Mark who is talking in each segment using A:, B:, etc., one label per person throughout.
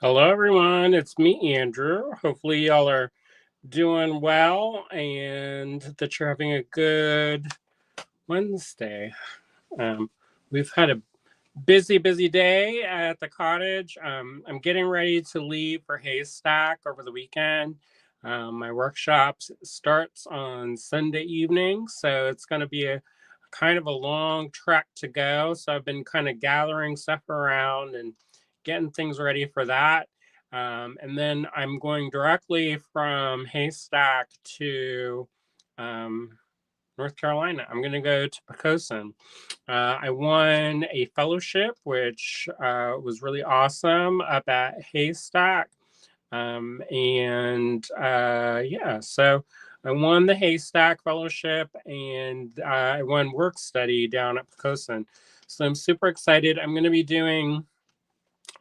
A: Hello, everyone. It's me, Andrew. Hopefully, y'all are doing well and that you're having a good Wednesday. Um, we've had a busy day at the cottage. I'm getting ready to leave for Haystack over the weekend. My workshop starts on Sunday evening, so it's going to be a kind of a long trek to go. So I've been kind of gathering stuff around and getting things ready for that. And then I'm going directly from Haystack to um, North Carolina. I'm going to go to Pocosin. I won a fellowship, which was really awesome up at Haystack. Yeah, so I won the Haystack Fellowship and I won work study down at Pocosin. So I'm super excited. I'm going to be doing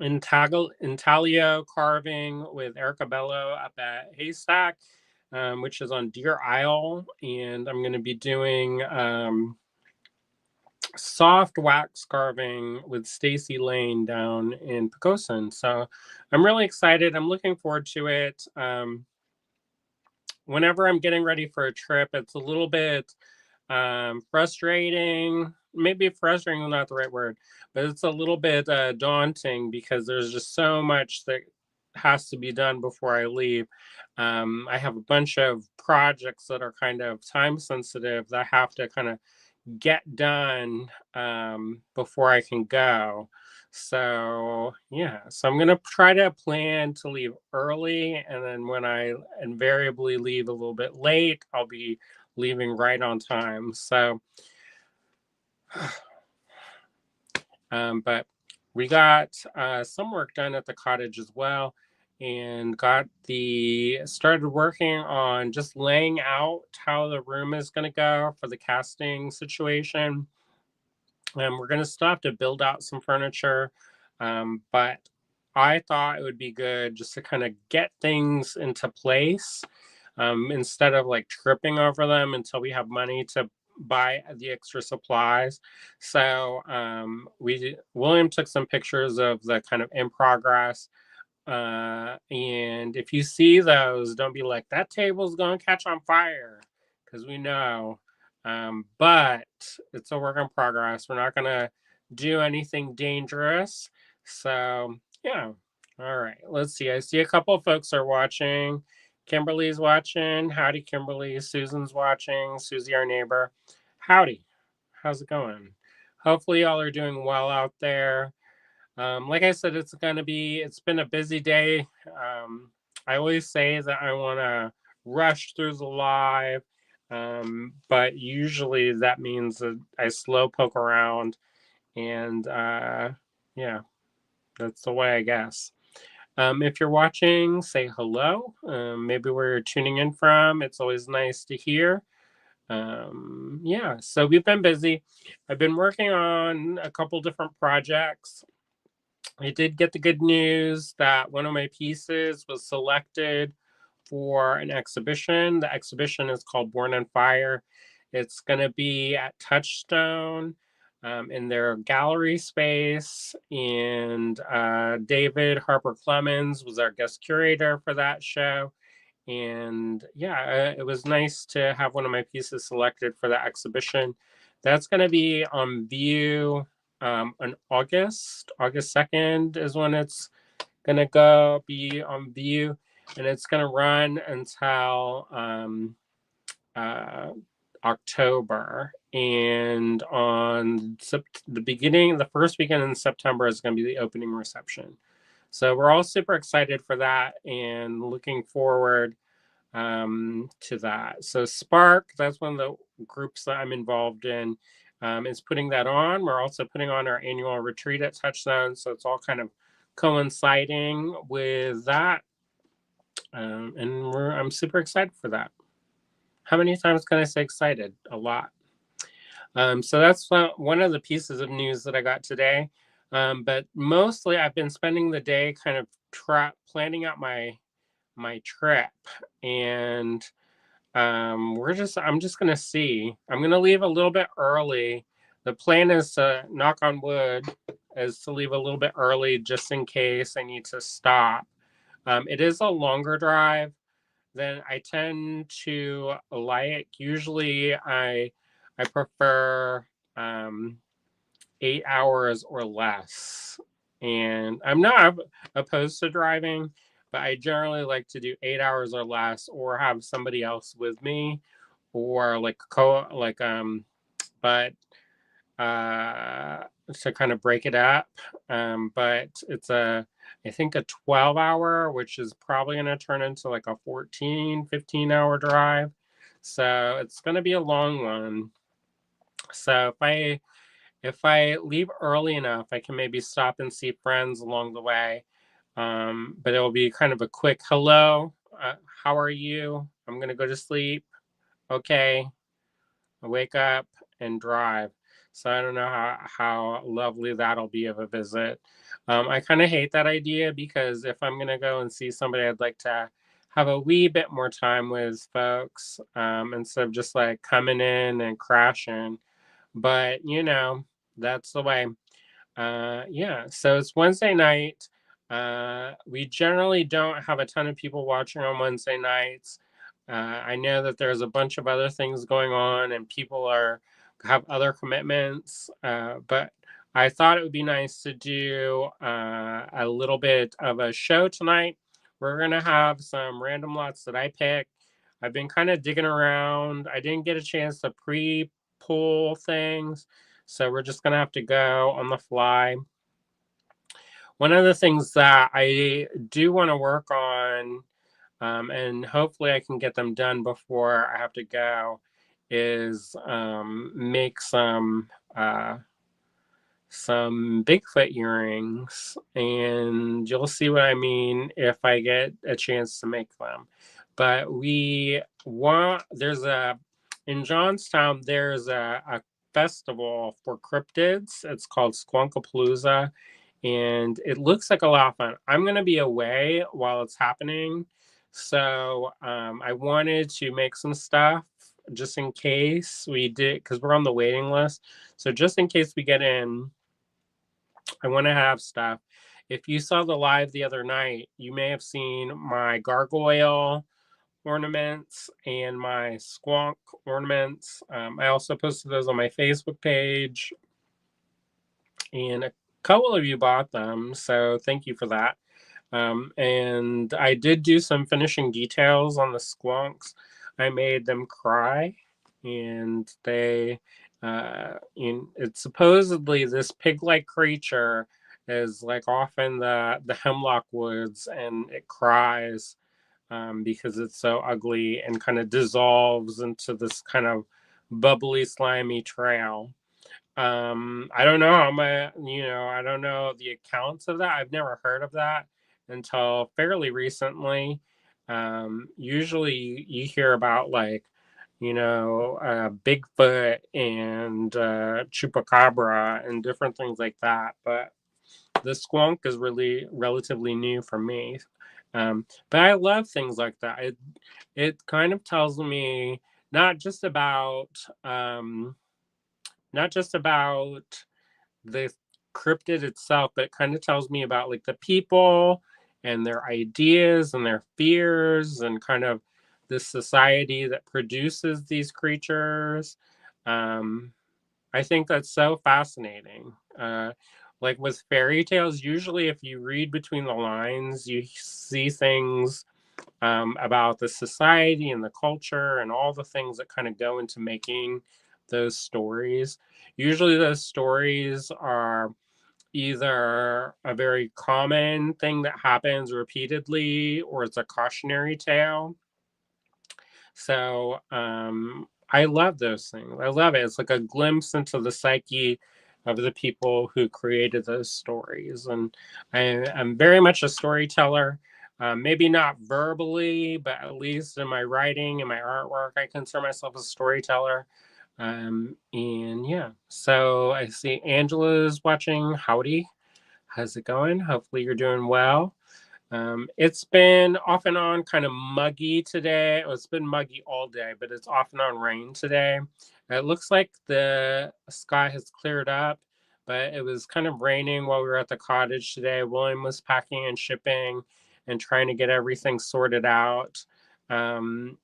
A: intaglio carving with Erica Bello up at Haystack, which is on Deer Isle. And I'm going to be doing soft wax carving with Stacy Lane down in Pocosin. So I'm really excited. I'm looking forward to it. Whenever I'm getting ready for a trip, it's a little bit frustrating. Maybe frustrating is not the right word, but it's a little bit daunting because there's just so much that has to be done before I leave. I have a bunch of projects that are kind of time sensitive that I have to kind of get done before I can go. So yeah, so I'm gonna try to plan to leave early, and then when I invariably leave a little bit late, I'll be leaving right on time. So, but we got some work done at the cottage as well, and got the started working on just laying out how the room is going to go for the casting situation. We're going to still have to build out some furniture, but I thought it would be good just to kind of get things into place instead of like tripping over them until we have money to buy the extra supplies. So William took some pictures of the kind of in progress. And if you see those, don't be like, that table's going to catch on fire, because we know. But it's a work in progress. We're not going to do anything dangerous. So, yeah. All right. Let's see. I see a couple of folks are watching. Kimberly's watching. Howdy, Kimberly. Susan's watching. Susie, our neighbor. Howdy. How's it going? Hopefully, y'all are doing well out there. Like I said, it's been a busy day. I always say that I want to rush through the live, but usually that means that I slow poke around, and yeah, that's the way, I guess. If you're watching, say hello. Maybe where you're tuning in from. It's always nice to hear. Yeah, so we've been busy. I've been working on a couple different projects. I did get the good news that one of my pieces was selected for an exhibition. The exhibition is called Born on Fire. It's going to be at Touchstone in their gallery space. And David Harper Clemens was our guest curator for that show. And yeah, it was nice to have one of my pieces selected for the exhibition. That's going to be on view on August 2nd is when it's gonna go be on view, and it's gonna run until uh, October. And on the first weekend in September is going to be the opening reception. So we're all super excited for that and looking forward to that. So Spark, that's one of the groups that I'm involved in, is putting that on. We're also putting on our annual retreat at Touchstone, so it's all kind of coinciding with that, and I'm super excited for that. How many times can I say excited? A lot. So that's one of the pieces of news that I got today. But mostly, I've been spending the day kind of planning out my trip, and I'm just gonna see. I'm gonna leave a little bit early. The plan is to, knock on wood, is to leave a little bit early just in case I need to stop. It is a longer drive than I tend to like. Usually, I prefer 8 hours or less, and I'm not opposed to driving, but I generally like to do 8 hours or less, or have somebody else with me, or like but to kind of break it up. But it's I think a 12 hour, which is probably going to turn into like a 15 hour drive. So it's going to be a long one. So if I leave early enough, I can maybe stop and see friends along the way. But it will be kind of a quick hello. How are you? I'm going to go to sleep. Okay. Wake up and drive. So I don't know how lovely that'll be of a visit. I kind of hate that idea because if I'm gonna go and see somebody, I'd like to have a wee bit more time with folks, instead of just like coming in and crashing. But that's the way. Yeah, so it's Wednesday night. We generally don't have a ton of people watching on Wednesday nights. I know that there's a bunch of other things going on and people have other commitments, but I thought it would be nice to do a little bit of a show tonight. We're gonna have some random lots that I picked. I've been kind of digging around. I didn't get a chance to pre-pull things, so we're just gonna have to go on the fly. One of the things that I do want to work on, and hopefully I can get them done before I have to go, is make some Bigfoot earrings, and you'll see what I mean if I get a chance to make them. But in Johnstown, there's a festival for cryptids. It's called Squonkapalooza, and it looks like a lot of fun. I'm going to be away while it's happening, so I wanted to make some stuff just in case we did, because we're on the waiting list. So just in case we get in, I want to have stuff. If you saw the live the other night, you may have seen my gargoyle ornaments and my squonk ornaments. I also posted those on my Facebook page, and a couple of you bought them, so thank you for that. And I did do some finishing details on the squonks. I made them cry, and it's supposedly this pig-like creature is like off in the hemlock woods, and it cries because it's so ugly and kind of dissolves into this kind of bubbly, slimy trail. I don't know I don't know the accounts of that. I've never heard of that until fairly recently. Usually you hear about like, Bigfoot and chupacabra and different things like that, but the squonk is really relatively new for me. But I love things like that. It kind of tells me not just about um, not just about the cryptid itself, but it kind of tells me about like the people and their ideas and their fears and kind of this society that produces these creatures. Um, I think that's so fascinating. Like with fairy tales, usually if you read between the lines, you see things about the society and the culture and all the things that kind of go into making those stories. Usually, those stories are either a very common thing that happens repeatedly or it's a cautionary tale. So I love those things. I love it. It's like a glimpse into the psyche of the people who created those stories. And I'm very much a storyteller. Maybe not verbally, but at least in my writing and my artwork, I consider myself a storyteller. And yeah, so I see Angela's watching. Howdy. How's it going? Hopefully you're doing well. It's been off and on kind of muggy today. Well, it's been muggy all day, but it's off and on rain today. It looks like the sky has cleared up, but it was kind of raining while we were at the cottage today. William was packing and shipping and trying to get everything sorted out um,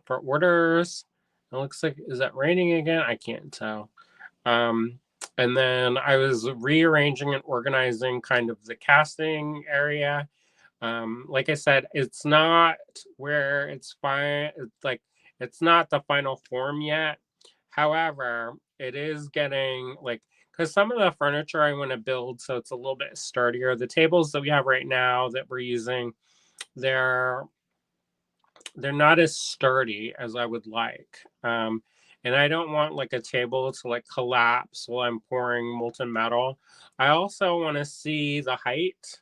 A: for orders. It looks like, is that raining again? I can't tell. Um, and then I was rearranging and organizing kind of the casting area. Like I said, it's not where it's fine. It's like it's not the final form yet. However, it is getting like because some of the furniture I want to build so it's a little bit sturdier. The tables that we have right now that we're using, they're they're not as sturdy as I would like. And I don't want like a table to like collapse while I'm pouring molten metal. I also want to see the height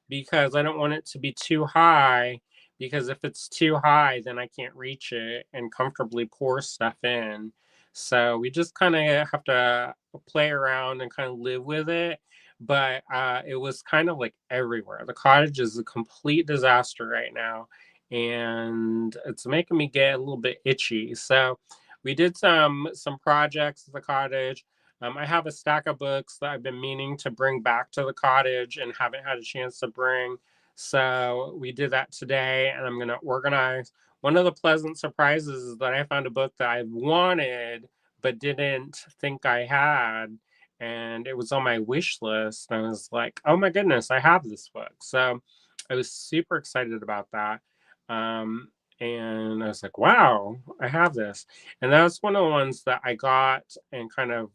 A: because I don't want it to be too high. Because if it's too high, then I can't reach it and comfortably pour stuff in. So we just kind of have to play around and kind of live with it. But it was kind of like everywhere. The cottage is a complete disaster right now and it's making me get a little bit itchy. So we did some projects at the cottage. I have a stack of books that I've been meaning to bring back to the cottage and haven't had a chance to bring. So we did that today, and I'm going to organize. One of the pleasant surprises is that I found a book that I wanted but didn't think I had. And it was on my wish list. And I was like, oh my goodness, I have this book. So I was super excited about that. Um, and I was like, wow, I have this. And that was one of the ones that I got and kind of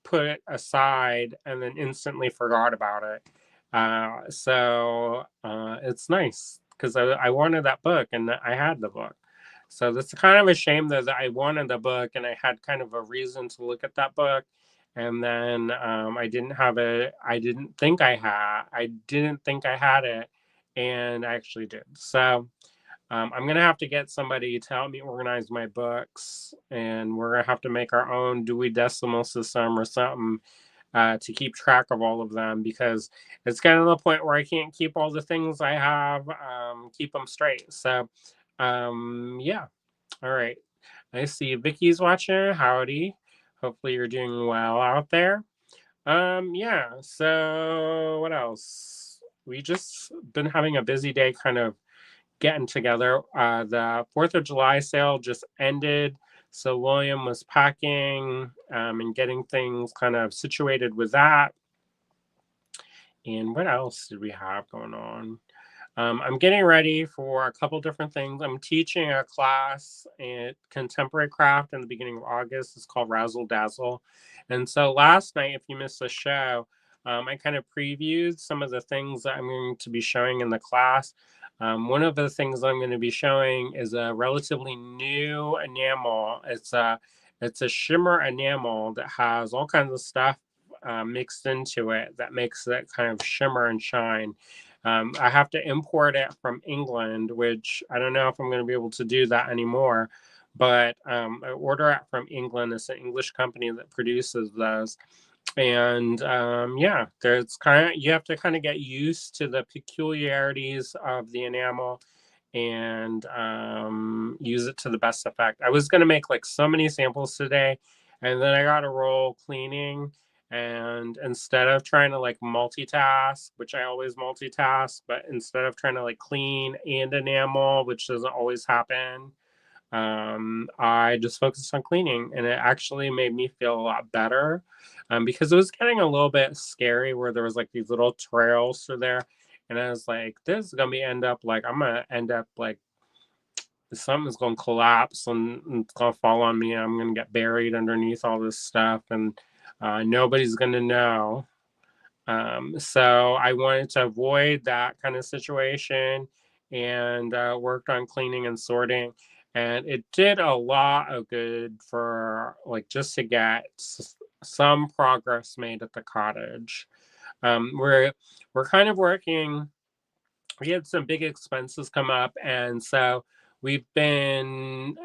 A: put aside and then instantly forgot about it. So it's nice because I wanted that book and I had the book. So that's kind of a shame though that I wanted the book and I had kind of a reason to look at that book. And then I didn't have it. I didn't think I had it, and I actually did. So I'm gonna have to get somebody to help me organize my books, and we're gonna have to make our own Dewey Decimal System or something to keep track of all of them because it's kind of the point where I can't keep all the things I have, keep them straight. So, yeah. All right. I see Vicky's watching. Howdy. Hopefully you're doing well out there. Yeah. So what else? We just been having a busy day, kind of getting together. The 4th of July sale just ended. So William was packing and getting things kind of situated with that. And what else did we have going on? I'm getting ready for a couple different things. I'm teaching a class in contemporary craft in the beginning of August. It's called Razzle Dazzle. And so last night, if you missed the show, I kind of previewed some of the things that I'm going to be showing in the class. One of the things I'm going to be showing is a relatively new enamel. It's a shimmer enamel that has all kinds of stuff mixed into it that makes it kind of shimmer and shine. I have to import it from England, which I don't know if I'm going to be able to do that anymore. But I order it from England. It's an English company that produces those. And yeah, there's kind of you have to kind of get used to the peculiarities of the enamel and use it to the best effect. I was gonna make like so many samples today, and then I got a roll cleaning. And instead of trying to like multitask, which I always multitask, but instead of trying to like clean and enamel, which doesn't always happen, I just focused on cleaning, and it actually made me feel a lot better because it was getting a little bit scary where there was like these little trails through there. And I was like, this is gonna be end up like I'm gonna end up like something's gonna collapse and it's gonna fall on me. And I'm gonna get buried underneath all this stuff, and nobody's gonna know. So I wanted to avoid that kind of situation and worked on cleaning and sorting. And it did a lot of good for like just to get some progress made at the cottage. We're kind of working. We had some big expenses come up, and so we've been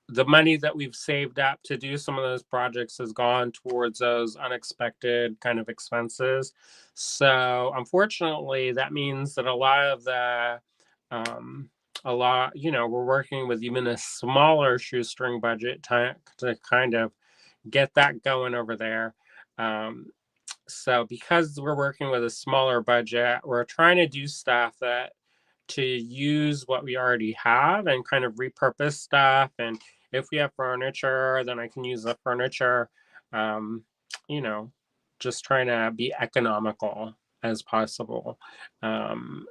A: the money that we've saved up to do some of those projects has gone towards those unexpected kind of expenses. So unfortunately, that means that a lot of the we're working with even a smaller shoestring budget to kind of get that going over there. Um, So because we're working with a smaller budget, we're trying to do stuff that to use what we already have and kind of repurpose stuff. And if we have furniture, then I can use the furniture. Um, you know, just trying to be economical as possible.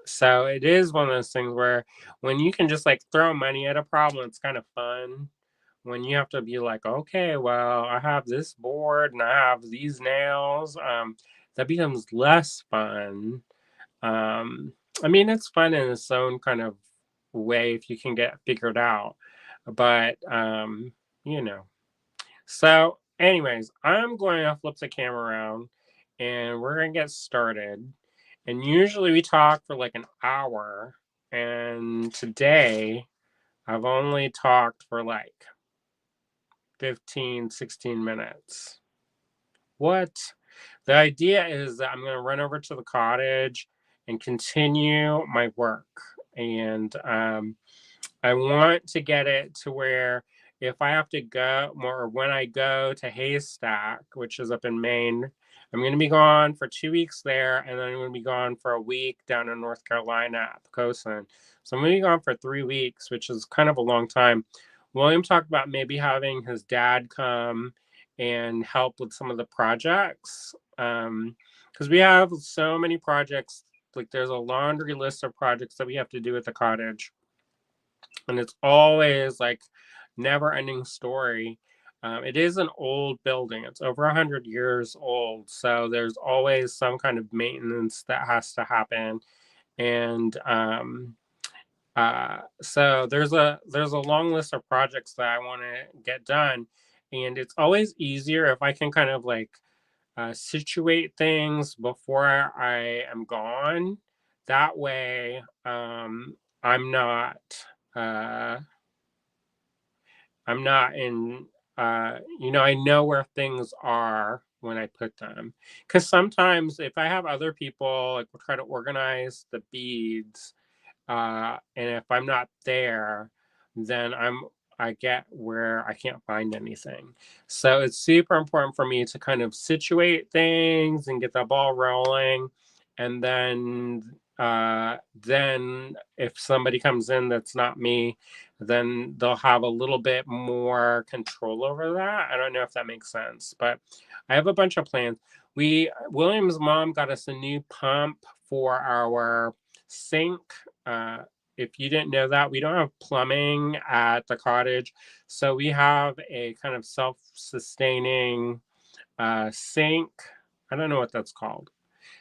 A: So it is one of those things where when you can just like throw money at a problem, it's kind of fun. When you have to be like, okay, well, I have this board and I have these nails, that becomes less fun. um, I mean, it's fun in its own kind of way if you can get figured out. But you know. So, anyways, I'm going to flip the camera around and we're gonna get started. And usually we talk for like an hour. And today I've only talked for like 15, 16 minutes. What? The idea is that I'm going to run over to the cottage and continue my work. And I want to get it to where if I have to go more, when I go to Haystack, which is up in Maine, I'm going to be gone for 2 weeks there, and then I'm going to be gone for a week down in North Carolina at Pocosin. So I'm going to be gone for 3 weeks, which is kind of a long time. William talked about maybe having his dad come and help with some of the projects, because we have so many projects. Like there's a laundry list of projects that we have to do at the cottage, and it's always like never ending story. It is an old building. It's over 100 years old, so there's always some kind of maintenance that has to happen. And so there's a long list of projects that I want to get done, and it's always easier if I can kind of like situate things before I am gone. That way, I'm not. Uh, I'm not in, I know where things are when I put them. Because sometimes if I have other people, like, we'll try to organize the beads, and if I'm not there, then I get where I can't find anything. So it's super important for me to kind of situate things and get the ball rolling. And then if somebody comes in that's not me, then they'll have a little bit more control over that. I don't know if that makes sense, but I have a bunch of plans. William's mom got us a new pump for our sink. uh, if you didn't know that, we don't have plumbing at the cottage. So we have a kind of self-sustaining sink. I don't know what that's called.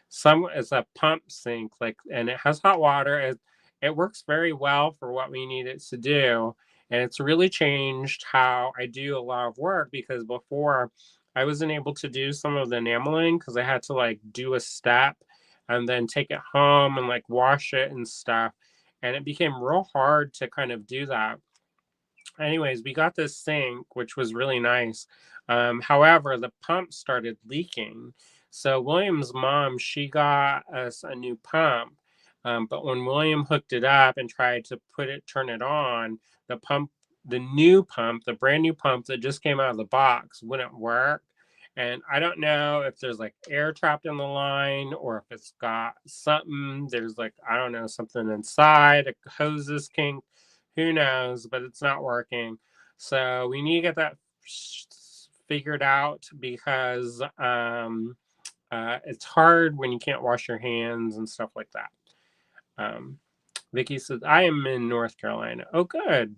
A: Some It's a pump sink, like, and it has hot water. It works very well for what we need it to do. And it's really changed how I do a lot of work, because before I wasn't able to do some of the enameling because I had to like do a step and then take it home and like wash it and stuff. And it became real hard to kind of do that. Anyways, we got this sink, which was really nice. However, the pump started leaking. So William's mom, she got us a new pump. But when William hooked it up and tried to turn it on, the pump, the new pump, the brand new pump that just came out of the box, wouldn't work. And I don't know if there's like air trapped in the line or if it's got something. There's like, I don't know, something inside, a hose is kinked, who knows, but it's not working. So we need to get that figured out, because it's hard when you can't wash your hands and stuff like that. Um, Vicky says, I am in North Carolina. Oh, good.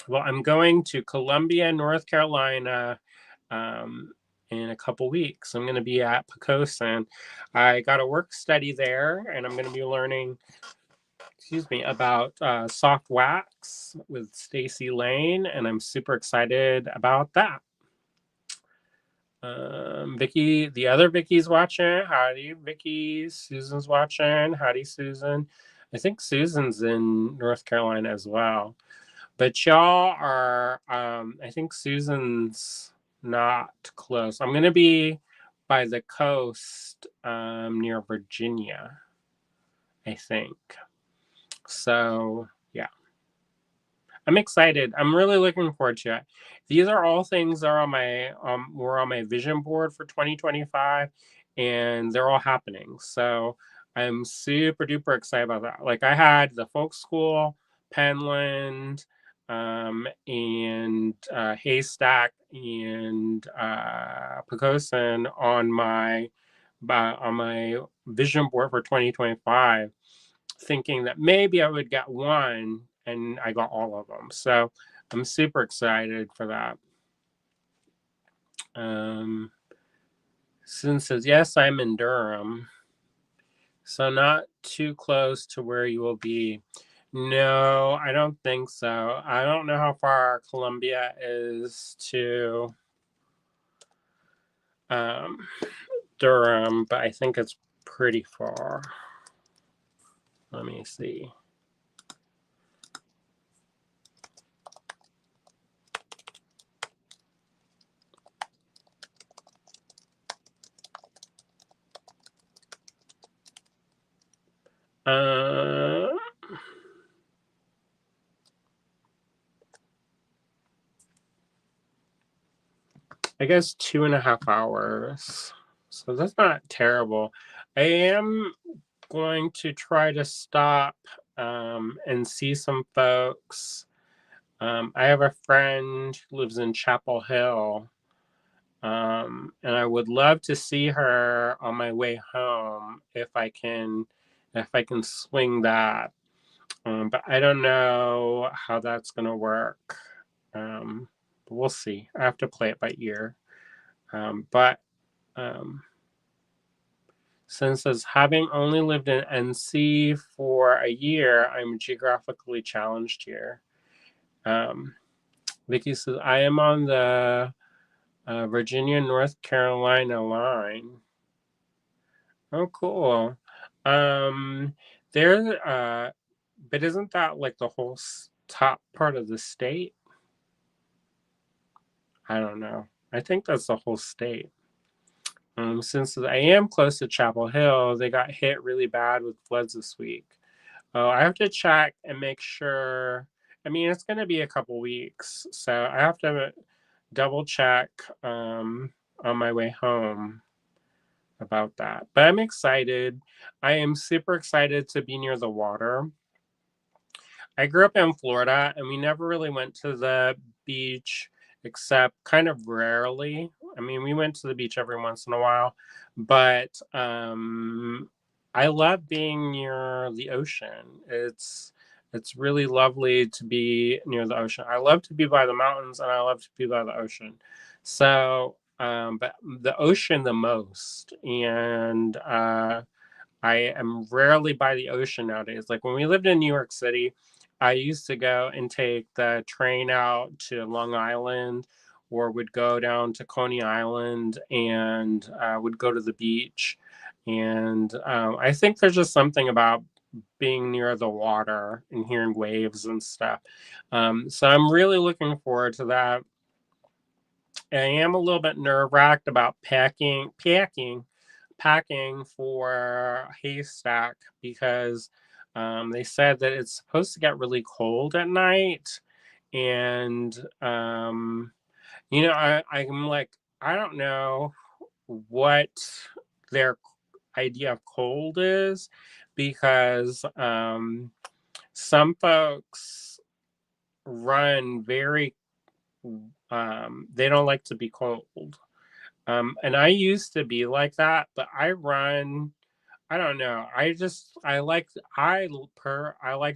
A: Well, I'm going to Columbia, North Carolina, um, in a couple weeks. I'm going to be at Pocosin. I got a work study there, and I'm going to be learning, excuse me, about soft wax with Stacy Lane, and I'm super excited about that. Vicky, the other Vicky's watching. Howdy, Vicky. Susan's watching. Howdy, Susan. I think Susan's in North Carolina as well. But y'all are, I think Susan's not close. I'm going to be by the coast, near Virginia, I think. So, yeah. I'm excited. I'm really looking forward to it. These are all things that are on my were on my vision board for 2025, and they're all happening. So I'm super duper excited about that. Like I had the folk school, Penland, and Haystack and Pocosin on my vision board for 2025, thinking that maybe I would get one, and I got all of them. So I'm super excited for that. Um, Susan says, yes, I'm in Durham. So not too close to where you will be. No, I don't think so. I don't know how far Columbia is to um, Durham, but I think it's pretty far. Let me see. Uh, I guess 2.5 hours. So that's not terrible. I am going to try to stop and see some folks. I have a friend who lives in Chapel Hill, and I would love to see her on my way home if I can swing that. But I don't know how that's gonna work. But we'll see. I have to play it by ear. But um, since as having only lived in NC for a year, I'm geographically challenged here. Um, Vicky says, I am on the Virginia, North Carolina line. Oh, cool. Um, there, but isn't that like the whole top part of the state? I don't know. I think that's the whole state. Since I am close to Chapel Hill, they got hit really bad with floods this week. Oh, I have to check and make sure. I mean, it's going to be a couple weeks, so I have to double check on my way home about that. But I'm excited. I am super excited to be near the water. I grew up in Florida, and we never really went to the beach except kind of rarely. I mean, we went to the beach every once in a while, but I love being near the ocean. It's really lovely to be near the ocean. I love to be by the mountains, and I love to be by the ocean. So, but the ocean the most, and I am rarely by the ocean nowadays. Like when we lived in New York City, I used to go and take the train out to Long Island, or would go down to Coney Island and would go to the beach. And I think there's just something about being near the water and hearing waves and stuff. So I'm really looking forward to that. I am a little bit nerve wracked about packing for Haystack because they said that it's supposed to get really cold at night, and I'm like, I don't know what their idea of cold is, because some folks run very they don't like to be cold. And I used to be like that, but I don't know. I like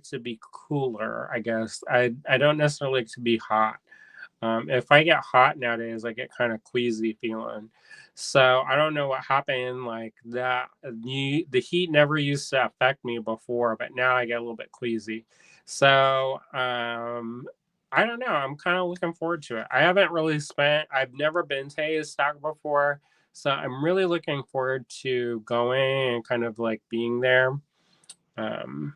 A: to be cooler, I guess. I don't necessarily like to be hot. If I get hot nowadays, I get kind of queasy feeling. So I don't know what happened. Like that, the heat never used to affect me before, but now I get a little bit queasy. So I don't know. I'm kind of looking forward to it. I've never been to Haystack before, so I'm really looking forward to going and kind of like being there. Um,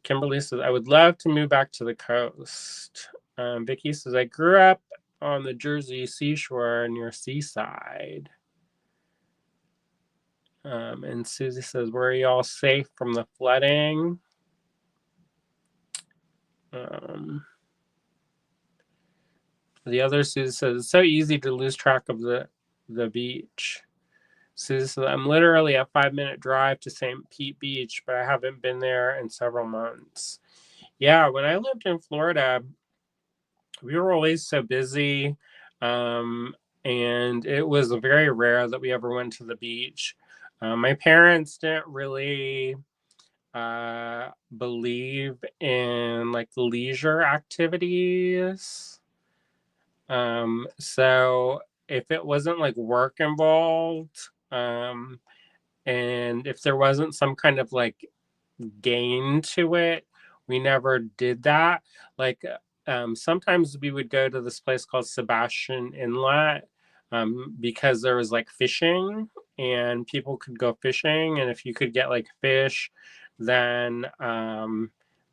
A: Kimberly says, I would love to move back to the coast. Vicky says, I grew up on the Jersey seashore near Seaside. And Susie says, were y'all safe from the flooding? Um, the other Susan says it's so easy to lose track of the beach. Susan says I'm literally a 5-minute drive to St. Pete Beach, but I haven't been there in several months. Yeah, when I lived in Florida, we were always so busy, um, and it was very rare that we ever went to the beach. My parents didn't really believe in like leisure activities. So if it wasn't like work involved, and if there wasn't some kind of like gain to it, we never did that. Like sometimes we would go to this place called Sebastian Inlet, because there was like fishing and people could go fishing, and if you could get like fish, then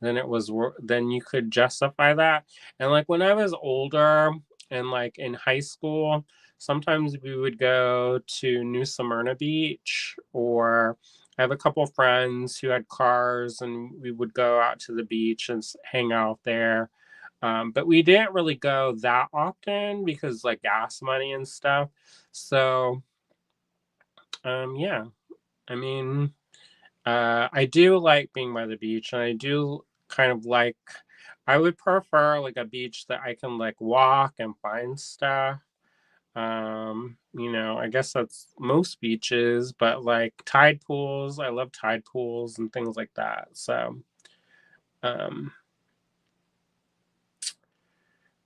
A: then you could justify that. And like when I was older and like in high school, sometimes we would go to New Smyrna Beach, or I have a couple friends who had cars, and we would go out to the beach and hang out there. But we didn't really go that often because like gas money and stuff. So yeah, I mean, I do like being by the beach, and I do kind of like. I would prefer like a beach that I can like walk and find stuff. I guess that's most beaches, but like tide pools, I love tide pools and things like that. So, um,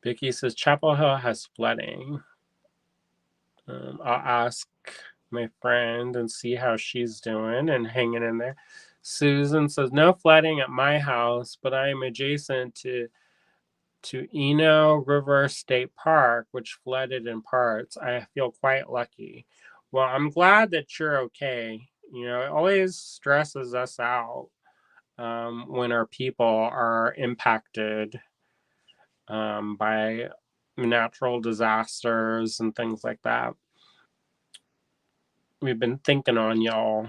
A: Vicky says Chapel Hill has flooding. I'll ask my friend and see how she's doing and hanging in there. Susan says no flooding at my house, but I am adjacent to Eno River State Park, which flooded in parts. I feel quite lucky. Well, I'm glad that you're okay. It always stresses us out when our people are impacted by natural disasters and things like that. We've been thinking on y'all.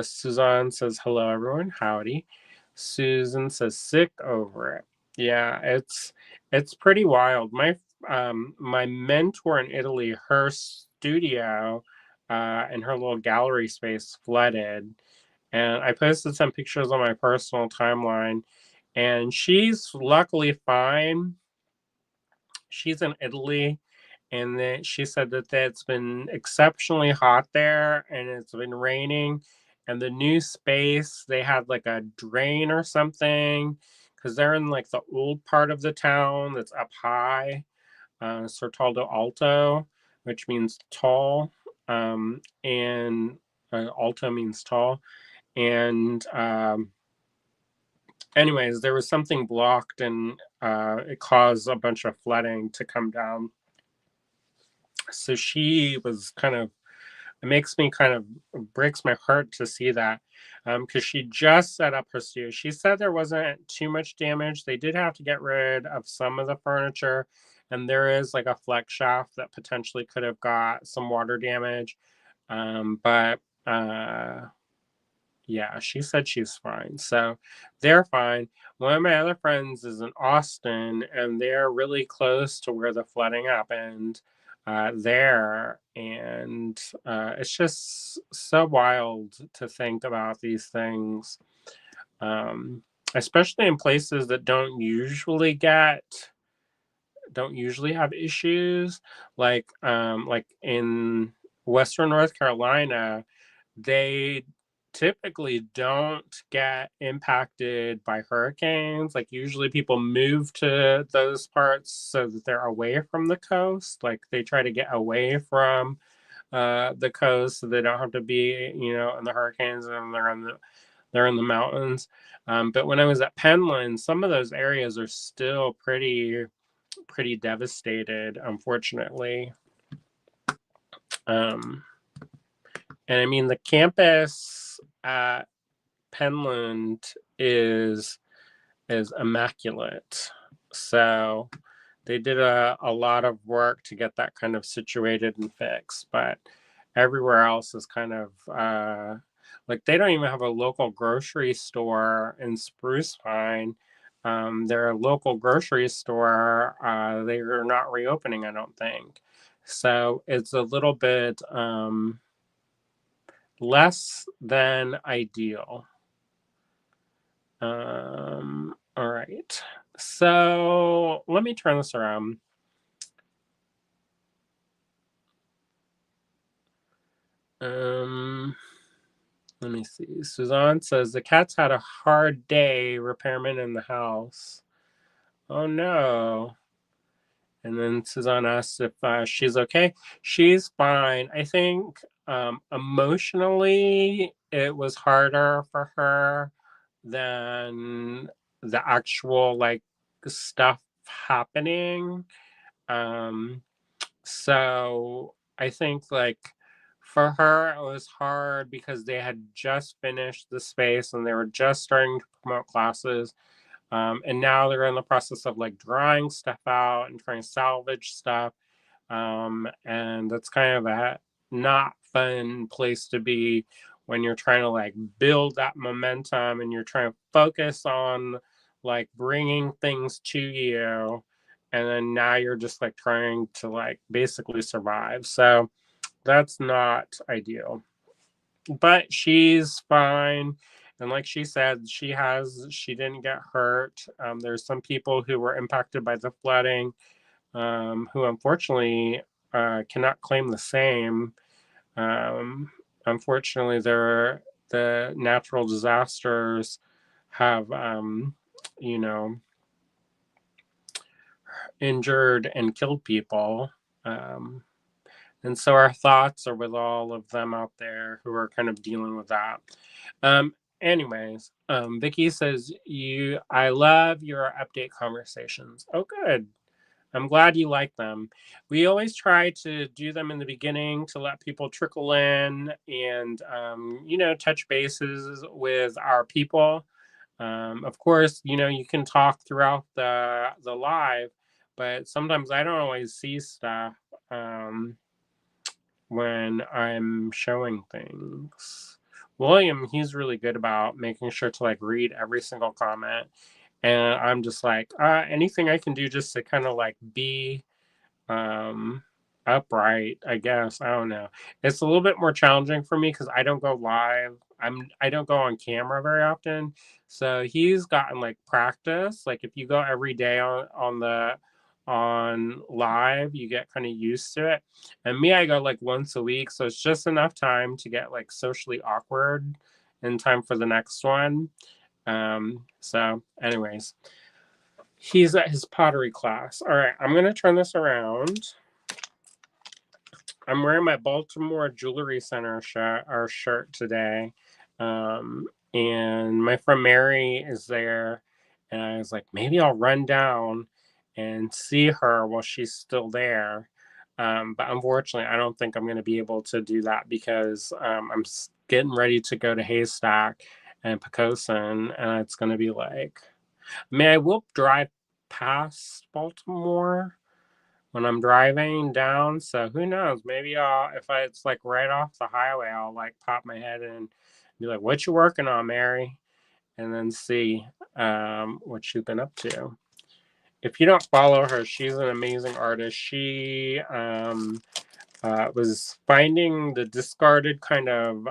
A: Suzanne says, hello, everyone. Howdy. Susan says, sick over it. Yeah, it's pretty wild. My mentor in Italy, her studio and her little gallery space flooded. And I posted some pictures on my personal timeline, and she's luckily fine. She's in Italy, and then she said that it's been exceptionally hot there and it's been raining, and the new space they had like a drain or something because they're in like the old part of the town that's up high, Sortaldo Alto, which means tall, and alto means tall, and anyways, there was something blocked, and it caused a bunch of flooding to come down. So she was kind of, it makes me kind of, breaks my heart to see that, because she just set up her studio. She said there wasn't too much damage. They did have to get rid of some of the furniture, and there is like a flex shaft that potentially could have got some water damage. But yeah, she said she's fine. So they're fine. One of my other friends is in Austin, and they're really close to where the flooding happened there. And it's just so wild to think about these things, um, especially in places that don't usually have issues, like in Western North Carolina. They typically don't get impacted by hurricanes. Like usually people move to those parts so that they're away from the coast. Like they try to get away from the coast so they don't have to be, in the hurricanes, and they're in the mountains. But when I was at Penland, some of those areas are still pretty devastated, unfortunately. Um, and I mean, the campus at Penland is immaculate. So they did a lot of work to get that kind of situated and fixed, but everywhere else is kind of like they don't even have a local grocery store in Spruce Pine. their local grocery store, they are not reopening, I don't think. So it's a little bit less than ideal. All right. So let me turn this around. Um, Let me see. Suzanne says the cat's had a hard day. Repairman in the house. Oh no. And then Suzanne asks if she's okay. She's fine. I think emotionally it was harder for her than the actual like stuff happening. Um, so I think like for her it was hard because they had just finished the space and they were just starting to promote classes. And now they're in the process of like drawing stuff out and trying to salvage stuff. And that's kind of a not fun place to be when you're trying to like build that momentum and you're trying to focus on like bringing things to you. And then now you're just like trying to like basically survive. So that's not ideal, but she's fine. And like she said, she didn't get hurt. There's some people who were impacted by the flooding, who unfortunately cannot claim the same. um, Unfortunately the natural disasters have you know injured and killed people. um, And so our thoughts are with all of them out there who are kind of dealing with that. Um, Anyways, Vicky says I love your update conversations. Oh, good. I'm glad you like them. We always try to do them in the beginning to let people trickle in and touch bases with our people. Of course, you can talk throughout the live, but sometimes I don't always see stuff. When I'm showing things. William, he's really good about making sure to like read every single comment. And I'm just like, anything I can do just to kind of like be um upright, I guess. I don't know. It's a little bit more challenging for me because I don't go live. I don't go on camera very often. So he's gotten like practice. Like if you go every day on live, you get kind of used to it. And me, I go like once a week, so it's just enough time to get like socially awkward in time for the next one. So anyways, he's at his pottery class. All right, I'm gonna turn this around. I'm wearing my Baltimore Jewelry Center shirt today. And my friend Mary is there. And I was like, maybe I'll run down and see her while she's still there. But unfortunately, I don't think I'm going to be able to do that because I'm getting ready to go to Haystack and Pocosin. And it's going to be like, I will drive past Baltimore when I'm driving down. So who knows? Maybe it's like right off the highway, I'll like pop my head in and be like, "What you working on, Mary?" And then see what she's been up to. If you don't follow her, she's an amazing artist. She was finding the discarded kind of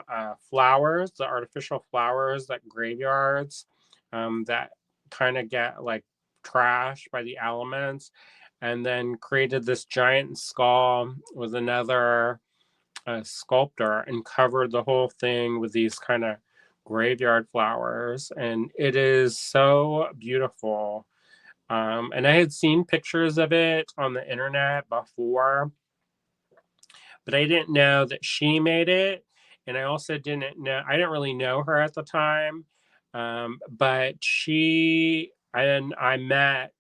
A: flowers, the artificial flowers that graveyards that kind of get like trashed by the elements, and then created this giant skull with another sculptor and covered the whole thing with these kind of graveyard flowers. And it is so beautiful. And I had seen pictures of it on the internet before, but I didn't know that she made it. And I also I didn't really know her at the time. But she and I met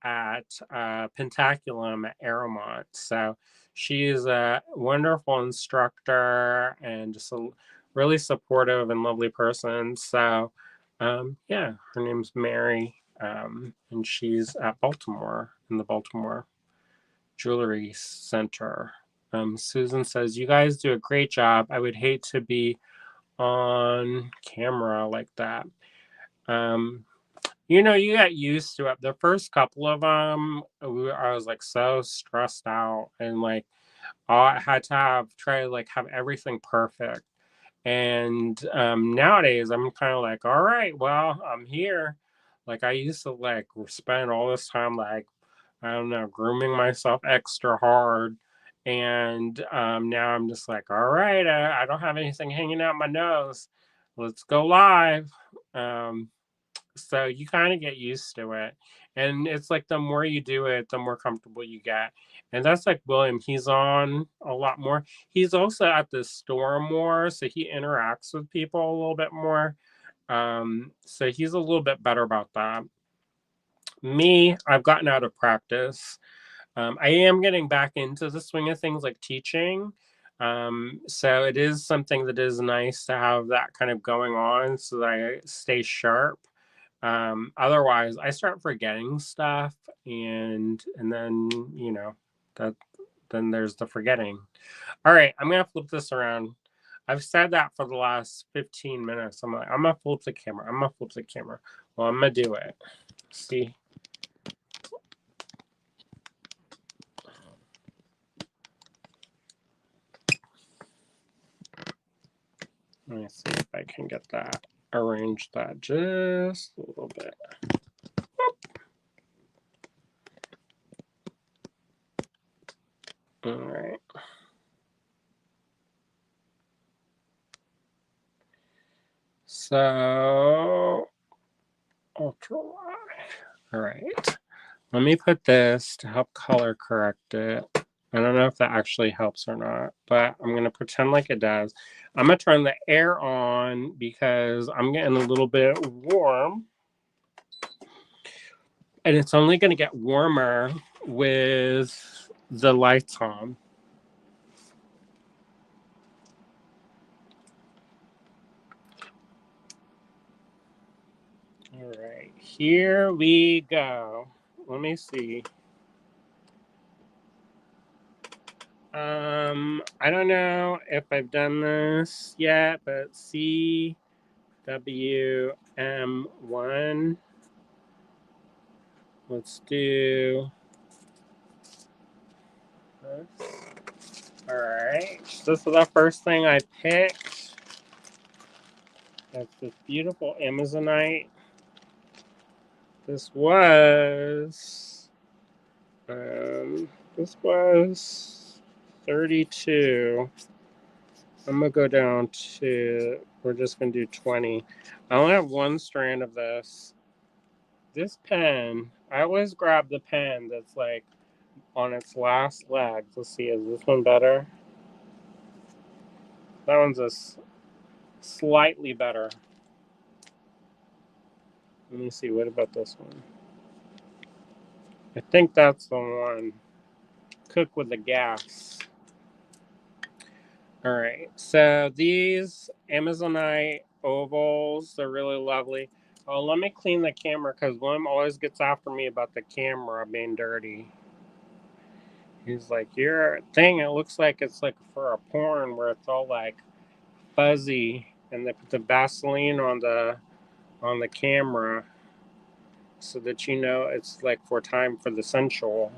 A: at Pentaculum at Aramont. So she's a wonderful instructor and just a really supportive and lovely person. So, yeah, her name's Mary. And she's at Baltimore, in the Baltimore Jewelry Center. Susan says, "You guys do a great job. I would hate to be on camera like that." Um, You get used to it. The first couple of them, I was like so stressed out, and like I had to try to like have everything perfect. And nowadays, I'm kind of like, all right, well, I'm here. Like I used to like spend all this time like I don't know, grooming myself extra hard. And now I'm just like, all right, I don't have anything hanging out my nose. Let's go live. Um, so you kind of get used to it. And it's like the more you do it, the more comfortable you get. And that's like William. He's on a lot more. He's also at the store more. So he interacts with people a little bit more. So he's a little bit better about that. Me, I've gotten out of practice. I am getting back into the swing of things like teaching. So it is something that is nice to have that kind of going on so that I stay sharp. Otherwise, I start forgetting stuff, and then that then there's the forgetting. All right, I'm gonna flip this around. I've said that for the last 15 minutes. I'm like, I'm gonna flip the camera. I'm gonna flip the camera. Well, I'm gonna do it. See. Let me see if I can get that, arrange that just a little bit. All right. So, ultra wide. All right. Let me put this to help color correct it. I don't know if that actually helps or not, but I'm going to pretend like it does. I'm going to turn the air on because I'm getting a little bit warm. And it's only going to get warmer with the lights on. All right, here we go. Let me see. I don't know if I've done this yet, but CWM1. Let's do this. All right, this is the first thing I picked. That's this beautiful Amazonite. This was, this was 32. I'm gonna go down to, we're just gonna do 20. I only have one strand of this. This pen, I always grab the pen that's like on its last legs. Let's see, is this one better? That one's slightly better. Let me see, what about this one? I think that's the one. Cook with the gas. All right, so these Amazonite ovals, they're really lovely. Oh, let me clean the camera because William always gets after me about the camera being dirty. He's like, your thing, it looks like it's like for a porn where it's all like fuzzy and they put the Vaseline on the camera so that it's like for time for the sensual.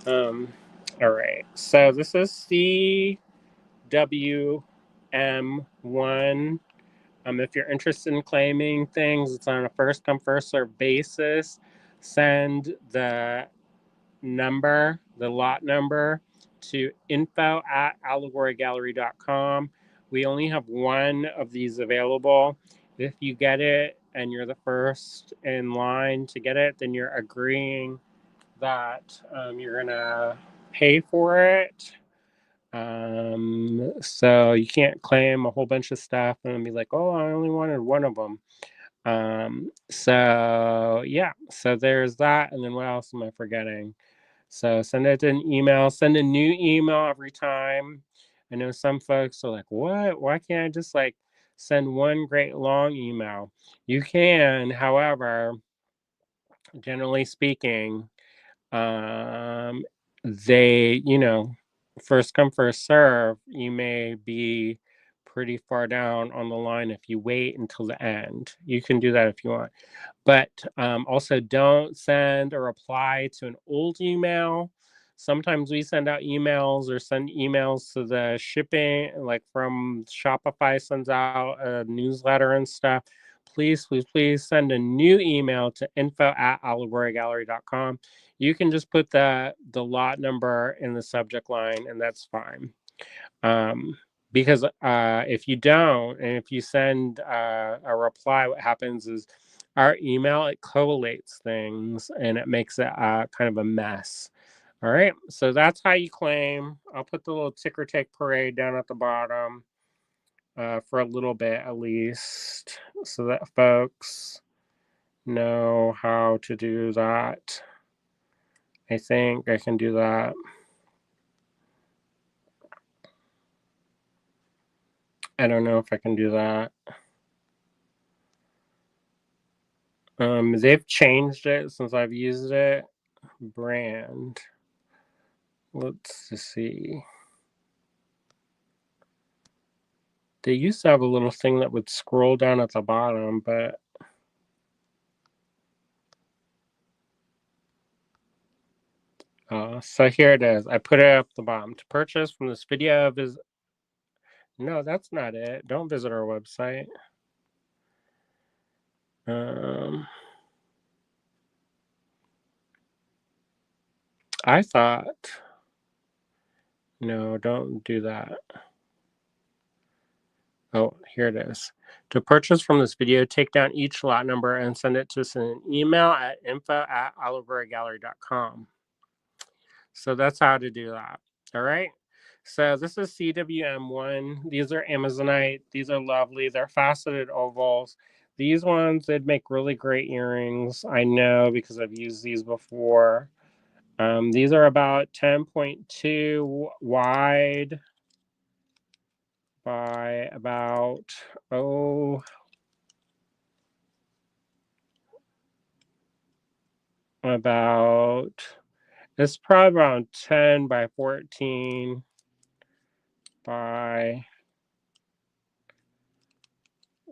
A: Um, all right, so this is CWM1. If you're interested in claiming things, it's on a first come, first serve basis. Send the lot number, to info@allegorygallery.com. We only have one of these available. If you get it and you're the first in line to get it, then you're agreeing that you're going to pay for it. So you can't claim a whole bunch of stuff and be like, oh, I only wanted one of them. So yeah, so there's that. And then what else am I forgetting? So send it an email, send a new email every time. I know some folks are like, what? Why can't I just like send one great long email? You can, however, generally speaking, um, they, first come, first serve, you may be pretty far down on the line if you wait until the end. You can do that if you want. But also, don't send a reply to an old email. Sometimes we send out emails or send emails to the shipping, like from Shopify sends out a newsletter and stuff. Please, please, please send a new email to info@allegorygallery.com. You can just put the lot number in the subject line, and that's fine. Because if you don't, and if you send a reply, what happens is our email, it collates things and it makes it kind of a mess. All right, so that's how you claim. I'll put the little ticker tape parade down at the bottom for a little bit at least, so that folks know how to do that. I think I can do that. I don't know if I can do that. They've changed it since I've used it. Brand. Let's see. They used to have a little thing that would scroll down at the bottom, but so here it is. I put it up the bottom. To purchase from this video, no, that's not it. Don't visit our website. I thought, no, don't do that. Oh, here it is. To purchase from this video, take down each lot number and send it to us in an email at info@allegorygallery.com. So that's how to do that. All right. So this is CWM1. These are Amazonite. These are lovely. They're faceted ovals. These ones, they'd make really great earrings. I know because I've used these before. These are about 10.2 wide by about, it's probably around 10 by 14 by,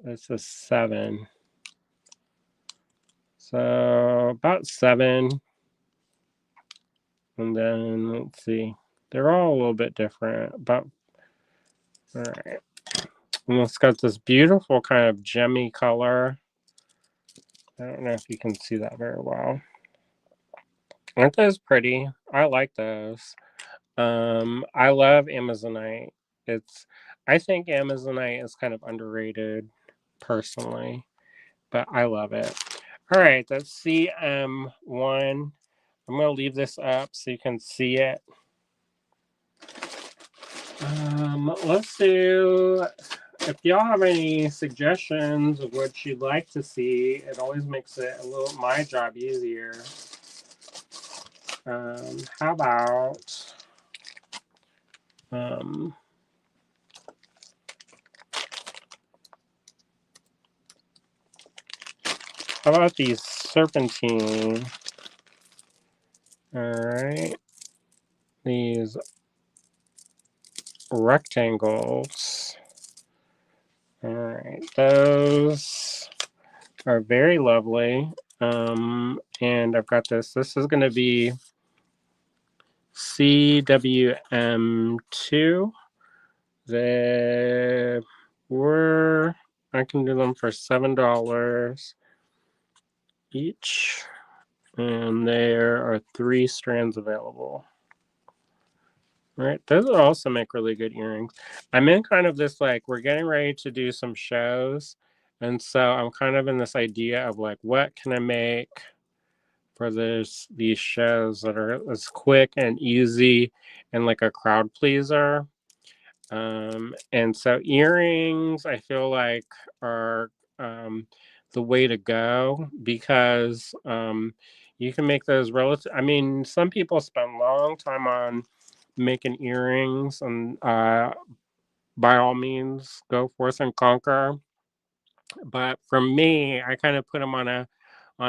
A: this is 7. So about 7. And then let's see, they're all a little bit different, but all right. And it's got this beautiful kind of gemmy color. I don't know if you can see that very well. Aren't those pretty? I like those. I love Amazonite. I think Amazonite is kind of underrated personally, but I love it. All right, that's CM1. I'm going to leave this up so you can see it. Let's do, if y'all have any suggestions of what you'd like to see, it always makes it my job easier. How about, these serpentine? All right. These rectangles. All right. Those are very lovely. And I've got this. This is going to be CWM2. I can do them for $7 each. And there are 3 strands available. All right, those will also make really good earrings. I'm in kind of this, like, we're getting ready to do some shows. And so I'm kind of in this idea of like, what can I make for these shows that are as quick and easy and like a crowd pleaser. And so earrings, I feel like, are the way to go because you can make those relative. I mean, some people spend a long time on making earrings, and by all means, go forth and conquer. But for me, I kind of put them on a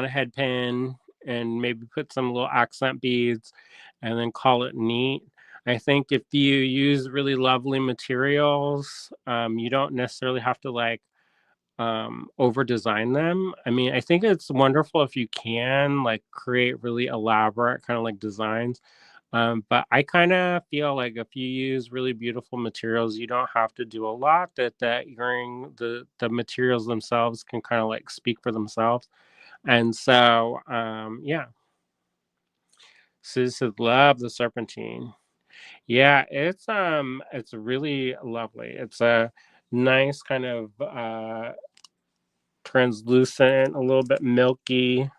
A: head pin and maybe put some little accent beads and then call it neat. I think if you use really lovely materials, you don't necessarily have to like over design them. I mean, I think it's wonderful if you can like create really elaborate kind of like designs. But I kind of feel like if you use really beautiful materials, you don't have to do a lot. That earring, the materials themselves can kind of like speak for themselves. And so, yeah. Sis says, love the serpentine. Yeah, it's really lovely. It's a nice kind of translucent, a little bit milky.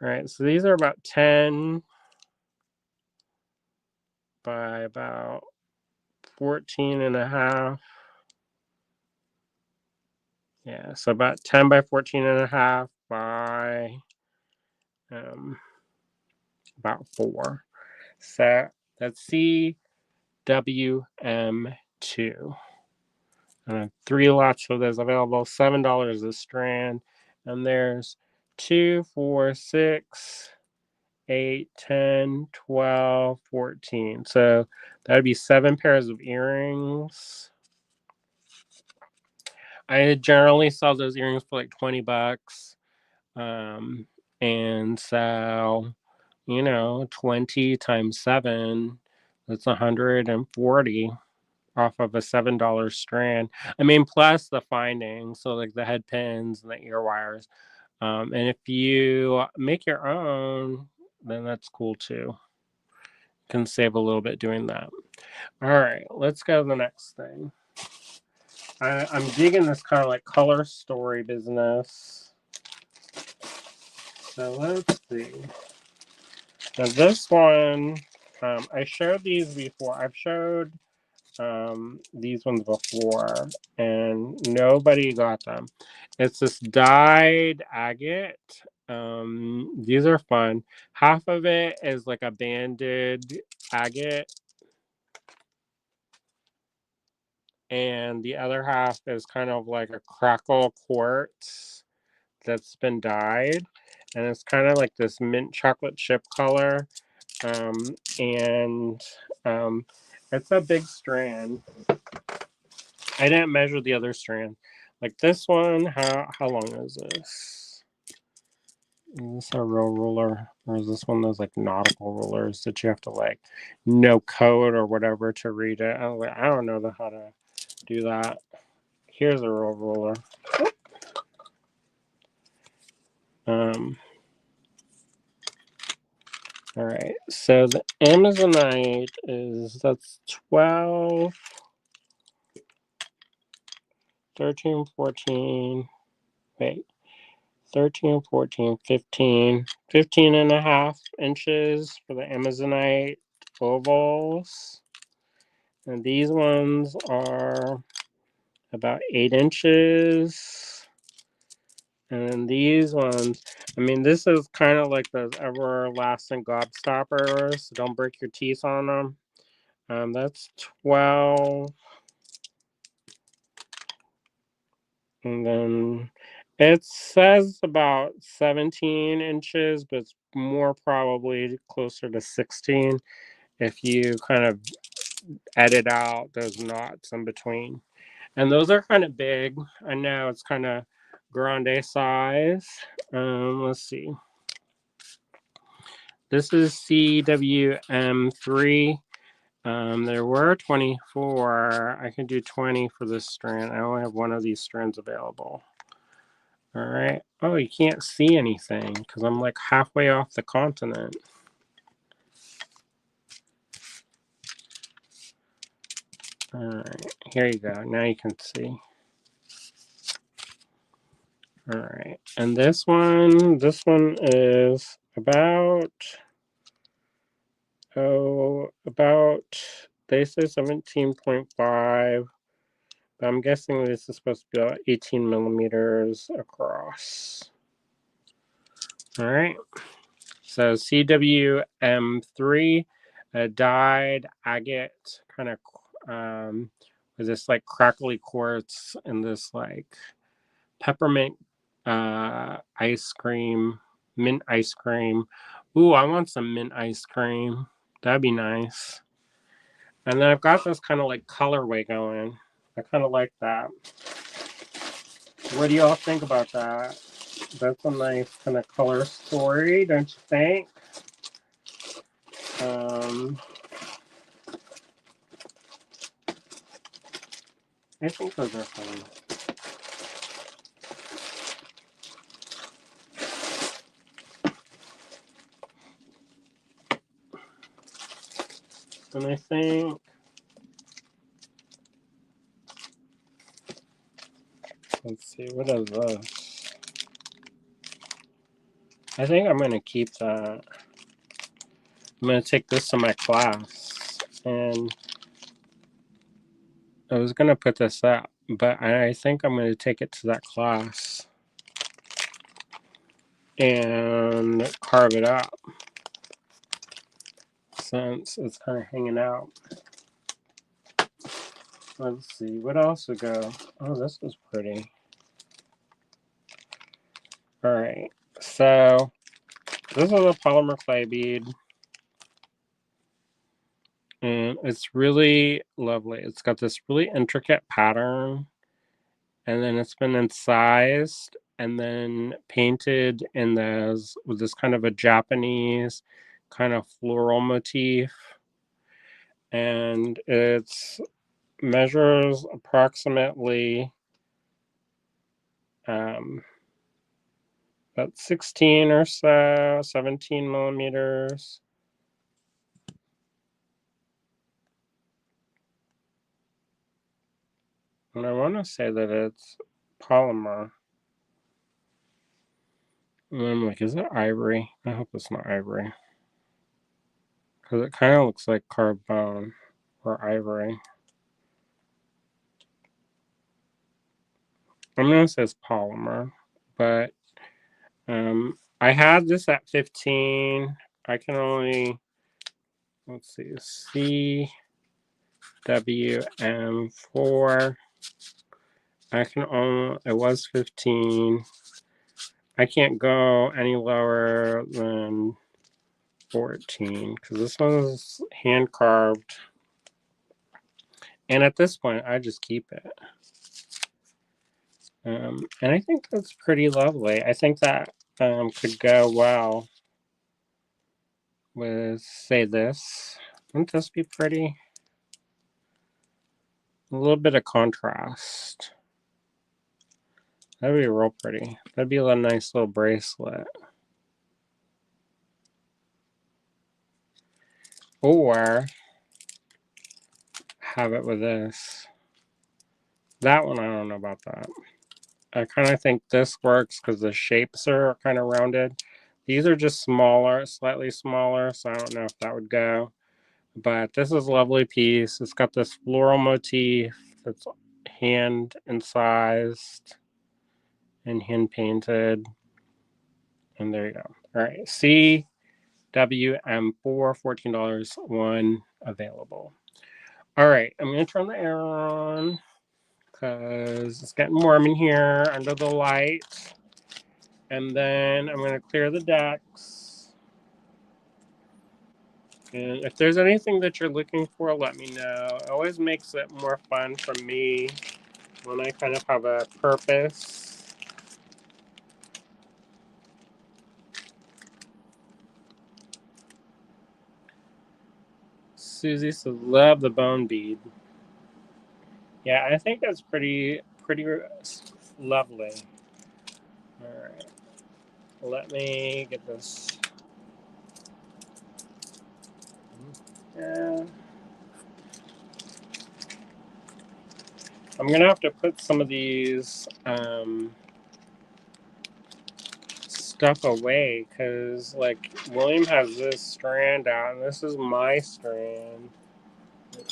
A: All right, so these are about 10 by about 14 and a half. Yeah, so about 10 by 14 and a half by about 4. So that's CWM2. 3 lots of those available, $7 a strand. And there's 2, 4, 6, 8, 10, 12, 14. So that would be 7 pairs of earrings. I generally sell those earrings for like $20. And so, 20 times 7, that's 140 off of a $7 strand. I mean, plus the finding, so like the head pins and the ear wires. And if you make your own, then that's cool too. Can save a little bit doing that. All right, let's go to the next thing. I'm digging this kind of like color story business. So let's see. Now this one, I showed these before. I've showed these ones before, and nobody got them. It's this dyed agate. These are fun. Half of it is like a banded agate, and the other half is kind of like a crackle quartz that's been dyed, and it's kind of like this mint chocolate chip color. And it's a big strand. I didn't measure the other strand. Like this one, how long is this? Is this a real ruler? Or is this one of those like nautical rulers that you have to like know code or whatever to read it? I don't know how to do that. Here's a real ruler. All right. So the Amazonite that's 12, 13, 14. Wait. 13, 14, 15, 15 and a half inches for the Amazonite ovals. And these ones are about 8 inches. And then these ones, I mean, this is kind of like those everlasting gobstoppers. So don't break your teeth on them. That's 12. And then it says about 17 inches, but it's more probably closer to 16 if you kind of edit out those knots in between. And those are kind of big. I know it's kind of grande size. Let's see. This is CWM3. There were 24. I can do 20 for this strand. I only have one of these strands available. All right. Oh, you can't see anything because I'm like halfway off the continent. All right. Here you go. Now you can see. All right. And this one is about, they say 17.5. But I'm guessing this is supposed to be about 18 millimeters across. All right. So CWM3, dyed agate, kind of with this like crackly quartz and this like peppermint ice cream, mint ice cream. Ooh, I want some mint ice cream. That'd be nice. And then I've got this kind of like colorway going. I kind of like that. What do y'all think about that? That's a nice kind of color story, don't you think? I think those are fun. And I think, let's see, what is this? I think I'm going to keep that. I'm going to take this to my class. And I was going to put this up, but I think I'm going to take it to that class and carve it up since it's kind of hanging out. Let's see, what else we go? Oh, this is pretty. All right, so this is a polymer clay bead. And it's really lovely. It's got this really intricate pattern, and then it's been incised and then painted in this with this kind of a Japanese kind of floral motif. And it's measures approximately about 16 or so, 17 millimeters. And I want to say that it's polymer. And I'm like, is it ivory? I hope it's not ivory. Because it kind of looks like carved bone or ivory. I'm going to say it's polymer. But I had this at 15. I can only, let's see, CWM4. I can only, it was 15. I can't go any lower than 14 because this one's hand carved. And at this point, I just keep it. And I think that's pretty lovely. I think that could go well with, say, this. Wouldn't this be pretty? A little bit of contrast. That'd be real pretty. That'd be a nice little bracelet. Or have it with this. That one, I don't know about that. I kind of think this works because the shapes are kind of rounded. These are just smaller, slightly smaller, so I don't know if that would go. But this is a lovely piece. It's got this floral motif that's hand incised and hand painted. And there you go. All right, CWM4, $14, one available. All right, I'm going to turn the air on because it's getting warm in here under the light. And then I'm going to clear the decks. And if there's anything that you're looking for, let me know. It always makes it more fun for me when I kind of have a purpose. Susie says, love the bone bead. Yeah, I think that's pretty lovely. All right. Let me get this. Yeah. I'm going to have to put some of these stuff away because, like, William has this strand out, and this is my strand.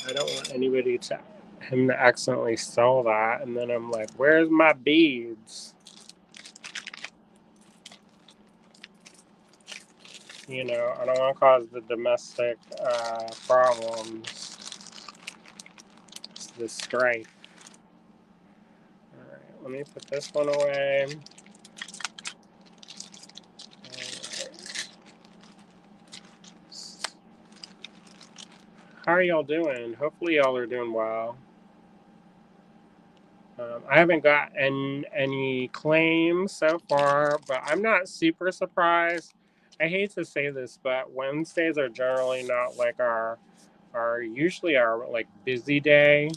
A: I don't want anybody to him to accidentally sell that, and then I'm like, where's my beads? You know, I don't want to cause the domestic problems, the strife. All right, let me put this one away. How are y'all doing? Hopefully y'all are doing well. I haven't gotten any claims so far, but I'm not super surprised. I hate to say this, but Wednesdays are generally not like our usually our like busy day.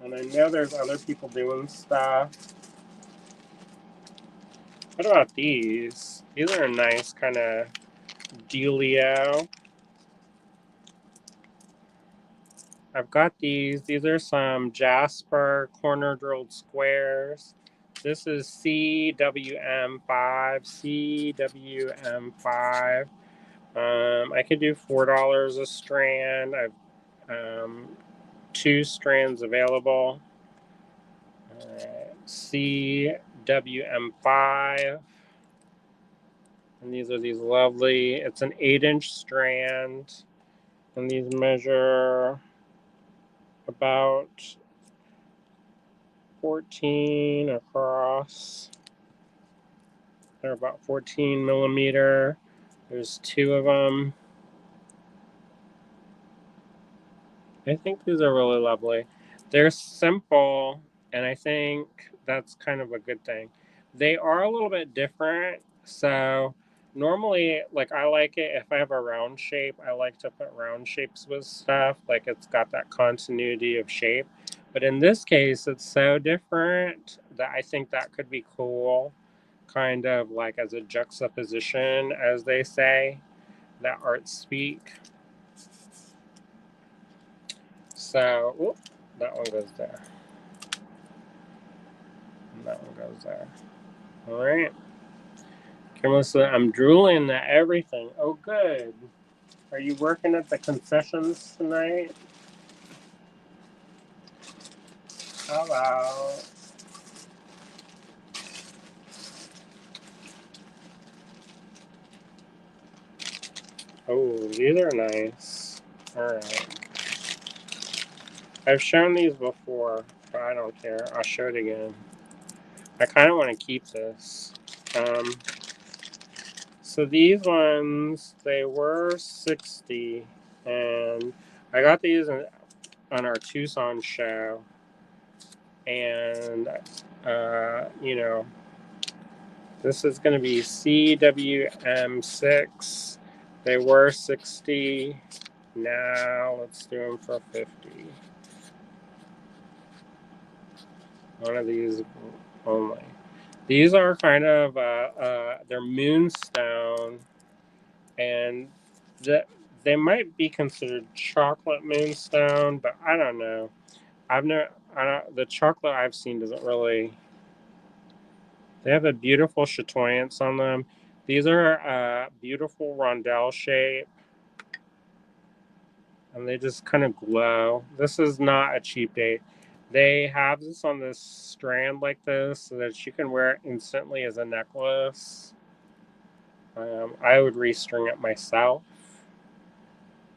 A: And I know there's other people doing stuff. What about these? These are a nice kind of dealio. I've got these. These are some Jasper corner drilled squares. This is CWM5. CWM5. I could do $4 a strand. I've two strands available. CWM5. And these are these lovely, it's an 8-inch strand. And these measure about 14 across. They're about 14 millimeter. There's two of them. I think these are really lovely. They're simple, and I think that's kind of a good thing. They are a little bit different. So normally, like I like it if I have a round shape, I like to put round shapes with stuff. Like it's got that continuity of shape. But in this case, it's so different that I think that could be cool, kind of like as a juxtaposition, as they say, that art speak. So, whoop, that one goes there. And that one goes there. All right. Melissa, I'm drooling at everything. Oh, good. Are you working at the concessions tonight? How about? Oh, these are nice. All right. I've shown these before, but I don't care. I'll show it again. I kind of want to keep this. Um, so these ones, they were 60, and I got these on our Tucson show, and you know, this is going to be CWM6. They were 60. Now let's do them for 50. One of these only. These are kind of they're moonstone, and the, they might be considered chocolate moonstone, but I don't know. I've never. I don't, the chocolate I've seen doesn't really. They have a beautiful chatoyance on them. These are beautiful rondelle shape, and they just kind of glow. This is not a cheap date. They have this on this strand like this so that you can wear it instantly as a necklace. I would restring it myself.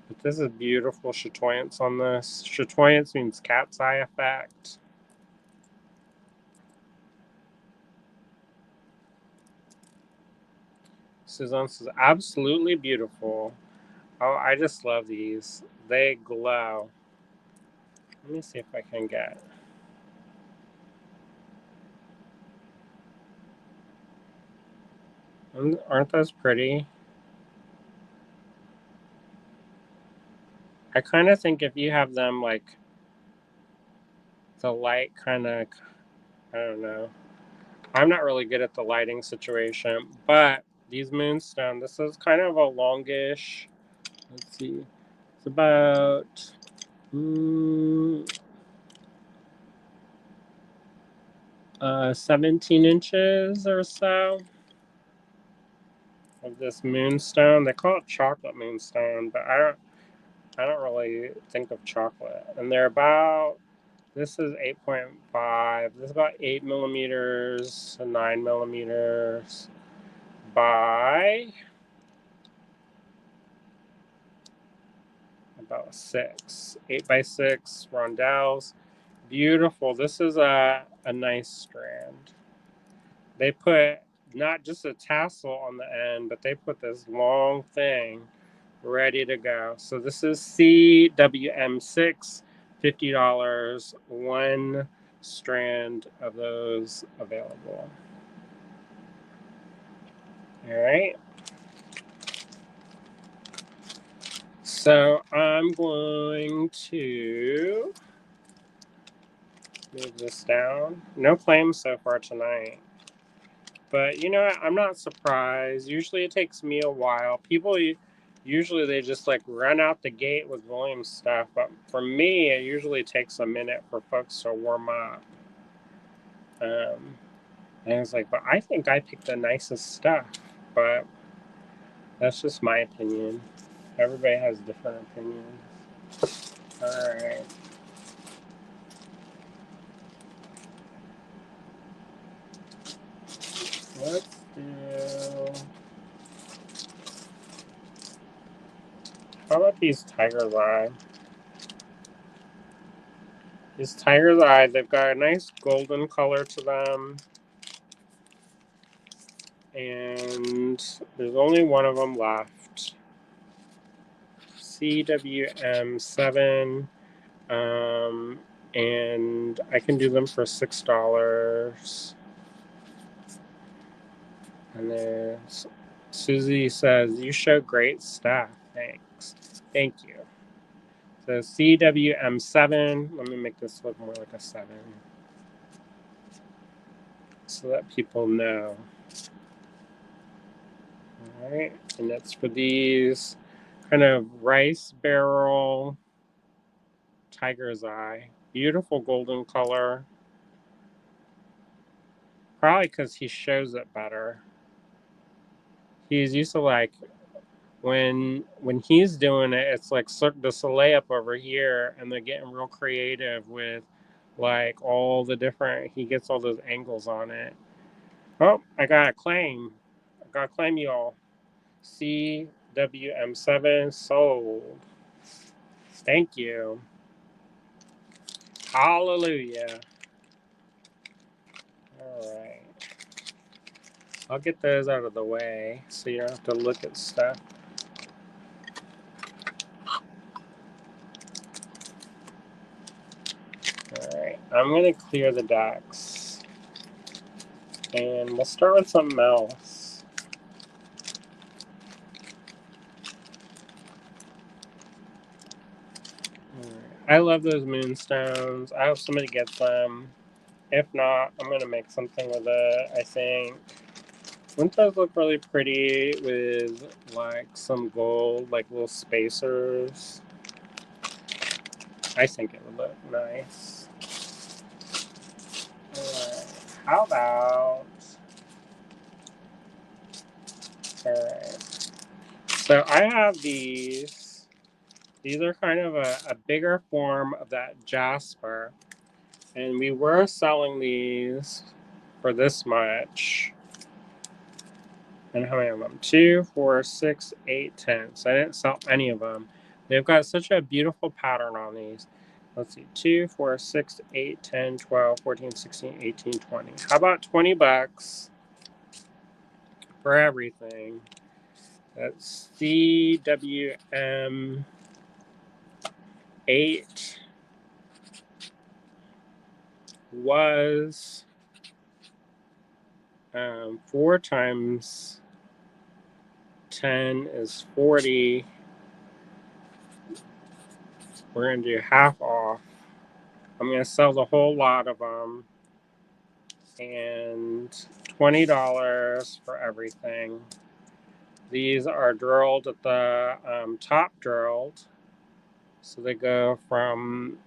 A: But this is beautiful chatoyance on this. Chatoyance means cat's eye effect. Suzanne says, absolutely beautiful. Oh, I just love these. They glow. Let me see if I can get. Aren't those pretty? I kind of think if you have them like the light kind of, I don't know. I'm not really good at the lighting situation, but these moonstone, this is kind of a longish. Let's see. It's about 17 inches or so of this moonstone. They call it chocolate moonstone, but I don't really think of chocolate. And they're about, this is 8.5. This is about 8 millimeters to 9 millimeters by about 6. 8 by 6 rondelles. Beautiful. This is a nice strand. They put not just a tassel on the end, but they put this long thing ready to go. So this is CWM6, $50, one strand of those available. All right. So I'm going to move this down. No claims so far tonight. But you know what? I'm not surprised. Usually it takes me a while. People usually they just like run out the gate with volume stuff. But for me, it usually takes a minute for folks to warm up. And I was like, but I think I picked the nicest stuff. But that's just my opinion. Everybody has different opinions. All right. Let's do. How about these tiger's eye? These tiger's eye, they've got a nice golden color to them. And there's only one of them left. CWM7. And I can do them for $6. And then Susie says, "You show great stuff. Thanks." Thank you. So CWM7. Let me make this look more like a 7 so that people know. All right. And that's for these kind of rice barrel tiger's eye. Beautiful golden color. Probably because he shows it better. He's used to like when he's doing it, it's like Cirque du Soleil up over here, and they're getting real creative with like all the different. He gets all those angles on it. Oh, I got a claim. I got a claim, y'all. CWM7 sold. Thank you. Hallelujah. All right. I'll get those out of the way so you don't have to look at stuff. All right. I'm going to clear the decks. And we'll start with something else. All right. I love those moonstones. I hope somebody gets them. If not, I'm going to make something with it, I think. Wouldn't those look really pretty with like some gold, like little spacers? I think it would look nice. Alright, how about. Alright, so I have these. These are kind of a bigger form of that jasper. And we were selling these for this much. And how many of them? 2, 4, 6, 8, 10. So I didn't sell any of them. They've got such a beautiful pattern on these. Let's see. 2, 4, 6, 8, 10, 12, 14, 16, 18, 20. How about $20 for everything? That's CWM 8 was 4 times 10 is 40. We're going to do half off. I'm going to sell the whole lot of them. And $20 for everything. These are drilled at the top drilled. So they go from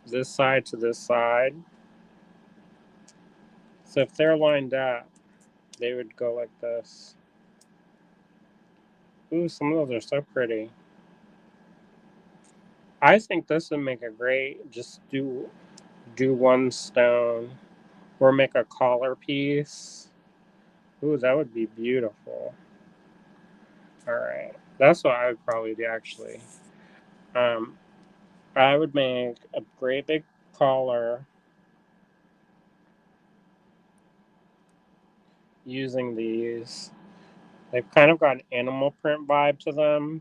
A: this side to this side. So if they're lined up, they would go like this. Ooh, some of those are so pretty. I think this would make a great, just do one stone or make a collar piece. Ooh, that would be beautiful. All right, that's what I would probably do actually. Um, I would make a great big collar using these. They've kind of got an animal print vibe to them.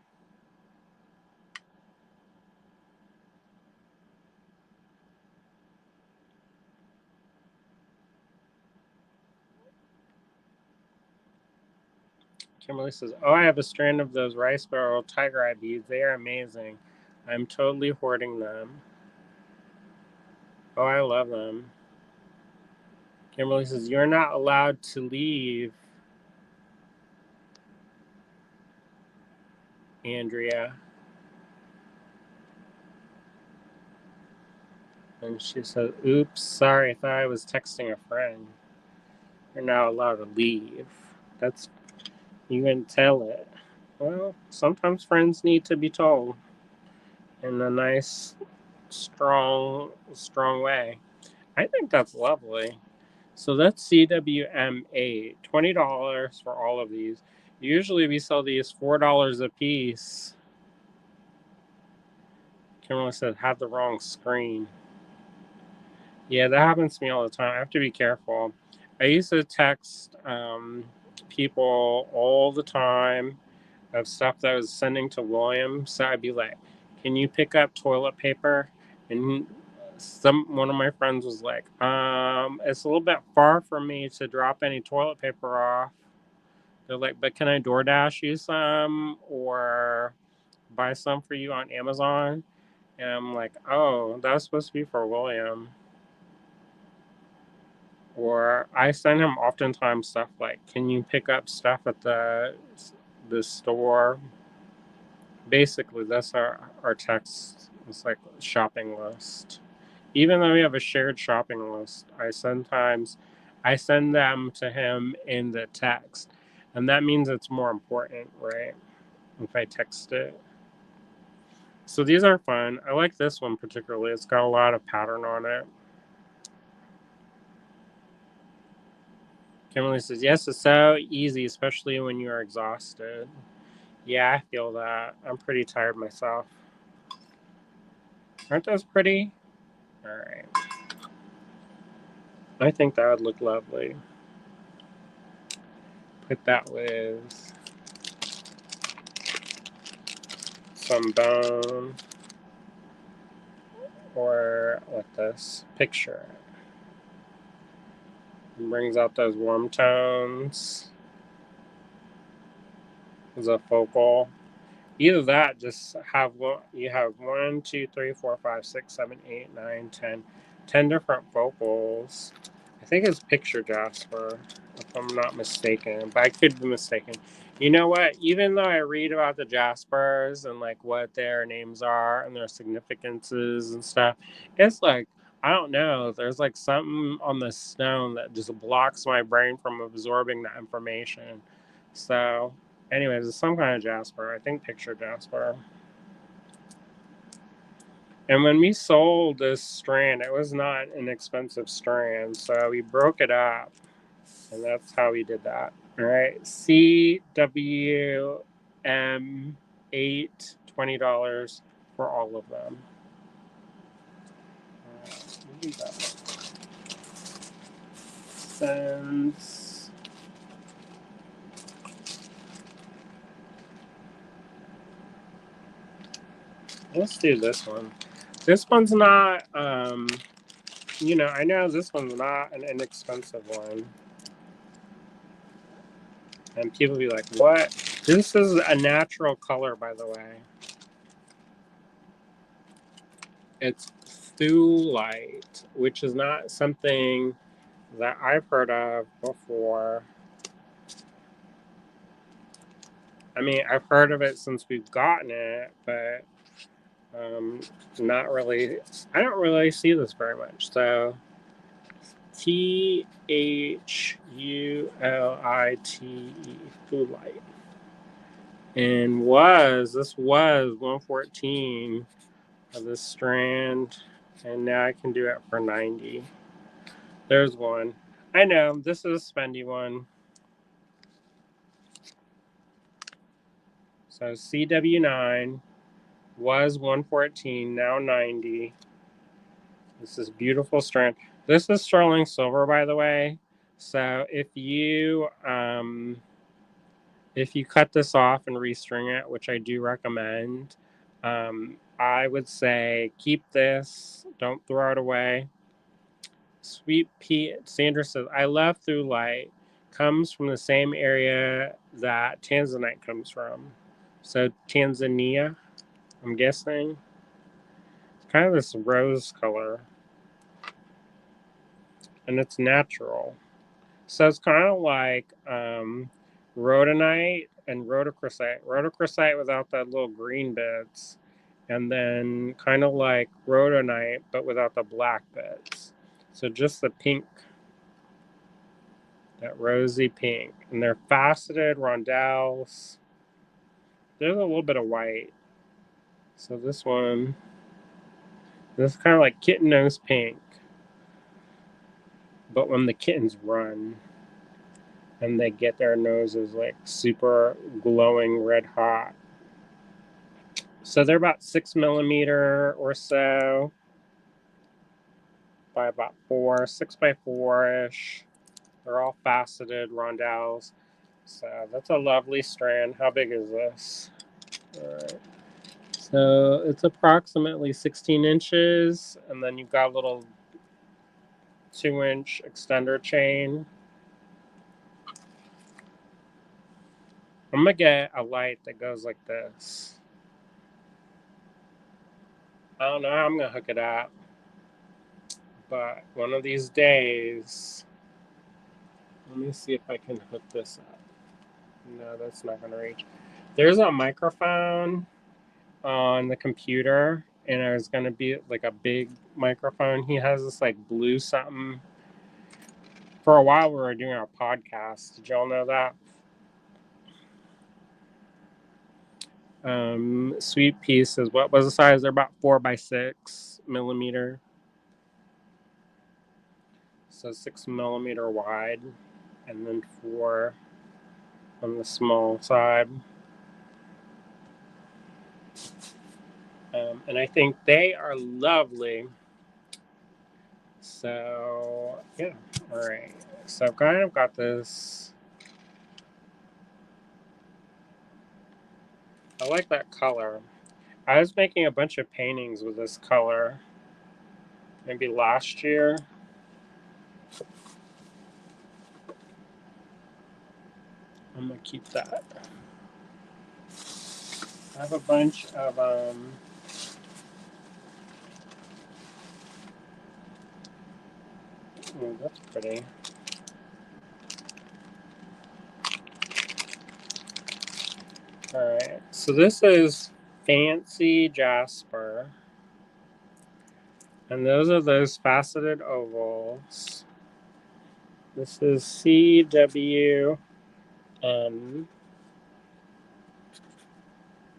A: Kimberly says, "Oh, I have a strand of those rice barrel tiger eye beads. They are amazing. I'm totally hoarding them. Oh, I love them." Kimberly says, "You're not allowed to leave, Andrea." And she said, "Oops, sorry. I thought I was texting a friend. You're not allowed to leave. That's you can tell it." Well, sometimes friends need to be told in a nice, strong way. I think that's lovely. So that's CWMA, $20 for all of these. Usually we sell these $4 a piece. Kimberly said, "Have the wrong screen." Yeah, that happens to me all the time. I have to be careful. I used to text people all the time of stuff that I was sending to William. So I'd be like, "Can you pick up toilet paper?" And one of my friends was like, "It's a little bit far for me to drop any toilet paper off." They're like, "But can I DoorDash you some or buy some for you on Amazon?" And I'm like, "Oh, that was supposed to be for William." Or I send him oftentimes stuff like, "Can you pick up stuff at the store?" Basically, that's our text. It's like a shopping list. Even though we have a shared shopping list, I send them to him in the text, and that means it's more important, right? If I text it. So these are fun. I like this one particularly. It's got a lot of pattern on it. Kimberly says, "Yes, it's so easy, especially when you're exhausted." Yeah, I feel that. I'm pretty tired myself. Aren't those pretty? All right. I think that would look lovely. Put that with some bone or like this picture. It brings out those warm tones as a focal. Either that, just have you have 10 different vocals. I think it's picture Jasper, if I'm not mistaken, but I could be mistaken. You know what? Even though I read about the Jaspers and like what their names are and their significances and stuff, it's like I don't know. There's like something on the stone that just blocks my brain from absorbing that information. So anyways, it's some kind of jasper. I think picture jasper. And when we sold this strand, it was not an expensive strand, so we broke it up, and that's how we did that. All right, CWM8, $20 for all of them. Cents. Let's do this one. This one's not, I know this one's not an inexpensive one. And people be like, "What?" This is a natural color, by the way. It's thulite, which is not something that I've heard of before. I mean, I've heard of it since we've gotten it, but not really. I don't really see this very much. So THULITE, thulite. And this was 114 of this strand, and now I can do it for 90. There's one. I know this is a spendy one. So CW9 was 114, now 90. This is beautiful strand. This is sterling silver, by the way. So if you cut this off and restring it, which I do recommend, I would say keep this. Don't throw it away. Sweet Pea Sandra says, "I love Through Light. comes from the same area that tanzanite comes from. So Tanzania, I'm guessing. It's kind of this rose color, and it's natural. So it's kind of like rhodonite and rhodochrosite. Rhodochrosite without that little green bits, and then kind of like rhodonite but without the black bits. So just the pink, that rosy pink. And they're faceted rondelles. There's a little bit of white. So this is kind of like kitten nose pink. But when the kittens run and they get their noses like super glowing red hot. So they're about 6mm or so by about 6x4-ish. They're all faceted rondelles. So that's a lovely strand. How big is this? All right. So it's approximately 16 inches, and then you've got a little 2-inch extender chain. I'm gonna get a light that goes like this. I don't know how I'm gonna hook it up, but one of these days, let me see if I can hook this up. No, that's not gonna reach. There's a microphone on the computer, and there's gonna be like a big microphone. He has this like blue something. For a while, we were doing our podcast. Did y'all know that? Sweet pieces. What was the size? They're about 4x6mm, so 6mm wide, and then 4 on the small side. And I think they are lovely. So yeah, all right. So I've kind of got this. I like that color. I was making a bunch of paintings with this color, maybe last year. I'm gonna keep that. I have a bunch of oh, that's pretty. All right, so this is Fancy Jasper, and those are those faceted ovals. This is CWM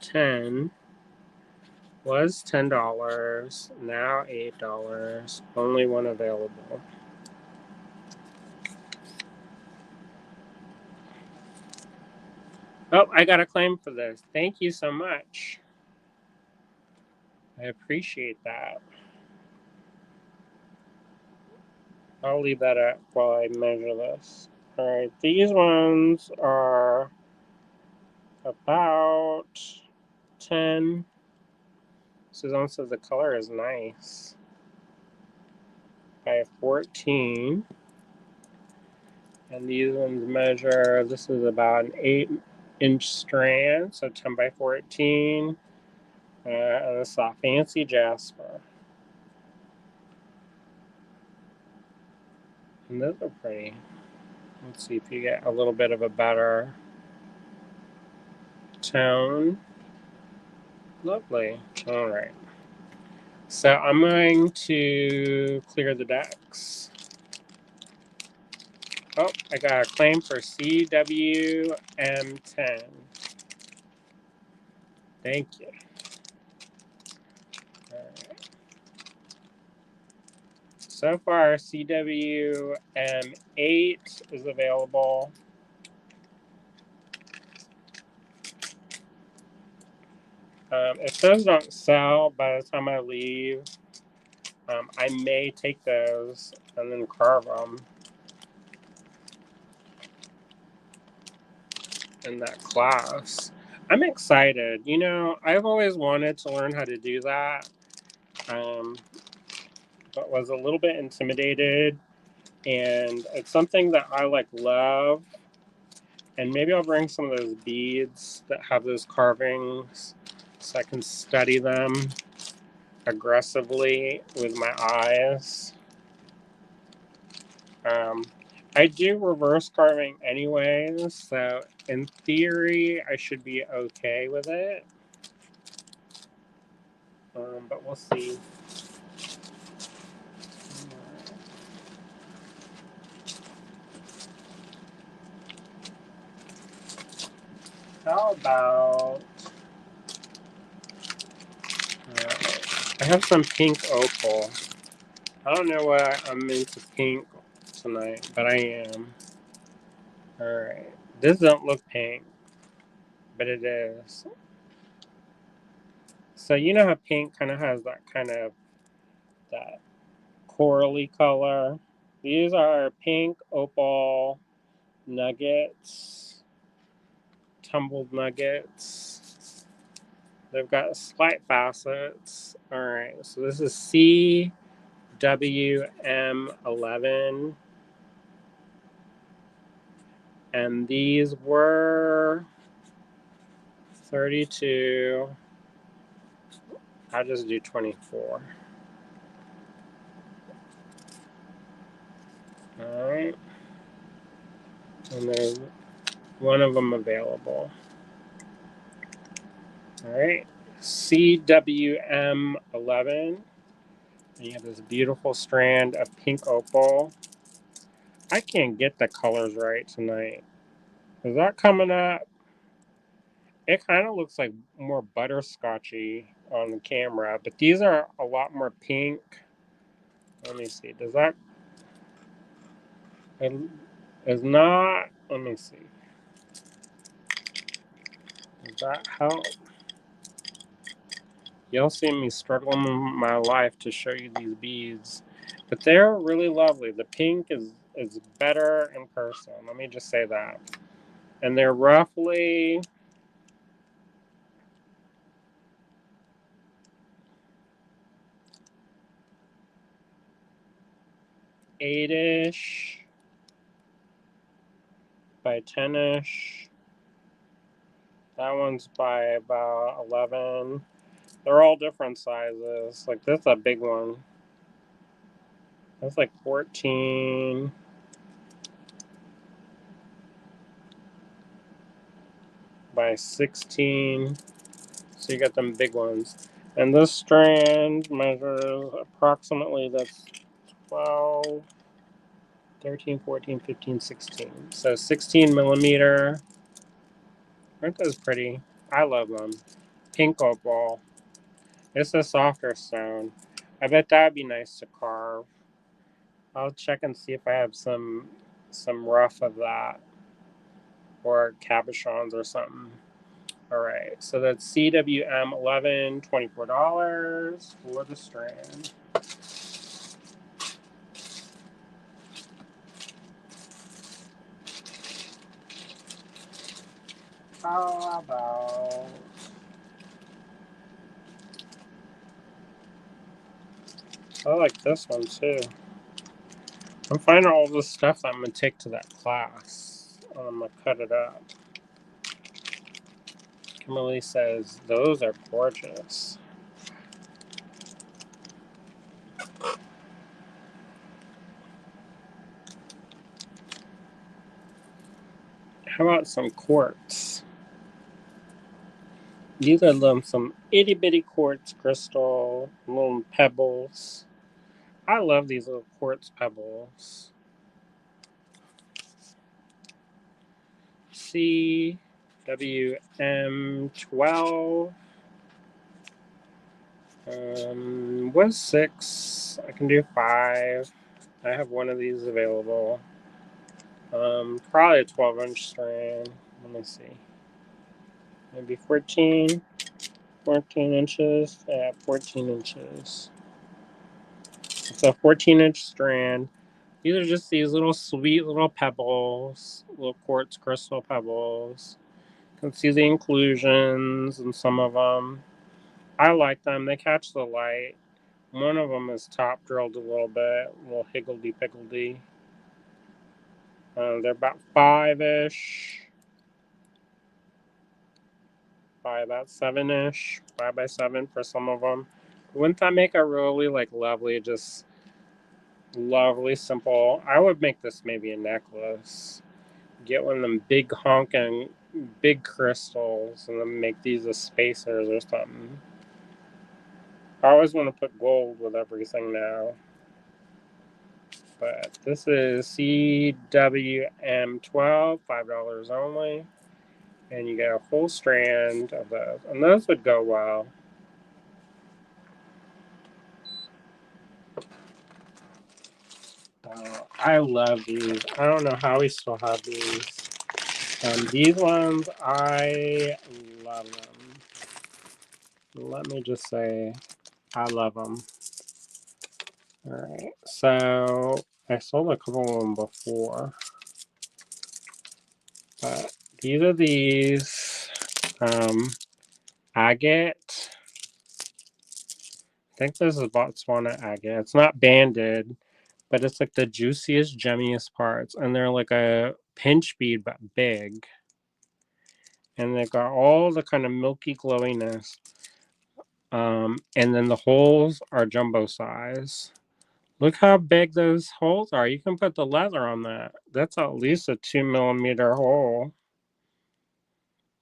A: 10. Was $10, now $8. Only one available. Oh, I got a claim for this. Thank you so much. I appreciate that. I'll leave that up while I measure this. All right, these ones are about 10. Suzanne says the color is nice. By 14. And these ones measure, this is about an 8-inch strand, so 10x14. And this is a Fancy Jasper. And those are pretty. Let's see if you get a little bit of a better tone. Lovely. All right. So I'm going to clear the decks. Oh, I got a claim for CWM10. Thank you. All right. So far, CWM8 is available. If those don't sell by the time I leave, I may take those and then carve them in that class. I'm excited. You know, I've always wanted to learn how to do that, but was a little bit intimidated And it's something that I like love. And maybe I'll bring some of those beads that have those carvings so I can study them aggressively with my eyes. Um, I do reverse carving anyways, so in theory I should be okay with it. But we'll see. How about I have some pink opal. I don't know why I'm into pink tonight, but I am. Alright. This don't look pink, but it is. So you know how pink kind of has that kind of that corally color. These are pink opal nuggets, tumbled nuggets. They've got slight facets. Alright, so this is CWM11. And these were 32. I'll just do 24. Alright. And there's one of them available. Alright. CWM11. And you have this beautiful strand of pink opal. I can't get the colors right tonight. Is that coming up? It kind of looks like more butterscotchy on the camera, but these are a lot more pink. Let me see. Does that... It is not... Let me see. Does that help? You'll see me struggling my life to show you these beads. But they're really lovely. The pink is better in person. Let me just say that. And they're roughly 8-ish by 10-ish. That one's by about 11. They're all different sizes. Like this is a big one. That's like 14 by 16. So you got them big ones. And this strand measures approximately, that's 12, 13, 14, 15, 16. So 16 millimeter. Aren't those pretty? I love them. Pink opal. It's a softer stone. I bet that would be nice to carve. I'll check and see if I have some rough of that or cabochons or something. All right, so that's CWM11, $24 for the strand. How about I like this one too. I'm finding all this stuff that I'm gonna take to that class. I'm gonna cut it up. Kimberly says those are gorgeous. How about some quartz? These are some itty bitty quartz crystal, little pebbles. I love these little quartz pebbles. CWM12. Was 6. I can do 5. I have one of these available. Probably a 12-inch strand. Let me see. Maybe 14 inches. Yeah, 14 inches. It's a 14-inch strand. These are just these little sweet little pebbles, little quartz crystal pebbles. You can see the inclusions in some of them. I like them. They catch the light. One of them is top drilled a little bit, a little higgledy piggledy. They're about five-ish, by about seven-ish, 5 by 7 for some of them. Wouldn't that make a really like lovely, just lovely, simple? I would make this maybe a necklace. Get one of them big honking, big crystals, and then make these as spacers or something. I always want to put gold with everything now. But this is CWM12, $5 only. And you get a whole strand of those. And those would go well. I love these. I don't know how we still have these. These ones, I love them. Let me just say, I love them. Alright, so I sold a couple of them before. But these are these agate. I think this is Botswana agate. It's not banded, but it's like the juiciest, gemmiest parts. And they're like a pinch bead, but big. And they've got all the kind of milky glowiness. And then the holes are jumbo size. Look how big those holes are. You can put the leather on that. That's at least a 2 millimeter hole.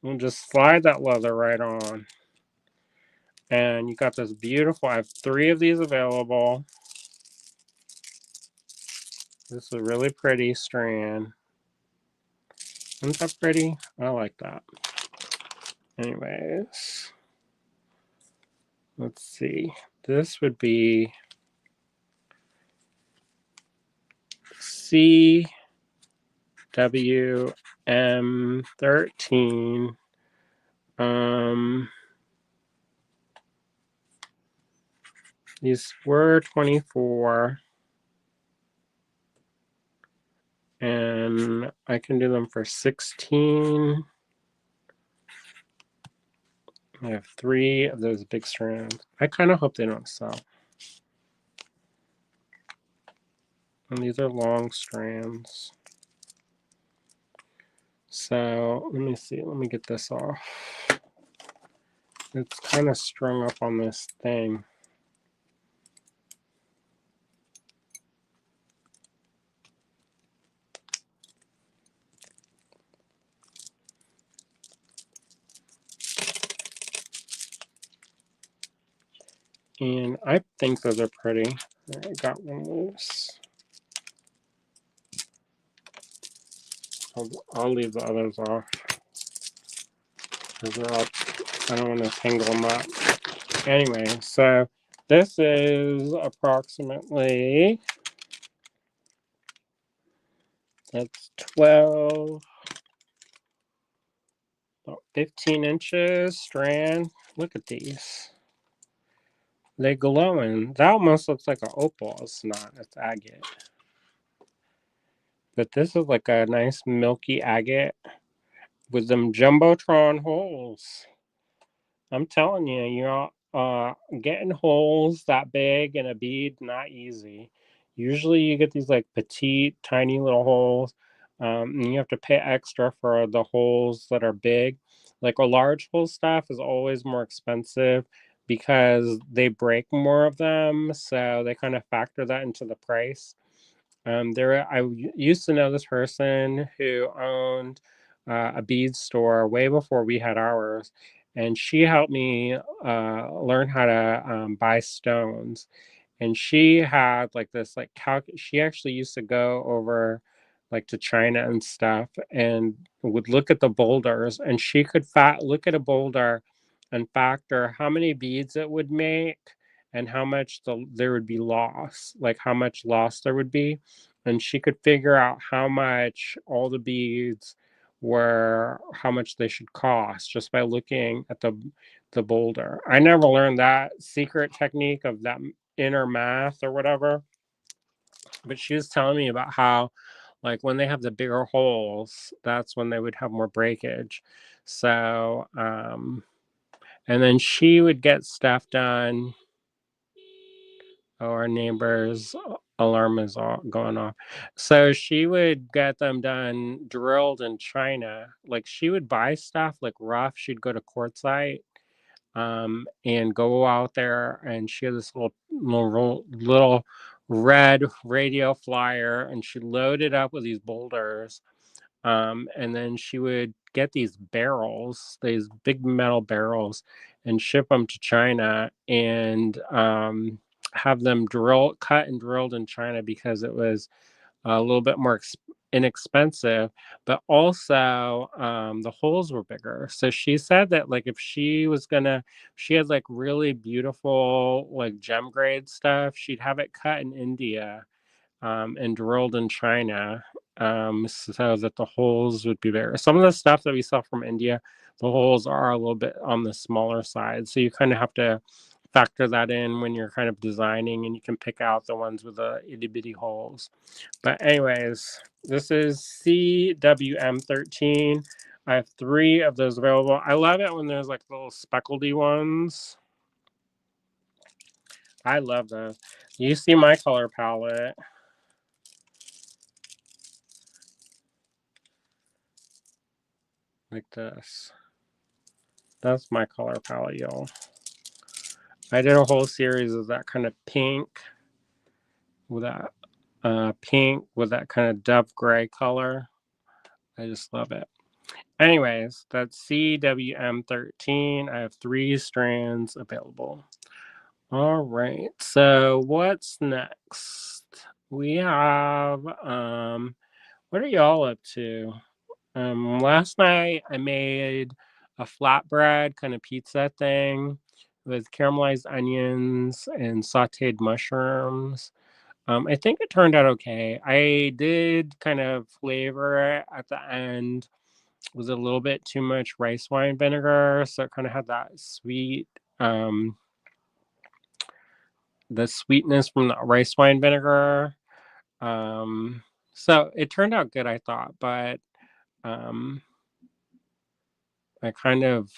A: And just slide that leather right on. And you got this beautiful, I have 3 of these available. This is a really pretty strand. Isn't that pretty? I like that. Anyways, let's see. This would be CWM13. These were 24. And I can do them for 16. I have 3 of those big strands. I kind of hope they don't sell. And these are long strands. So let me see. Let me get this off. It's kind of strung up on this thing. And I think those are pretty. I got one loose. I'll leave the others off. Because they're all, I don't want to tangle them up. Anyway, so this is approximately, that's 12, about 15 inches strand. Look at these. They glowing. That almost looks like an opal. It's not. It's agate. But this is like a nice milky agate with them jumbotron holes. I'm telling you, getting holes that big in a bead, not easy. Usually you get these like petite, tiny little holes. And you have to pay extra for the holes that are big. Like a large hole stuff is always more expensive because they break more of them. So they kind of factor that into the price. I used to know this person who owned a bead store way before we had ours, and she helped me learn how to buy stones. And she had like this like she actually used to go over like to China and stuff and would look at the boulders, and she could look at a boulder and factor how many beads it would make and how much there would be loss, like how much loss there would be. And she could figure out how much all the beads were, how much they should cost just by looking at the boulder. I never learned that secret technique of that inner math or whatever, but she was telling me about how like when they have the bigger holes, that's when they would have more breakage. So and then she would get stuff done. Oh, our neighbors alarm is going off. So she would get them done drilled in China. Like she would buy stuff like rough. She'd go to Quartzsite and go out there, and she had this little red radio flyer, and she loaded up with these boulders. And then she would get these barrels, these big metal barrels, and ship them to China, and have them cut and drilled in China because it was a little bit more inexpensive, but also the holes were bigger. So she said that like if she had like really beautiful like gem grade stuff, she'd have it cut in India and drilled in China, so that the holes would be bigger. Some of the stuff that we saw from India, the holes are a little bit on the smaller side. So you kind of have to factor that in when you're kind of designing, and you can pick out the ones with the itty bitty holes. But anyways, this is CWM13. I have 3 of those available. I love it when there's like little speckledy ones. I love those. You see my color palette. Like this. That's my color palette, y'all. I did a whole series of that kind of pink with that kind of dove gray color. I just love it. Anyways, that's CWM13. I have 3 strands available. All right. So what's next? We have what are y'all up to? Last night I made a flatbread kind of pizza thing with caramelized onions and sauteed mushrooms. I think it turned out okay. I did kind of flavor it at the end with a little bit too much rice wine vinegar, so it kind of had that the sweetness from the rice wine vinegar. So it turned out good, I thought, but um, I kind of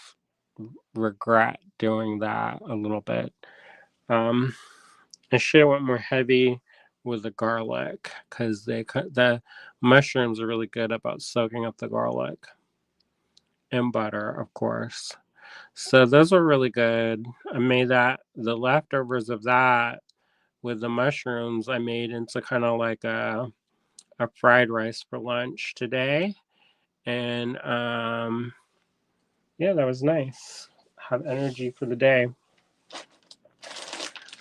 A: regret doing that a little bit. I should have went more heavy with the garlic because the mushrooms are really good about soaking up the garlic, and butter, of course. So those were really good. I made the leftovers of that with the mushrooms I made into kind of like a fried rice for lunch today. And yeah, that was nice. Have energy for the day.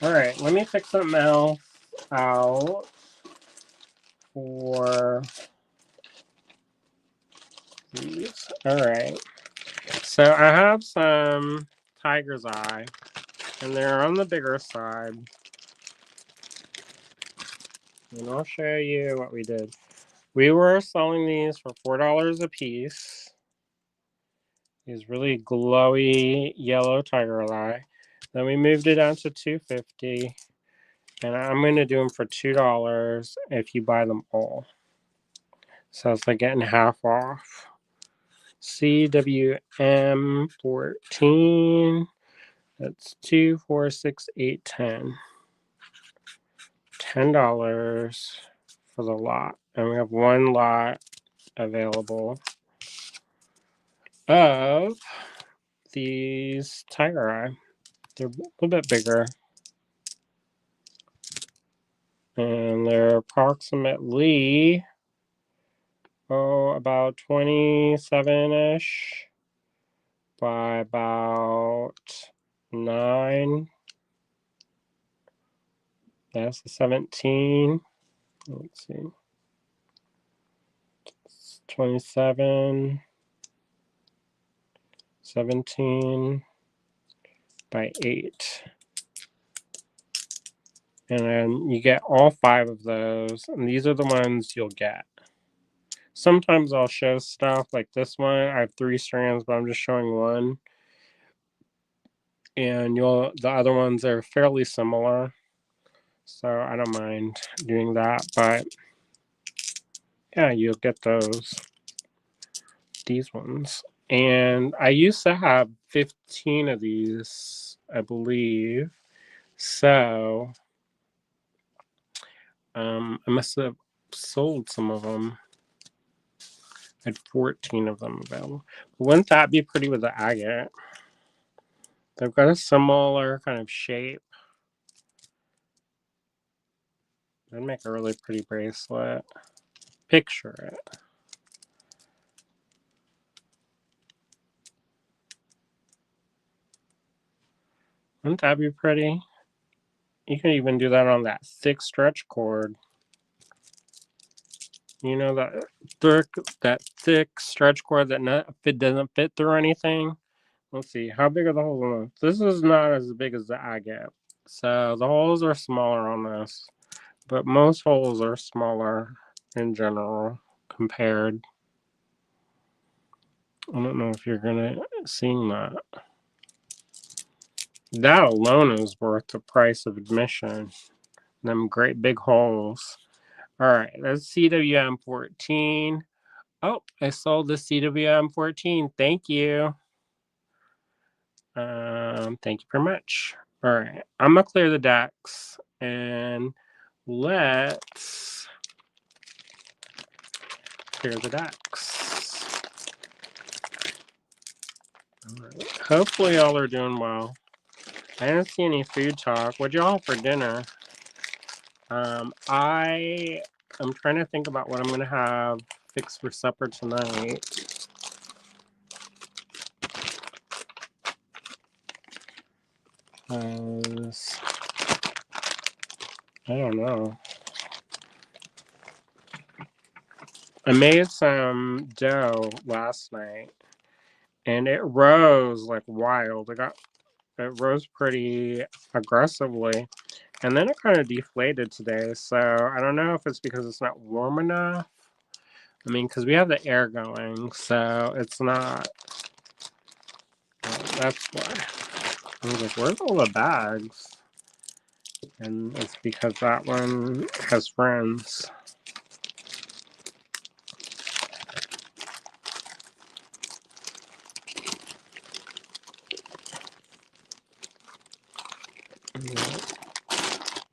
A: All right, let me pick something else out for these. All right. So I have some tiger's eye, and they're on the bigger side. And I'll show you what we did. We were selling these for $4 a piece. These really glowy yellow tiger eye. Then we moved it down to $2.50, and I'm going to do them for $2 if you buy them all. So it's like getting half off. CWM14. That's 2, 4, 6, 8, 10. $10 for the lot. And we have 1 lot available of these tiger eye. They're a little bit bigger. And they're approximately about 27-ish by about 9. That's a 17. Let's see. It's 27, 17 by 8. And then you get all 5 of those. And these are the ones you'll get. Sometimes I'll show stuff like this one. I have 3 strands, but I'm just showing 1. And the other ones are fairly similar. So I don't mind doing that, but yeah, you'll get these ones. And I used to have 15 of these, I believe. So I must have sold some of them. I had 14 of them available. Wouldn't that be pretty with the agate? They've got a similar kind of shape. That'd make a really pretty bracelet. Picture it. Wouldn't that be pretty? You can even do that on that thick stretch cord. You know, that thick stretch cord that if it doesn't fit through anything. Let's see, how big are the holes? This is not as big as the agate. So the holes are smaller on this, but most holes are smaller in general compared. I don't know if you're gonna seeing that. That alone is worth the price of admission. Them great big holes. All right, that's CWM 14. Oh, I sold the CWM 14. Thank you. Thank you very much. All right, I'm gonna clear the decks and let's clear the decks. All right. Hopefully, y'all are doing well. I didn't see any food talk. What'd y'all have for dinner? I'm trying to think about what I'm gonna have fixed for supper tonight. I don't know. I made some dough last night, and it rose like wild. It rose pretty aggressively, and then it kind of deflated today. So I don't know if it's because it's not warm enough. I mean, because we have the air going, so it's not. That's why. I was like, where's all the bags? And it's because that one has friends.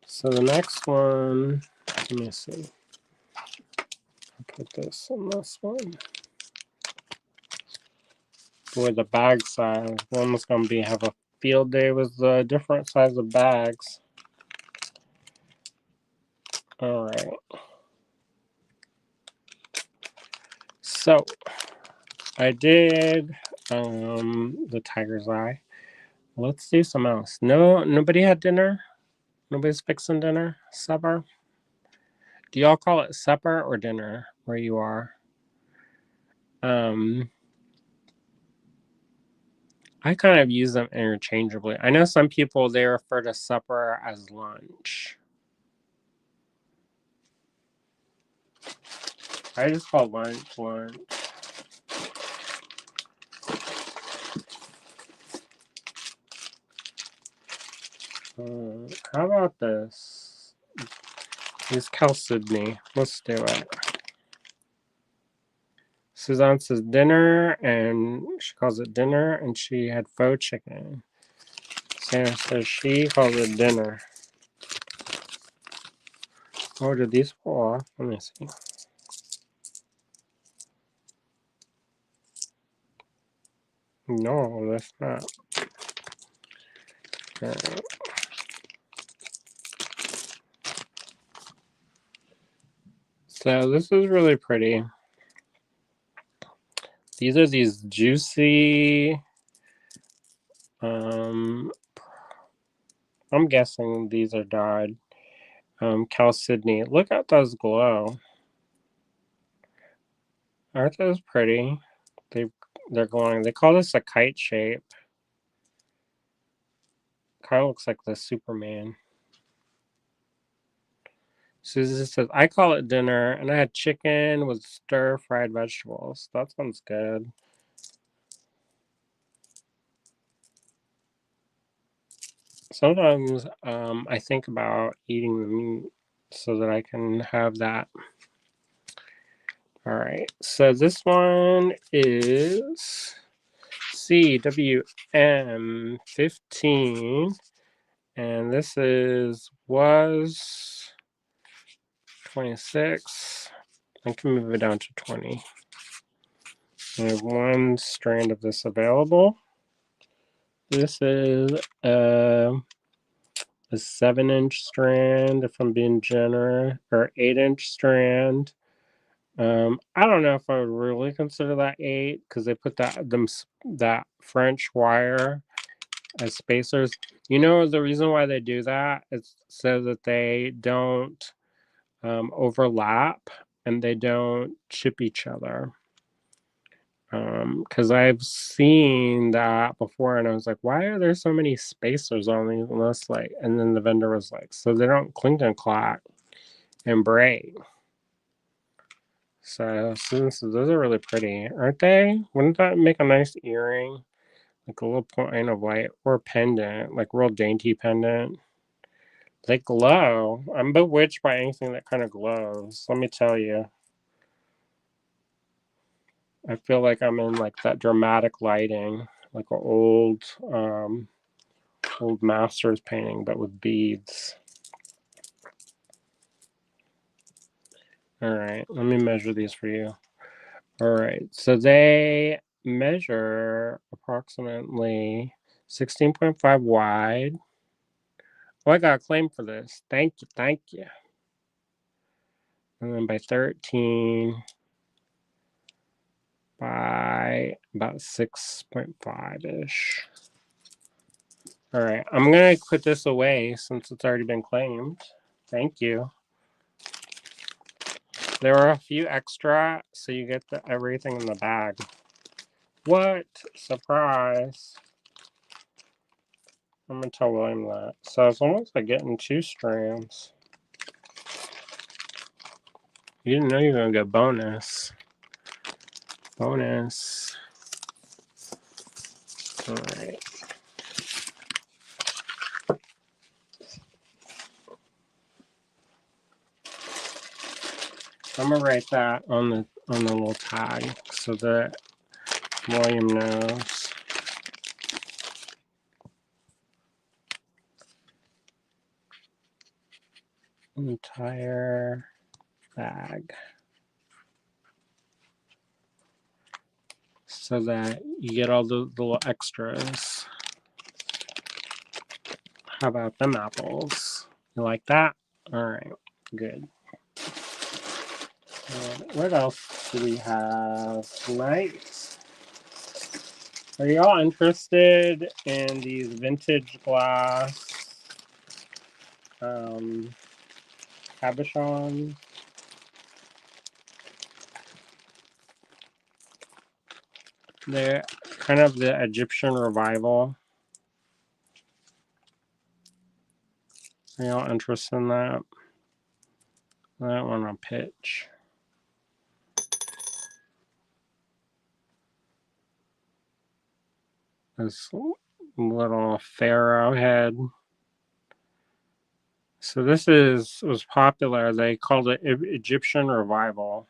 A: So the next one, let me see. I'll put this on this one. With the bag size, one was going to have a field day with the different size of bags. All right. So I did the tiger's eye. Let's do some else. No, nobody had dinner. Nobody's fixing dinner. Supper. Do y'all call it supper or dinner where you are? I kind of use them interchangeably. I know some people they refer to supper as lunch. I just call lunch lunch. How about this? It's Chalcedony. Let's do it. Suzanne says dinner, and she calls it dinner, and she had faux chicken. Sarah says she calls it dinner. Oh, did these fall off? Let me see. No, that's not. Right. So this is really pretty. These are these juicy. I'm guessing these are dyed. Chalcedony. Look at those glow. Aren't those pretty? They're glowing. They call this a kite shape. Kind of looks like the Superman. Susie says, I call it dinner, and I had chicken with stir-fried vegetables. That sounds good. Sometimes I think about eating the meat so that I can have that. All right, so this one is CWM 15, and this was 26. I can move it down to 20. I have one strand of this available. This is a 7-inch strand, if I'm being generous, or 8-inch strand. I don't know if I would really consider that 8 because they put that French wire as spacers. You know, the reason why they do that is so that they don't overlap and they don't chip each other. Because I've seen that before, and I was like, "Why are there so many spacers on these?" And that's like, and then the vendor was like, "So they don't clink and clack and break." So since those are really pretty, aren't they? Wouldn't that make a nice earring, like a little point of light, or pendant, like real dainty pendant? They glow. I'm bewitched by anything that kind of glows. Let me tell you. I feel like I'm in like that dramatic lighting, like an old master's painting, but with beads. All right, let me measure these for you. All right, so they measure approximately 16.5 wide. Oh, I got a claim for this. Thank you, thank you. And then by 13 by about 6.5-ish. All right, I'm gonna put this away since it's already been claimed. Thank you. There are a few extra, so you get everything in the bag. What? Surprise. I'm gonna tell William that. So it's almost like getting 2 strands. You didn't know you were gonna get bonus. Bonus. Alright. I'm gonna write that on the little tag so that William knows. Entire bag. So that you get all the little extras. How about them apples? You like that? Alright, good. What else do we have tonight? Are y'all interested in these vintage glass cabochons? They're kind of the Egyptian revival. Are y'all interested in that? I don't want to pitch. This little pharaoh head. So this was popular. They called it Egyptian revival.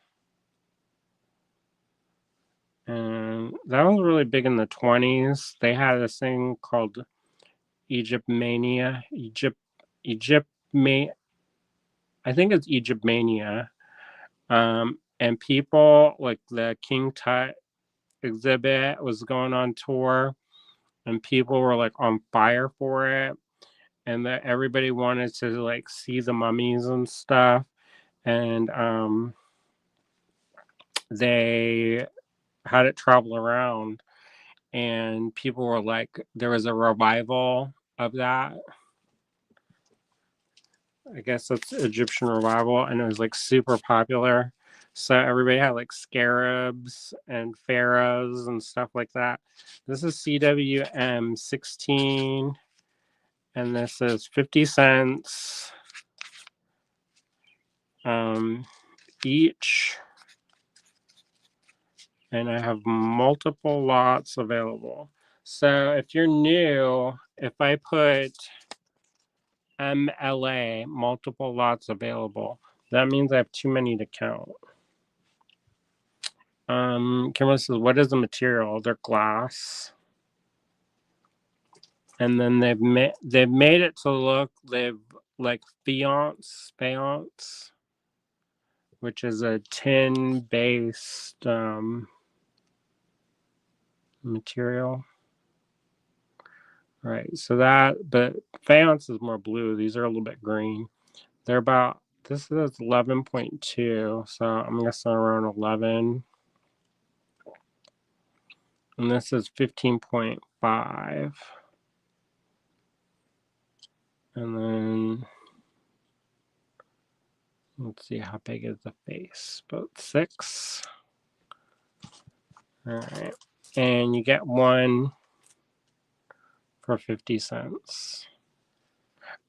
A: And that was really big in the 20s. They had this thing called Egypt Mania. I think it's Egypt Mania. And people like the King Tut exhibit was going on tour, and people were like on fire for it, and that everybody wanted to like see the mummies and stuff. And they had it travel around, and people were like, there was a revival of that. I guess that's Egyptian revival, and it was like super popular. So everybody had like scarabs and pharaohs and stuff like that. This is CWM 16, and this is 50 cents each. And I have multiple lots available. So if you're new, if I put MLA, multiple lots available, that means I have too many to count. Kimberly says, what is the material? They're glass. And then they've made it to look, they've like faience. which is a tin-based material. All right, so but faience is more blue. These are a little bit green. They're about, this is 11.2, so I'm guessing around 11. And this is 15.5. And then, let's see, how big is the face? About 6. All right. And you get one for 50 cents.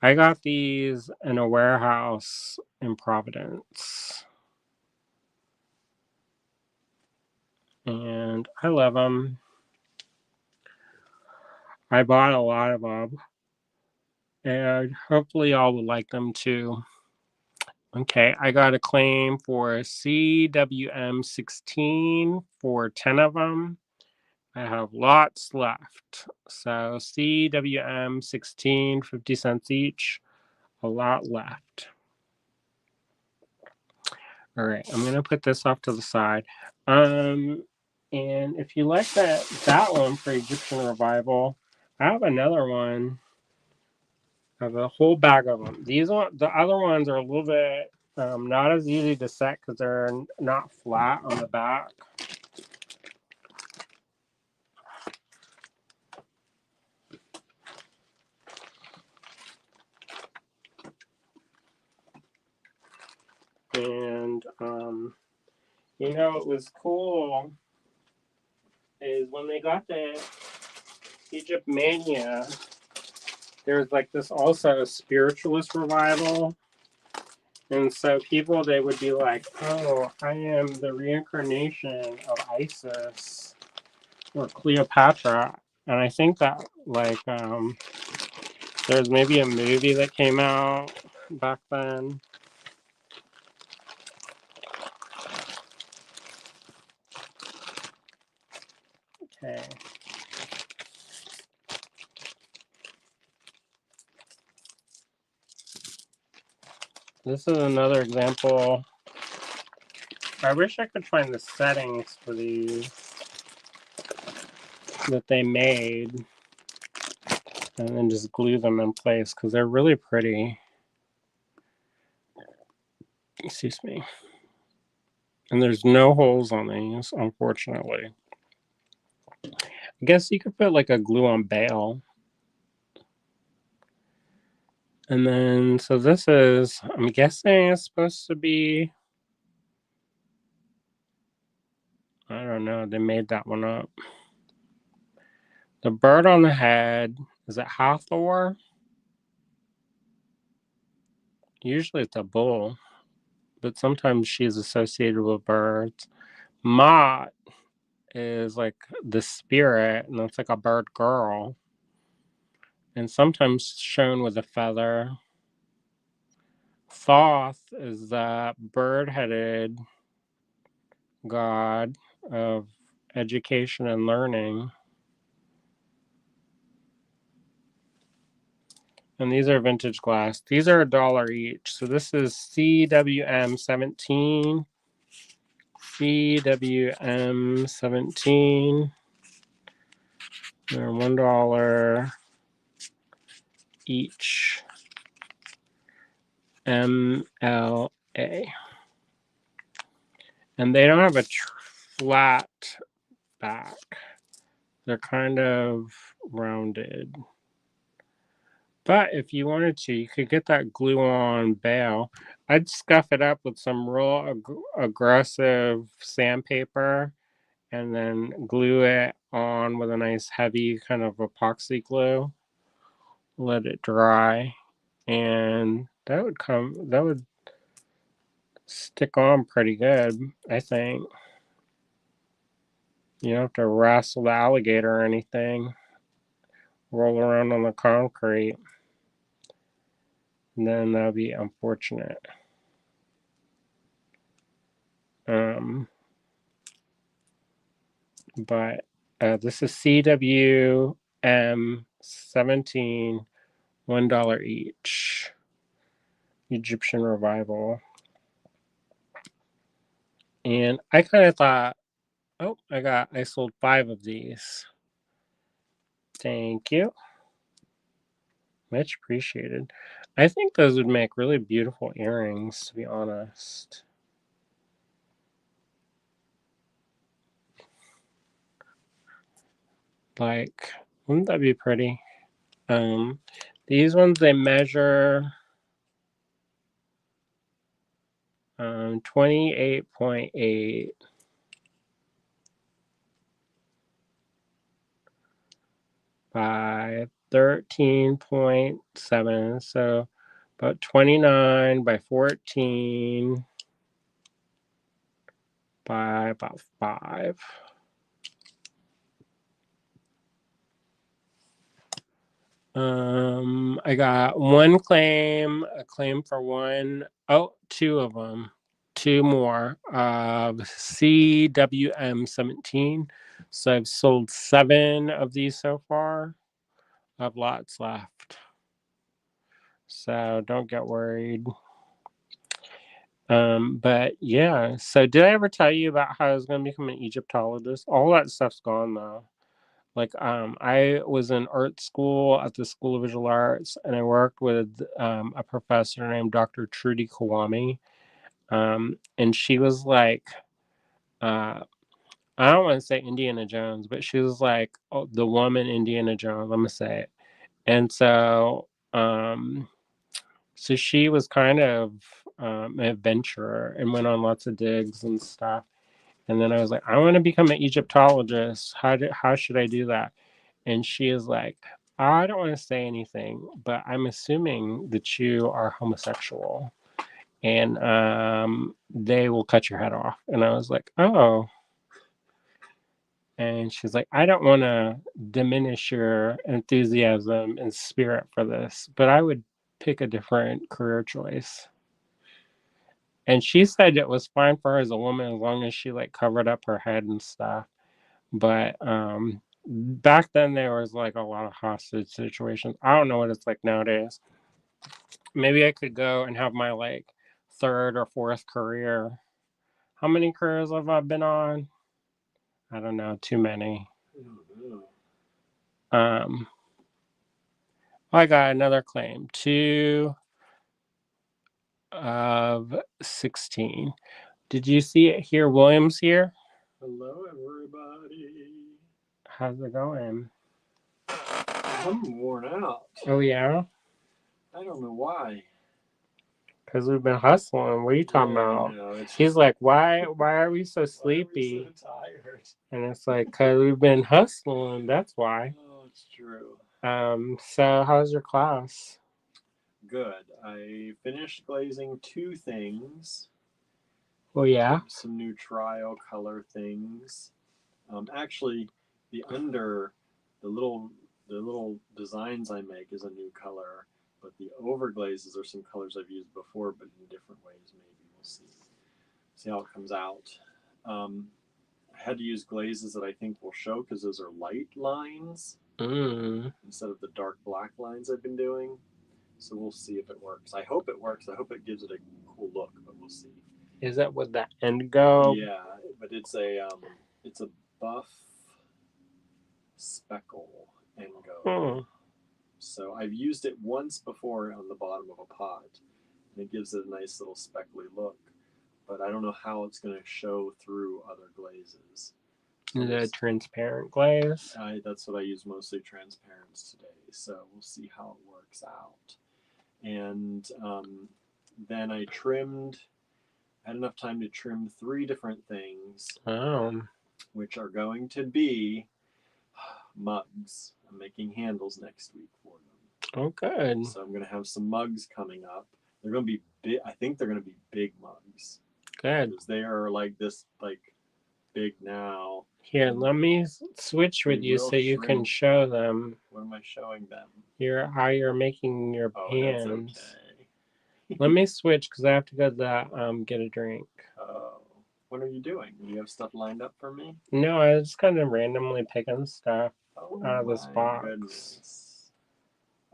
A: I got these in a warehouse in Providence. And I love them. I bought a lot of them. And hopefully y'all would like them too. Okay, I got a claim for CWM16 for 10 of them. I have lots left. So CWM16, 50 cents each, a lot left. All right, I'm gonna put this off to the side. And if you like that one for Egyptian Revival, I have another one. I have a whole bag of them. The other ones are a little bit not as easy to set because they're not flat on the back. And it was cool is when they got the Egypt Mania, there's like this also spiritualist revival. And so people, they would be like, oh, I am the reincarnation of Isis or Cleopatra. And I think that there's maybe a movie that came out back then. Okay. This is another example. I wish I could find the settings for these that they made and then just glue them in place because they're really pretty. Excuse me. And there's no holes on these, unfortunately. I guess you could put like a glue-on bail. And then, so this is, I'm guessing it's supposed to be, I don't know, they made that one up. The bird on the head, is it Hathor? Usually it's a bull, but sometimes she's associated with birds. Mot is like the spirit, and that's like a bird girl. And sometimes shown with a feather. Thoth is the bird-headed god of education and learning. And these are vintage glass. These are $1 each. So this is CWM17. CWM17. They're $1 each. MLA. And they don't have a flat back. They're kind of rounded. But if you wanted to, you could get that glue-on bail. I'd scuff it up with some real aggressive sandpaper and then glue it on with a nice heavy kind of epoxy glue. Let it dry. And that would stick on pretty good, I think. You don't have to wrestle the alligator or anything. Roll around on the concrete. And then that'd be unfortunate. But this is CWM17, $1 each. Egyptian Revival. And I kind of thought, oh, I sold 5 of these. Thank you. Much appreciated. I think those would make really beautiful earrings, to be honest. Like, wouldn't that be pretty? These ones, they measure 28.8 by 13.7. So about 29 by 14 by about 5. I got a claim for one, oh, 2 of them, 2 more of CWM17. So I've sold 7 of these so far. I have lots left. So don't get worried. But yeah, so did I ever tell you about how I was going to become an Egyptologist? All that stuff's gone though. Like, I was in art school at the School of Visual Arts, and I worked with a professor named Dr. Trudy Kawami. And she was like, uh, I don't want to say Indiana Jones, but she was like, oh, the woman Indiana Jones, I'm going to say it. And so she was kind of an adventurer and went on lots of digs and stuff. And then I was like, I want to become an Egyptologist. How should I do that? And she is like, I don't want to say anything, but I'm assuming that you are homosexual, and they will cut your head off. And I was like, oh. And she's like, I don't want to diminish your enthusiasm and spirit for this, but I would pick a different career choice. And she said it was fine for her as a woman as long as she like covered up her head and stuff. But back then there was like a lot of hostage situations. I don't know what it's like nowadays. Maybe I could go and have my like 3rd or 4th career. How many careers have I been on? I don't know, too many. I got another claim. 2 of 16. Did you see it here? William's here.
B: Hello, everybody.
A: How's it going?
B: I'm worn out.
A: Oh yeah,
B: I don't know why.
A: because we've been hustling. What are you talking about? He's like, why are we so sleepy?
B: Why are we so tired?
A: And it's like, because we've been hustling. That's why.
B: Oh, it's true.
A: So how's your class?
B: Good. I finished glazing 2 things.
A: Oh yeah.
B: Some new trial color things. Actually, the little designs I make is a new color, but the overglazes are some colors I've used before, but in different ways. Maybe we'll see how it comes out. I had to use glazes that I think will show because those are light lines instead of the dark black lines I've been doing. So we'll see if it works. I hope it works. I hope it gives it a cool look, but we'll see.
A: Is that with the indigo?
B: Yeah, but it's a buff speckle indigo. So I've used it once before on the bottom of a pot, and it gives it a nice little speckly look. But I don't know how it's going to show through other glazes.
A: So the transparent glaze?
B: That's what I use mostly, transparents today. So we'll see how it works out. And then I had enough time to trim 3 different things. Which are going to be mugs. I'm making handles next week for them.
A: Oh, good.
B: So I'm going to have some mugs coming up. They're going to be big. I think they're going to be big mugs.
A: Good.
B: Because they are like this, like big now.
A: Here, let me switch with you so you can show them.
B: What am I showing them?
A: How you're making your pans.
B: Okay.
A: Let me switch because I have to go to the get a drink.
B: Oh. What are you doing? Do you have stuff lined up for me?
A: No, I was kind of randomly picking stuff out of this box.
B: Goodness.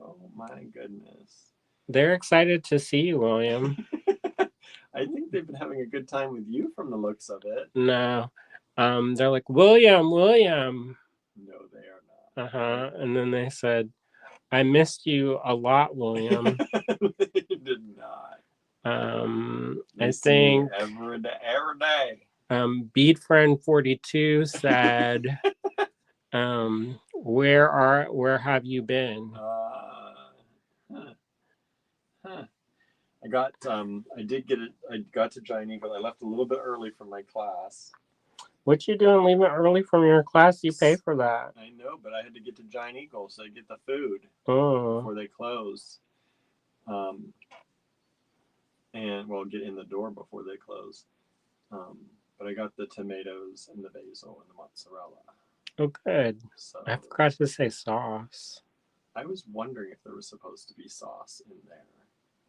B: Oh my goodness.
A: They're excited to see you, William.
B: I think they've been having a good time with you from the looks of it.
A: No. They're like, William, William.
B: No, they are
A: Uh-huh. And then they said, I missed you a lot, William.
B: not. They did not. They
A: I
B: see me
A: think
B: every day.
A: Bead Friend 42 said, where have you been?
B: Huh, huh. I got I did get it. I got to Giant Eagle. I left a little bit early from my class.
A: What you doing leaving early from your class? You pay for that.
B: I know, but I had to get to Giant Eagle so I get the food
A: Oh.
B: before they close. And well, get in the door before they close. But I got the tomatoes and the basil and the mozzarella.
A: Oh, good.
B: So
A: I forgot to say sauce.
B: I was wondering if there was supposed to be sauce in there.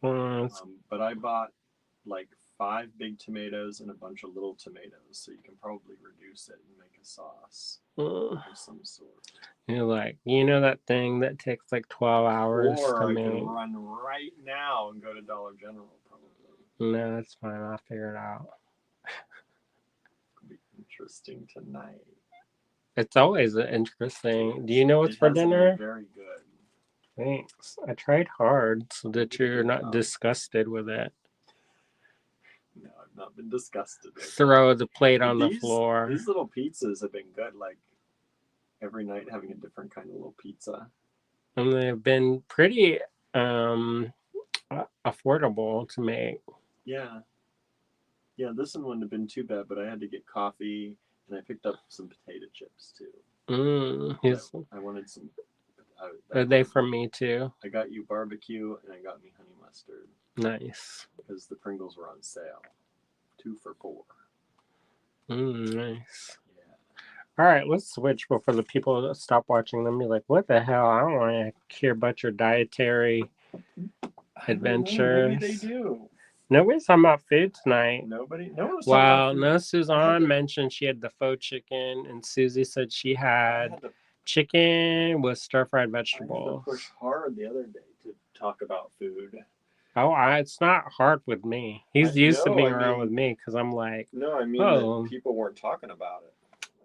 A: Mm,
B: But I bought like 5 big tomatoes and a bunch of little tomatoes, so you can probably reduce it and make a sauce of some sort.
A: you're like, you know that thing that takes like 12 hours
B: Or
A: to
B: I
A: make?
B: could run right now and go to Dollar General, probably.
A: No, that's fine. I'll figure it out.
B: It'll be interesting tonight.
A: It's always interesting. Do you know what's
B: It
A: for
B: has to be
A: dinner?
B: very good.
A: Thanks. I tried hard so
B: You
A: that
B: did a
A: you're
B: good
A: not
B: job.
A: disgusted with it.
B: No, I've not been disgusted with it.
A: Throw the plate
B: But
A: on the floor.
B: These little pizzas have been good. Like every night having a different kind of little pizza.
A: And they've been pretty affordable to make.
B: Yeah. Yeah, this one wouldn't have been too bad, but I had to get coffee and I picked up some potato chips too. I wanted some.
A: Are they from me too?
B: I got you barbecue and I got me honey mustard.
A: Nice.
B: Because the Pringles were on sale. 2 for $4.
A: Nice.
B: Yeah.
A: All right, let's switch before the people stop watching them. Be like, what the hell? I don't want to hear about your dietary adventures.
B: Maybe they do.
A: Nobody's talking about food tonight.
B: Nobody? No one was
A: Well,
B: talking about food.
A: no, Suzanne mentioned she had the faux chicken, and Susie said she had chicken with stir-fried vegetables.
B: I had to push hard the other day to talk about food.
A: Oh, it's not hard with me. He's used to being around with me because I'm like,
B: no, I mean that people weren't talking about it.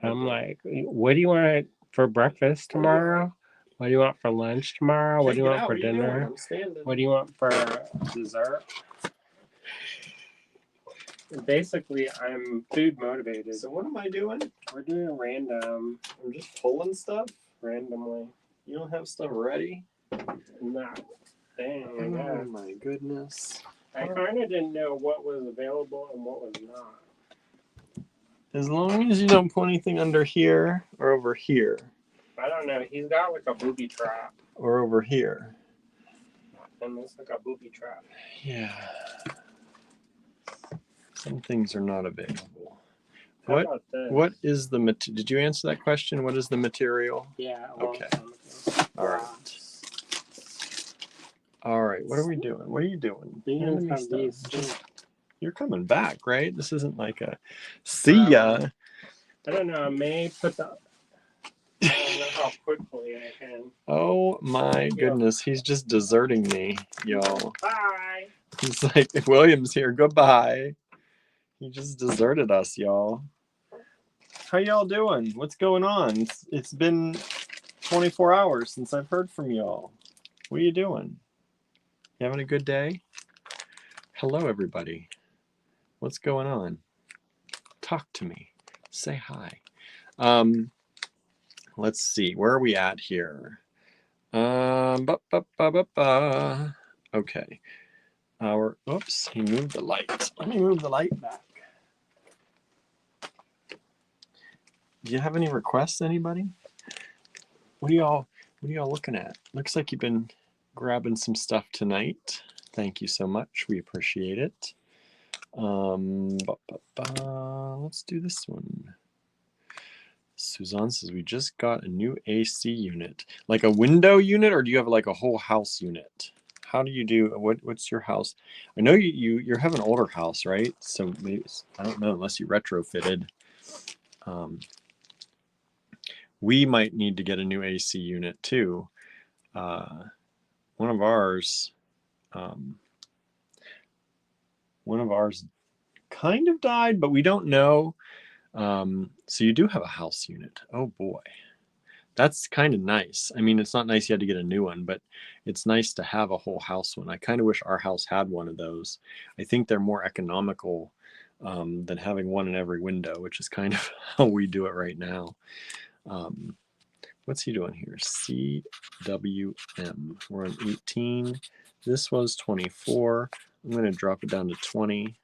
A: I'm like, what do you want for breakfast tomorrow? What do you want for lunch tomorrow? What do you want for dinner? What do you want for dessert? Basically, I'm food motivated.
B: So what am I doing?
A: We're doing random.
B: I'm just pulling stuff
A: randomly.
B: You don't have stuff ready?
A: No. Dang,
B: oh my goodness.
A: I kind of didn't know what was available and what was not.
B: As long as you don't put anything under here or over here.
A: I don't know. He's got like a booby trap.
B: Or over here.
A: And it's like a booby trap.
B: Yeah. Some things are not available. What is the material? Did you answer that question? What is the material?
A: Yeah.
B: Okay. All right. All right. What are we doing? What are you doing? You're coming back, right? This isn't like a see ya.
A: I don't know. I may put the. I don't know how quickly I can.
B: Oh my goodness. He's just deserting me, y'all.
A: Bye.
B: He's like, William's here. Goodbye. He just deserted us, y'all. How y'all doing? What's going on? It's been 24 hours since I've heard from y'all. What are you doing? You having a good day? Hello, everybody. What's going on? Talk to me. Say hi. Let's see. Where are we at here? Okay. Oops, he moved the light. Let me move the light back. Do you have any requests, anybody? What are y'all looking at? Looks like you've been grabbing some stuff tonight. Thank you so much. We appreciate it. Let's do this one. Suzanne says we just got a new AC unit. Like a window unit, or do you have like a whole house unit? How do you do? What's your house? I know you have an older house, right? So maybe I don't know unless you retrofitted. We might need to get a new AC unit too. One of ours One of ours kind of died, but we don't know. So you do have a house unit. Oh boy. That's kind of nice. I mean, it's not nice you had to get a new one, but it's nice to have a whole house one. I kind of wish our house had one of those. I think they're more economical than having one in every window, which is kind of how we do it right now. What's he doing here? CWM. We're on 18. This was 24. I'm going to drop it down to 20.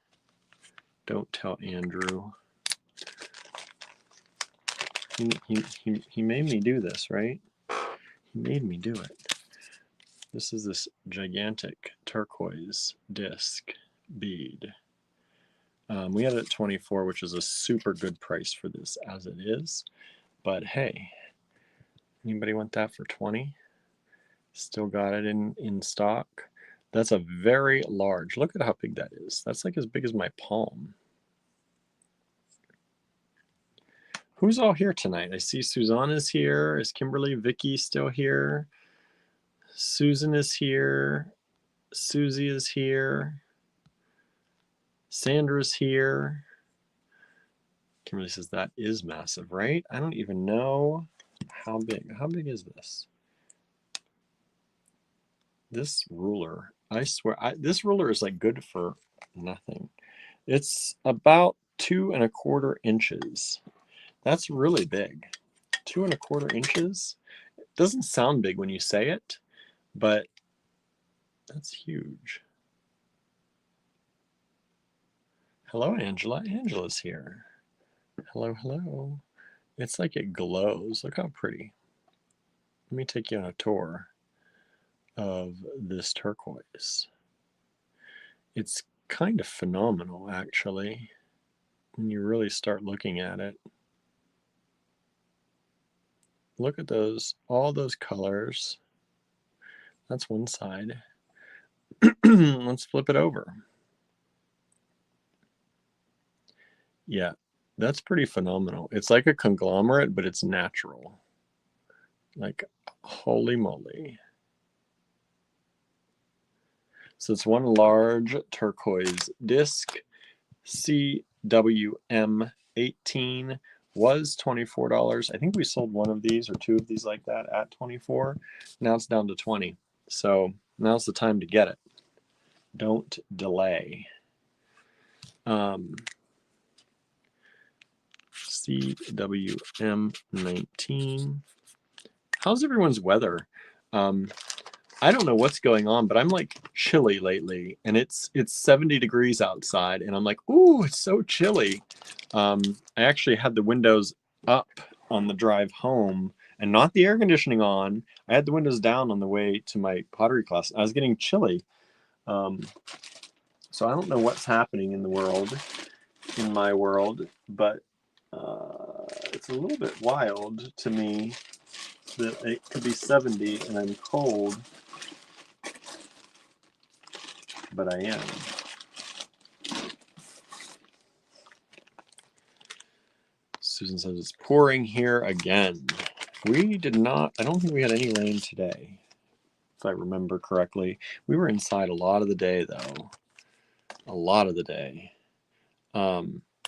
B: Don't tell Andrew. He made me do this, right? He made me do it. This is this gigantic turquoise disc bead. We had it at 24, which is a super good price for this as it is. But hey, anybody want that for 20? Still got it in stock. That's a very large. Look at how big that is. That's like as big as my palm. Who's all here tonight? I see Suzanne is here. Is Kimberly, Vicky still here? Susan is here. Susie is here. Sandra's here. Kimberly says that is massive, right? I don't even know how big. How big is this? This ruler, I swear, this ruler is like good for nothing. It's about 2¼ inches. That's really big. 2¼ inches. It doesn't sound big when you say it, but that's huge. Hello, Angela. Angela's here. Hello, hello. It's like it glows. Look how pretty. Let me take you on a tour of this turquoise. It's kind of phenomenal, actually, when you really start looking at it. Look at those, all those colors. That's one side. Let's flip it over. Yeah, that's pretty phenomenal. It's like a conglomerate, but it's natural. Like, holy moly. So it's one large turquoise disc. CWM18 was $24. I think we sold one of these or two of these like that at 24. Now it's down to 20. So now's the time to get it. Don't delay. CWM19. How's everyone's weather? I don't know what's going on, but I'm like chilly lately, and it's 70 degrees outside, and I'm like, ooh, it's so chilly. I actually had the windows up on the drive home and not the air conditioning on. I had the windows down on the way to my pottery class. I was getting chilly. So I don't know what's happening in the world, in my world, but it's a little bit wild to me that it could be 70 and I'm cold, but I am. Susan says it's pouring here again. We did not, I don't think we had any rain today, if I remember correctly. We were inside a lot of the day, though. A lot of the day.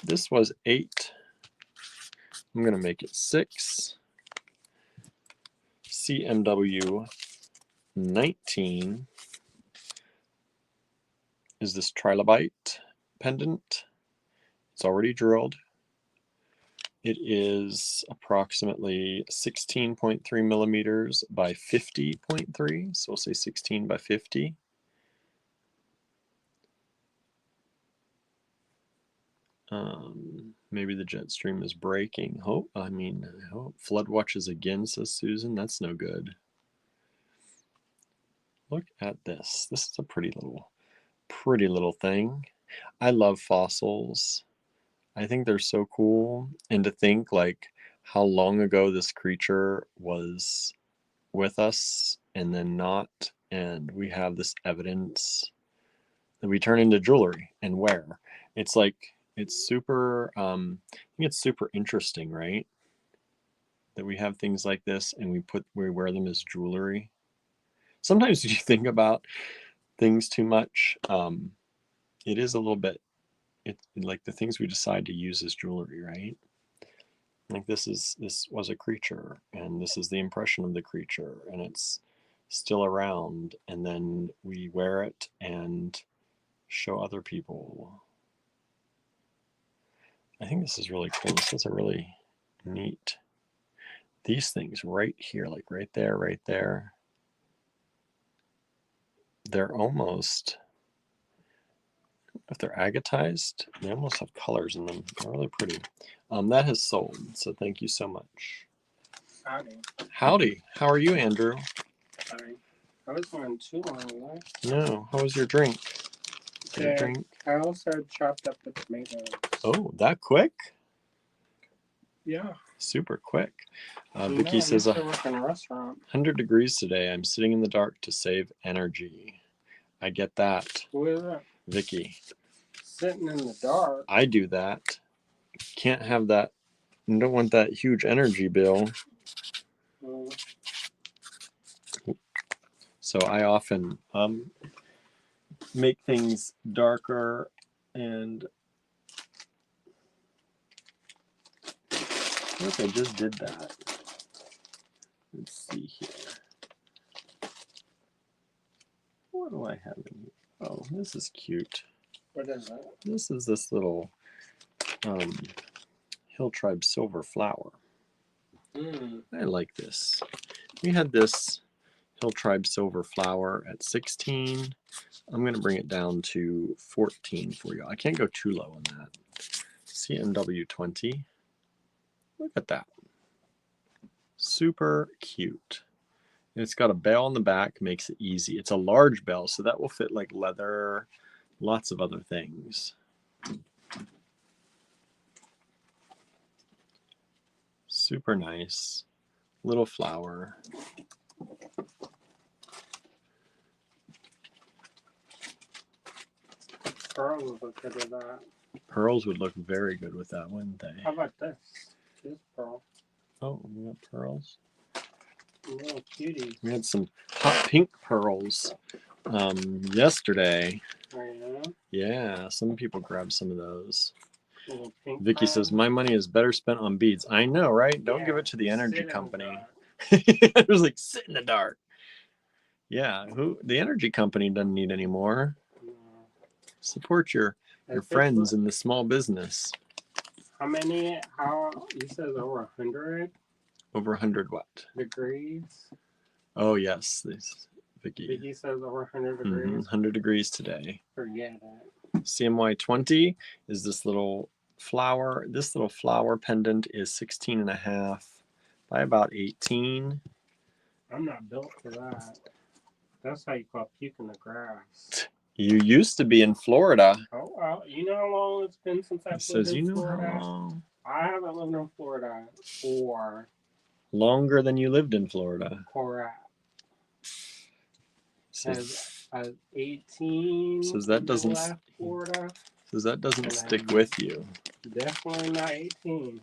B: This was 8. I'm going to make it 6. CMW 19 is this trilobite pendant. It's already drilled. It is approximately 16.3 millimeters by 50.3, so we'll say 16 by 50. Maybe the jet stream is breaking. Flood watches again, says Susan. That's no good. Look at this. This is a pretty little thing. I love fossils. I think they're so cool. And to think like how long ago this creature was with us and then not, and we have this evidence that we turn into jewelry and wear. It's like, it's super, I think it's super interesting, right? That we have things like this and we wear them as jewelry. Sometimes you think about things too much. it is a little bit, like the things we decide to use as jewelry, right? Like this was a creature, and this is the impression of the creature, and it's still around, and then we wear it and show other people. I think this is really cool. This is a really neat, these things right here, like right there, they're almost, if they're agatized, they almost have colors in them. They're really pretty. That has sold, so thank you so much.
A: Howdy.
B: Howdy. How are you, Andrew?
A: Sorry. I was going too long, right?
B: No. How was your drink? Your drink?
A: I also chopped up the tomatoes.
B: Oh, that quick?
A: Yeah.
B: Super quick.
A: I
B: Vicky
A: used
B: says
A: to work in a restaurant.
B: 100 degrees today. I'm sitting in the dark to save energy. I get that.
A: Who is that?
B: Vicky.
A: Sitting in the dark.
B: I do that. Can't have that. You don't want that huge energy bill. So I often make things darker, and I think I just did that. Let's see here. What do I have in here? Oh, this is cute.
A: What is it?
B: This is this little Hill Tribe silver flower. I like this. We had this Hill Tribe silver flower at 16. I'm going to bring it down to 14 for you. I can't go too low on that. CMW 20. Look at that. Super cute. And it's got a bell on the back, makes it easy. It's a large bell, so that will fit like leather, lots of other things. Super nice. Little flower.
A: Pearls would look good with that.
B: Pearls would look very good with that, wouldn't they?
A: How about this? This pearl.
B: Oh, we got pearls.
A: Little cutie.
B: We had some hot pink pearls yesterday.
A: Oh, yeah?
B: Yeah, some people grabbed some of those.
A: Vicky
B: Vicky says, my money is better spent on beads. I know, right? Don't give it to the energy company. It was like, sit in the dark. Yeah, the energy company doesn't need any more. No. Support your friends in the small business.
A: How many? You said over 100? Over
B: 100 what?
A: Degrees?
B: Oh, yes.
A: Vicky says over 100 degrees.
B: 100 degrees today.
A: Forget it.
B: CMY 20 is this little flower. This little flower pendant is 16.5 by about 18.
A: I'm not built for that. That's how you call puke in the grass.
B: You used to be in Florida.
A: Oh, well, you know how long it's been since I've lived in Florida? How long? I haven't lived in Florida for...
B: Longer than you lived in Florida.
A: Correct. As 18.
B: Says that doesn't.
A: Florida.
B: Says that doesn't stick with you.
A: Definitely not 18.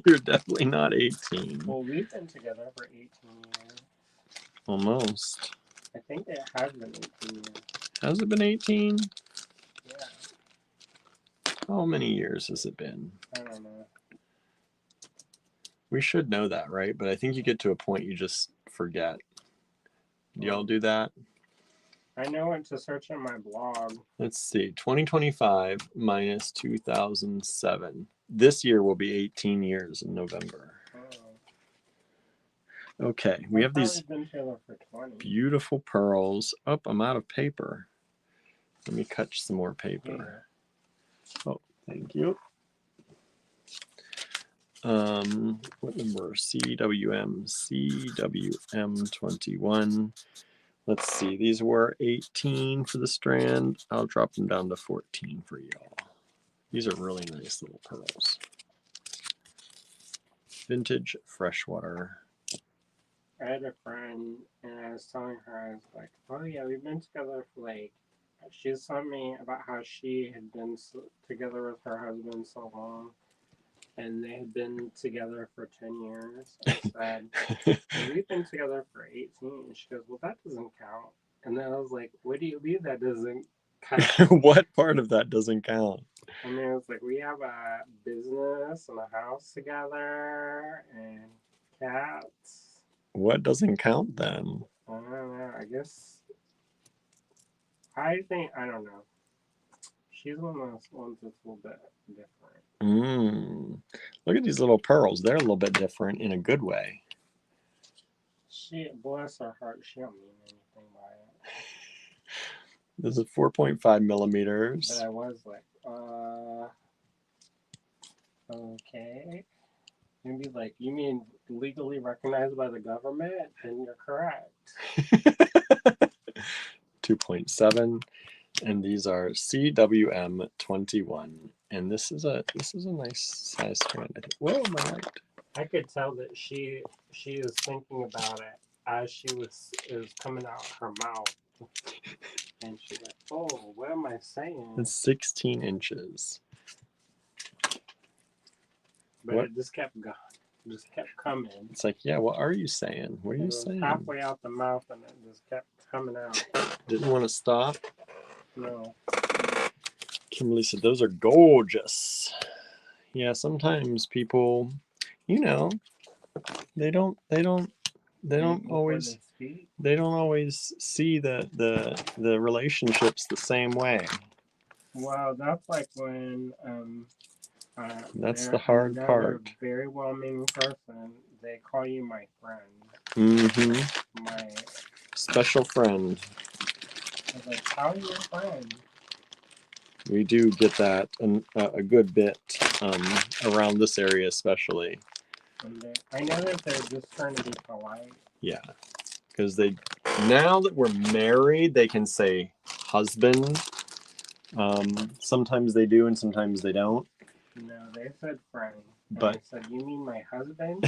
B: You're definitely not 18.
A: Well, we've been together for 18 years.
B: Almost.
A: I think it has been 18 years.
B: Has it been 18?
A: Yeah.
B: How many years has it been?
A: I don't know.
B: We should know that, right? But I think you get to a point you just forget. Do y'all do that?
A: I know what to search on my blog.
B: Let's see. 2025 minus 2007. This year will be 18 years in November. Oh. Okay, we have these beautiful pearls. Oh, I'm out of paper. Let me cut some more paper. Yeah. Oh, thank you. What number? CWM 21. Let's see. These were 18 for the strand. I'll drop them down to 14 for y'all. These are really nice little pearls. Vintage freshwater.
A: I had a friend, and I was telling her, I was like, oh yeah, we've been together for like, she was telling me about how she had been together with her husband so long, and they had been together for 10 years. I said, we've been together for 18. And she goes, well, that doesn't count. And then I was like, what do you mean that doesn't count.
B: What part of that doesn't count?
A: I mean, it's like we have a business and a house together and cats.
B: What doesn't count then?
A: I don't know. I guess I think I don't know. She's one of those ones that's a little bit different.
B: Look at these little pearls. They're a little bit different in a good way.
A: She bless her heart. She don't mean anything by it.
B: This is 4.5 millimeters.
A: But I was like, okay. Maybe like you mean legally recognized by the government, and you're correct.
B: 2.7, and these are CWM 21, and this is a nice size strand. I think. Whoa, am I right?
A: I could tell that she is thinking about it as it was coming out her mouth, and she's like, "Oh, what am I saying?"
B: It's 16 inches.
A: But
B: what?
A: It just kept going, just kept coming.
B: It's like, yeah, what are you saying? What are you saying?
A: Halfway out the mouth, and it just kept coming out.
B: Didn't want to stop.
A: No.
B: Kimberly said, "Those are gorgeous." Yeah, sometimes people, you know, they don't always see the relationships the same way.
A: Well, that's like when
B: that's the hard part.
A: Very well-meaning person, they call you my friend.
B: Mm-hmm.
A: My
B: special friend.
A: I was like, how are you a friend?
B: We do get that a good bit around this area, especially.
A: I know that they're just trying to be polite.
B: Yeah, because now that we're married, they can say husband. Sometimes they do, and sometimes they don't.
A: No, they said friend.
B: But
A: I said, you mean my husband?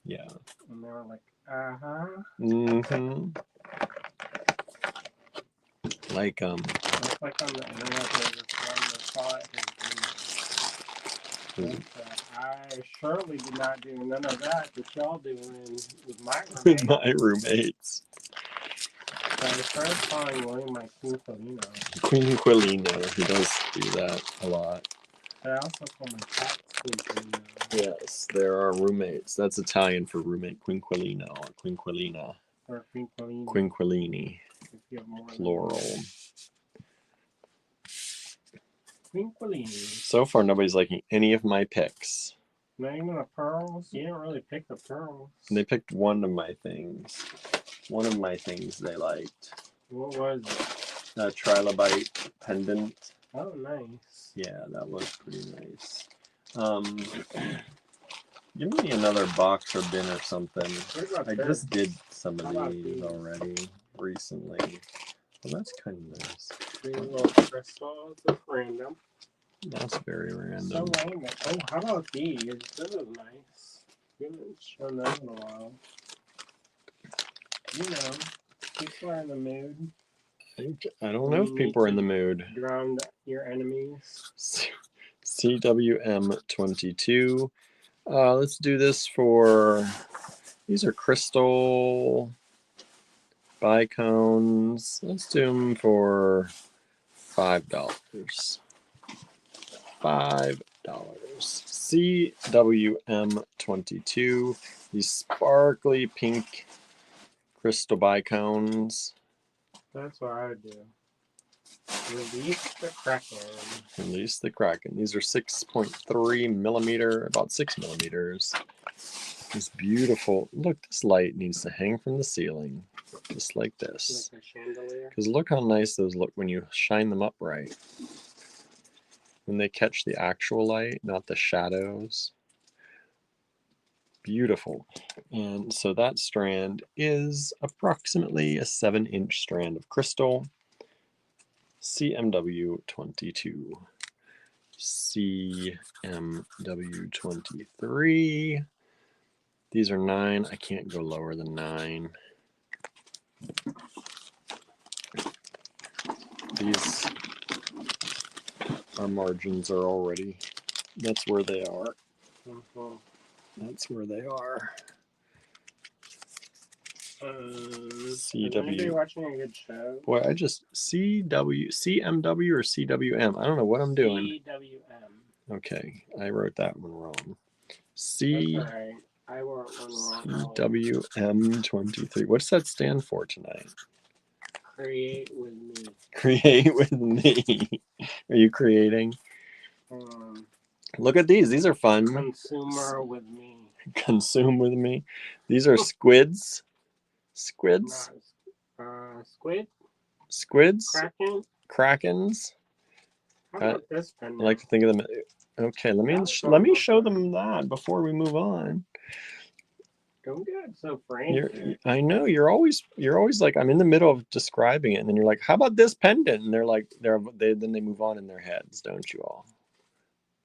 B: Yeah.
A: And they were like, uh-huh.
B: Mm-hmm. Like
A: It's like on the internet, there's this one that saw it his I surely did not do none of that y'all doing with my roommates.
B: With my roommates.
A: So I started calling William my Quinquilino.
B: Quinquilino. He does do that a lot.
A: But I also call my cat Quinquilino.
B: Yes, there are roommates. That's Italian for roommate. Quinquilino or Quinquilina.
A: Or Quinquilini.
B: Quinquilini. Plural.
A: Quinquilini.
B: So far, nobody's liking any of my picks.
A: Not even the pearls? You didn't really pick the pearls.
B: They picked one of my things. One of my things they liked.
A: What was it?
B: A trilobite pendant.
A: Oh, nice.
B: Yeah, that was pretty nice. Give me another box or bin or something. I just did some of these already recently. Well, that's kind of nice.
A: These little crystals, it's random.
B: That's very random.
A: So random. Oh, how about these? This is nice. We haven't shown those in a while. You know, people are in the mood.
B: I don't know if people are in the mood.
A: Drown your enemies.
B: CWM 22. Let's do this for. These are crystal bicones. Let's do them for $5. $5. CWM 22. These sparkly pink crystal bicones.
A: That's what I would do. Release the Kraken.
B: Release the Kraken. These are 6.3 millimeter, about 6 millimeters. It's beautiful. Look, this light needs to hang from the ceiling, just like this.
A: Like a chandelier.
B: Because look how nice those look when you shine them up right. When they catch the actual light, not the shadows. Beautiful. And so that strand is approximately a 7-inch strand of crystal. CMW 22. CMW 23. These are 9. I can't go lower than 9. These, our margins are already, that's where they are. That's where they are.
A: Is anybody watching a good show?
B: Boy, I just CMW or CWM. I don't know what I'm doing.
A: CWM.
B: Okay, I wrote that one wrong.
A: That's alright. I wrote one wrong.
B: CWM23. What's that stand for tonight?
A: Create with me.
B: Create with me. Are you creating? Look at these. These are fun.
A: Consumer with me.
B: Consume with me. These are squids. Squids.
A: Squid.
B: Squids.
A: Kraken.
B: Krakens.
A: How about this pen?
B: I like to think of them. Okay, let me show them that before we move on.
A: Don't get so frantic.
B: I know you're always like, I'm in the middle of describing it, and then you're like, how about this pendant? And they're like, then they move on in their heads, don't you all?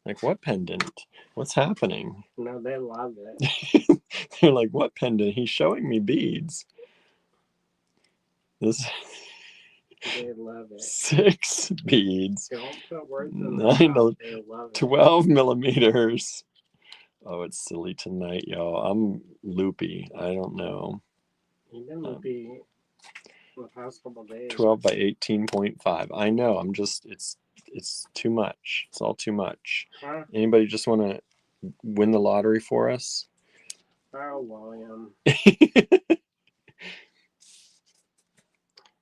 B: Like, what pendant? What's happening?
A: No, they love it.
B: They're like, what pendant? He's showing me beads. This.
A: They love it.
B: 6 beads.
A: Don't put words in the mouth. They love it.
B: 12 millimeters. Oh, it's silly tonight, y'all. I'm loopy. I don't know.
A: You've been loopy the past couple days.
B: 12 by 18.5. I know. I'm just, it's too much. It's all too much. Huh? Anybody just want to win the lottery for us?
A: Oh, William.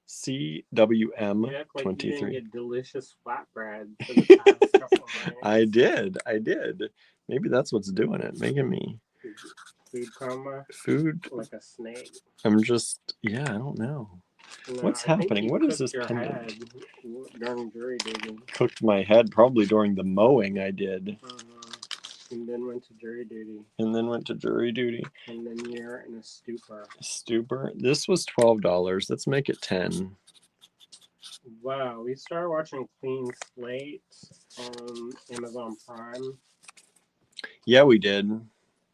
B: CWM23.
A: Like you didn't get delicious flatbread for the past couple nights.
B: I did. Maybe that's what's doing it, making me
A: food coma.
B: Food
A: like a snake.
B: I'm just, I don't know. No, what's happening? What is this pendant?
A: During jury duty.
B: Cooked my head probably during the mowing I did.
A: And then went to jury duty.
B: And
A: then you're in a stupor.
B: Stupor? This was $12. Let's make it 10.
A: Wow, we started watching Clean Slate on Amazon Prime.
B: Yeah, we did.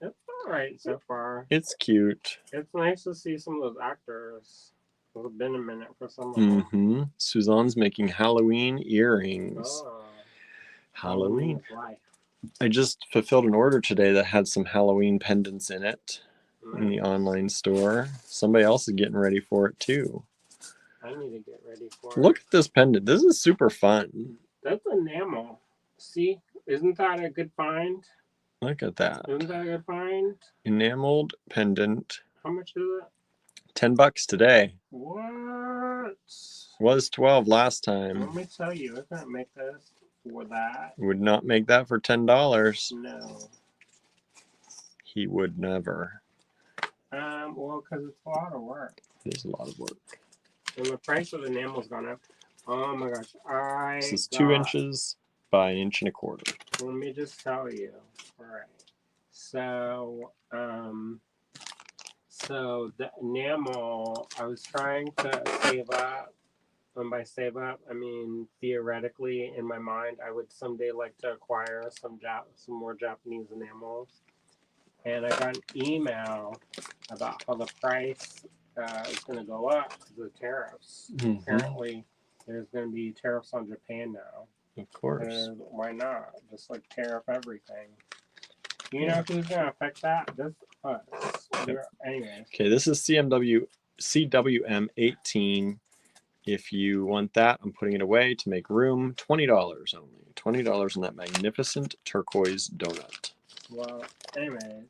A: It's alright so far.
B: It's cute.
A: It's nice to see some of those actors. It's been a minute for some of them.
B: Mm-hmm. Suzanne's making Halloween earrings.
A: Oh.
B: Halloween. I just fulfilled an order today that had some Halloween pendants in it in the online store. Somebody else is getting ready for it too.
A: I need to get ready for it.
B: Look at this pendant. This is super fun.
A: That's enamel. See? Isn't that a good find?
B: Look at that.
A: Isn't that a good find?
B: Enameled pendant.
A: How much is it?
B: $10 today.
A: What?
B: Was 12 last time.
A: Let me tell you, I couldn't make this for that.
B: Would not make that for $10.
A: No.
B: He would never.
A: Well, because it's a lot of work.
B: It is a lot of work.
A: And the price of enamel's gone up. Oh my gosh.
B: This is 2 inches by 1 1/4 inches.
A: Let me just tell you. All right. So the enamel, I was trying to save up. And by save up, I mean theoretically, in my mind, I would someday like to acquire some more Japanese enamels. And I got an email about how the price is going to go up because of the tariffs. Mm-hmm. Apparently, there's going to be tariffs on Japan now.
B: Of course.
A: And why not? Just like tariff everything. You know who's going to affect that? Just us. Anyways.
B: Okay, this is CWM18. If you want that, I'm putting it away to make room. $20 only. $20 on that magnificent turquoise donut.
A: Well, anyways,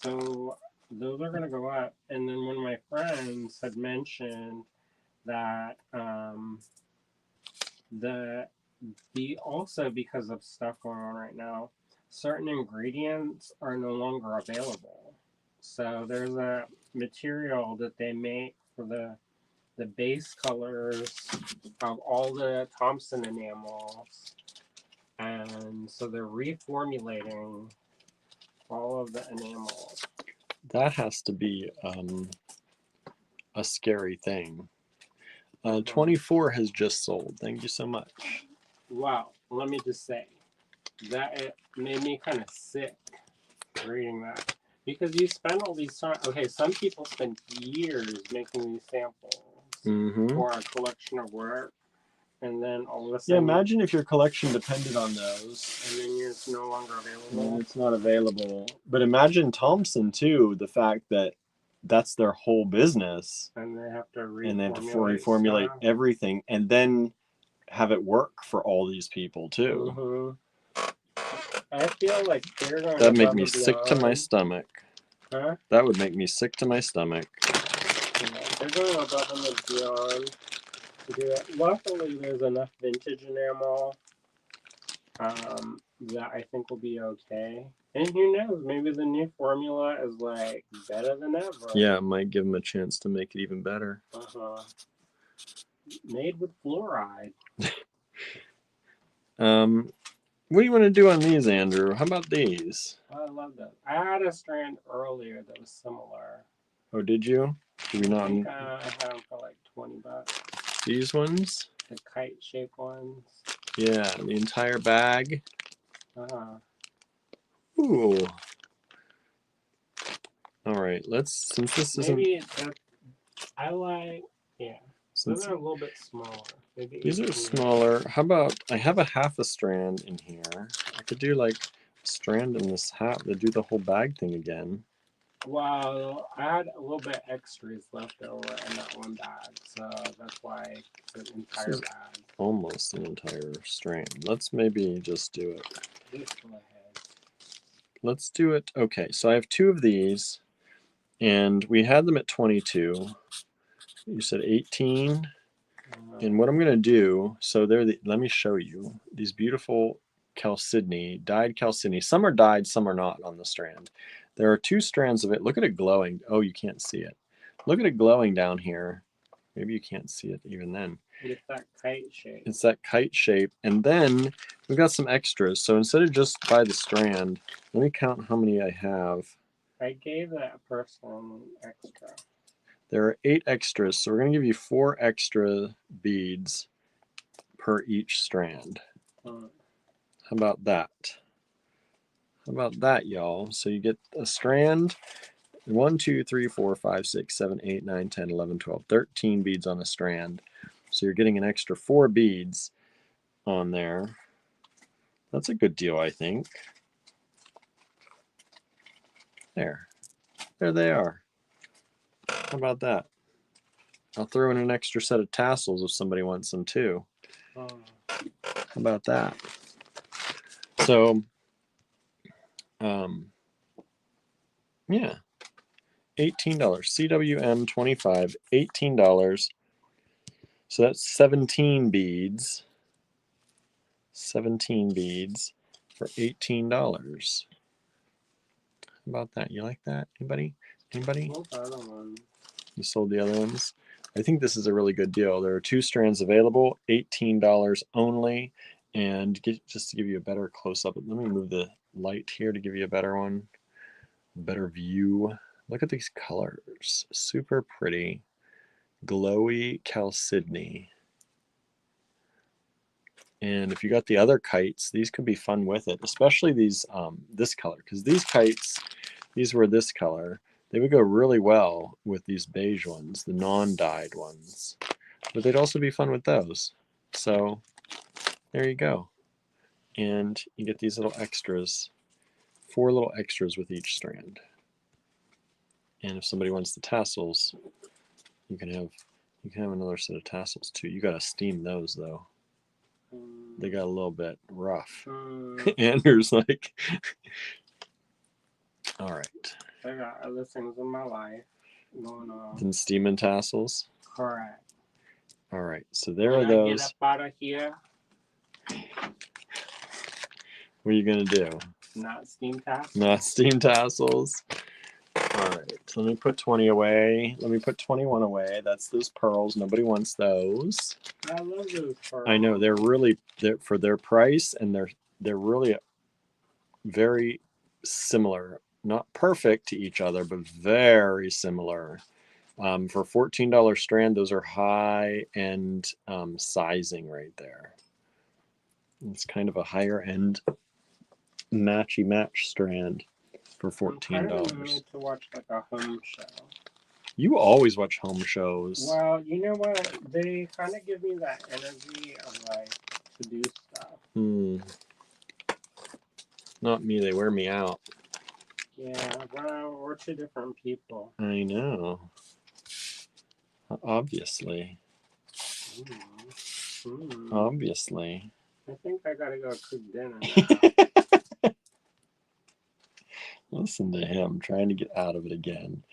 A: so those are gonna go up, and then one of my friends had mentioned that also because of stuff going on right now, certain ingredients are no longer available. So there's a material that they make for the base colors of all the Thompson enamels. And so they're reformulating all of the enamels.
B: That has to be a scary thing. 24 has just sold. Thank you so much.
A: Wow. Let me just say that it made me kind of sick reading that. Because you spend all these time. Okay, some people spend years making these samples for a collection of work. and then all of a
B: Yeah,
A: sudden,
B: imagine if your collection depended on those.
A: and then it's no longer
B: And
A: available.
B: it's not available. But imagine Thompson too, the fact that that's their whole business.
A: And they have to
B: And they have to
A: reformulate
B: reformulate
A: stuff.
B: everything and then have it work for all these people too.
A: I feel like they're going
B: That'd make
A: above
B: me
A: and
B: sick to my
A: beyond.
B: stomach.
A: Huh?
B: That would make me sick to my stomach.
A: Yeah, they're going above and beyond to do it. Luckily, there's enough vintage enamel that I think will be okay. And who knows? Maybe the new formula is like better than ever.
B: Yeah, it might give them a chance to make it even better.
A: Made with fluoride.
B: What do you want to do on these, Andrew? How about these?
A: Oh, I love that. I had a strand earlier that was similar.
B: Oh, did you? Did we
A: I
B: not?
A: think I had them for like $20.
B: These ones?
A: The kite shaped ones.
B: Yeah, the entire bag. Ooh. All right, since this
A: Maybe
B: isn't.
A: I like, yeah. Those are a little bit smaller. Maybe
B: These are smaller. How about I have a half a strand in here? I could do like a strand in this half to do the whole bag thing again.
A: Well, I had a little bit extras left over in that one bag, so that's why it's an entire bag.
B: Almost an entire strand. Let's maybe just do it.
A: Just go ahead.
B: Let's do it. Okay, so I have two of these, and we had them at 22. You said 18. And what I'm going to do, so let me show you these beautiful chalcedony, dyed chalcedony. Some are dyed, some are not on the strand. There are two strands of it. Look at it glowing. Oh, you can't see it. Look at it glowing down here. Maybe you can't see it even then.
A: It's that kite shape.
B: It's that kite shape. And then we've got some extras. So instead of just by the strand, let me count how many I have.
A: I gave that person extra.
B: There are 8 extras, so we're going to give you 4 extra beads per each strand. How about that? How about that, y'all? So you get a strand, 1, 2, 3, 4, 5, 6, 7, 8, 9, 10, 11, 12, 13 beads on a strand. So you're getting an extra 4 beads on there. That's a good deal, I think. There they are. How about that? I'll throw in an extra set of tassels if somebody wants them too. How about that? So, yeah, $18. CWM 25, $18. So that's 17 beads. 17 beads for $18. How about that? You like that? Anybody? Anybody? You sold the other ones? I think this is a really good deal. There are 2 strands available, $18 only. And just to give you a better close-up, let me move the light here to give you a better one, better view. Look at these colors. Super pretty. Glowy chalcedony. And if you got the other kites, these could be fun with it, especially these this color, because these kites, these were this color. They would go really well with these beige ones, the non-dyed ones. But they'd also be fun with those. So there you go. And you get these little extras, 4 little extras with each strand. And if somebody wants the tassels, you can have another set of tassels too. You gotta steam those though. They got a little bit rough. Andrew's like, all right.
A: I got other things in my life going on.
B: Then steaming tassels.
A: Correct.
B: All right, so there are those.
A: Get up out of here.
B: What are you gonna do?
A: Not steam tassels.
B: Not steam tassels. All right, so let me put 20 away. Let me put 21 away. That's those pearls. Nobody wants those.
A: I love those pearls.
B: I know they're for their price, and they're really very similar. Not perfect to each other, but very similar. For $14 strand, those are high end sizing right there. It's kind of a higher end matchy match strand for $14.
A: To watch like a home show.
B: You always watch home shows.
A: Well, you know what? They kind of give me that energy of like to do stuff.
B: Not me. They wear me out.
A: Yeah, well, we're two different people.
B: I know. Obviously. Obviously.
A: I think I gotta go cook dinner now.
B: Listen to him trying to get out of it again.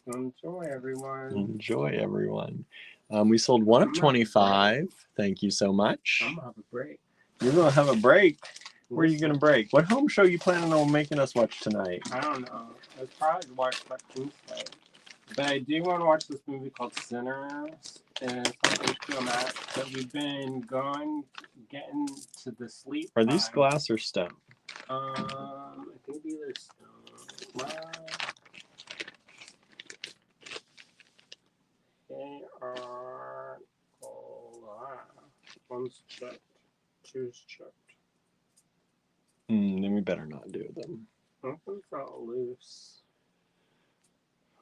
A: Enjoy, everyone.
B: Enjoy, everyone. We sold one of 25. Thank you so much.
A: I'm gonna have a break.
B: You're gonna have a break. Where are you gonna break? What home show are you planning on making us watch tonight?
A: I don't know. I'll probably watch that Tuesday. But I do want to watch this movie called Sinners. And it's on HBO Max. But we've been getting to the sleep.
B: Are these glass or stone?
A: I think these are stone. Well, they are glass. One's chipped. Two's chipped.
B: Then we better not do them.
A: I think it's all loose.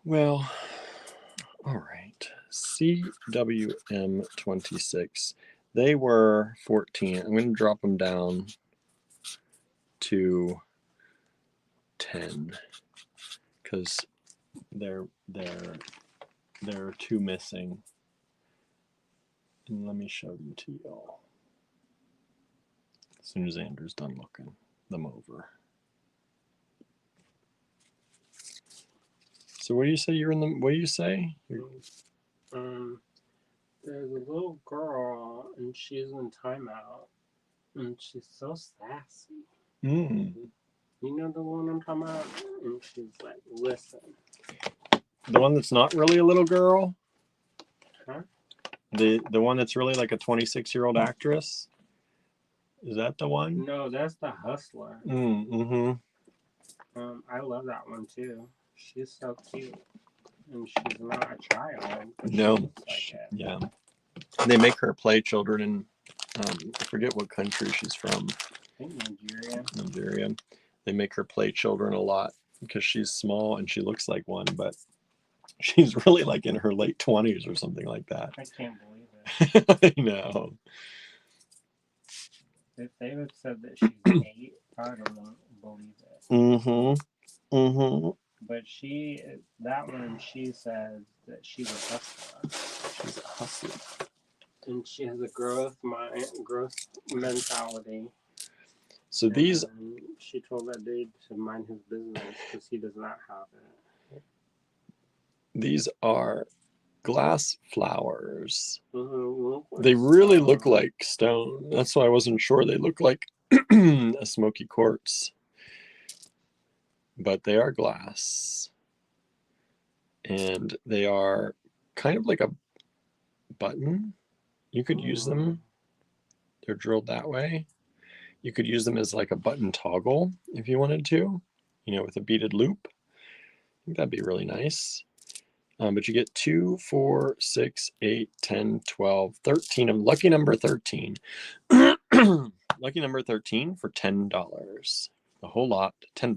B: Well, all right. CWM26. They were 14. I'm going to drop them down to 10 because there are two missing. And let me show them to y'all as soon as Andrew's done looking them over. So what do you say you're in the? What do you say?
A: There's a little girl and she's in timeout, and she's so sassy. You know the one I'm talking about? And she's like, listen.
B: The one that's not really a little girl?
A: Huh?
B: The one that's really like a 26-year-old actress? Is that the one?
A: No, that's the Hustler. I love that one too. She's so cute. And she's not a child.
B: No.
A: Like
B: yeah. They make her play children in, I forget what country she's from.
A: I think Nigeria.
B: Nigeria. They make her play children a lot because she's small and she looks like one, but she's really like in her late 20s or something like that.
A: I can't believe it.
B: I know.
A: If they had said that she's 8, I don't believe it. But that one, she says that she's a hustler.
B: She's a hustler.
A: And she has a growth mentality.
B: So these...
A: She told that dude to mind his business because he does not have it.
B: These are glass flowers.
A: Mm-hmm.
B: They really look like stone. That's why I wasn't sure. They look like a smoky quartz. But they are glass. And they are kind of like a button. You could use them. They're drilled that way. You could use them as like a button toggle if you wanted to, with a beaded loop. I think that'd be really nice. But you get 2, 4, 6, 8, 10, 12, 13 of lucky number 13. Lucky number 13 for $10. A whole lot, $10.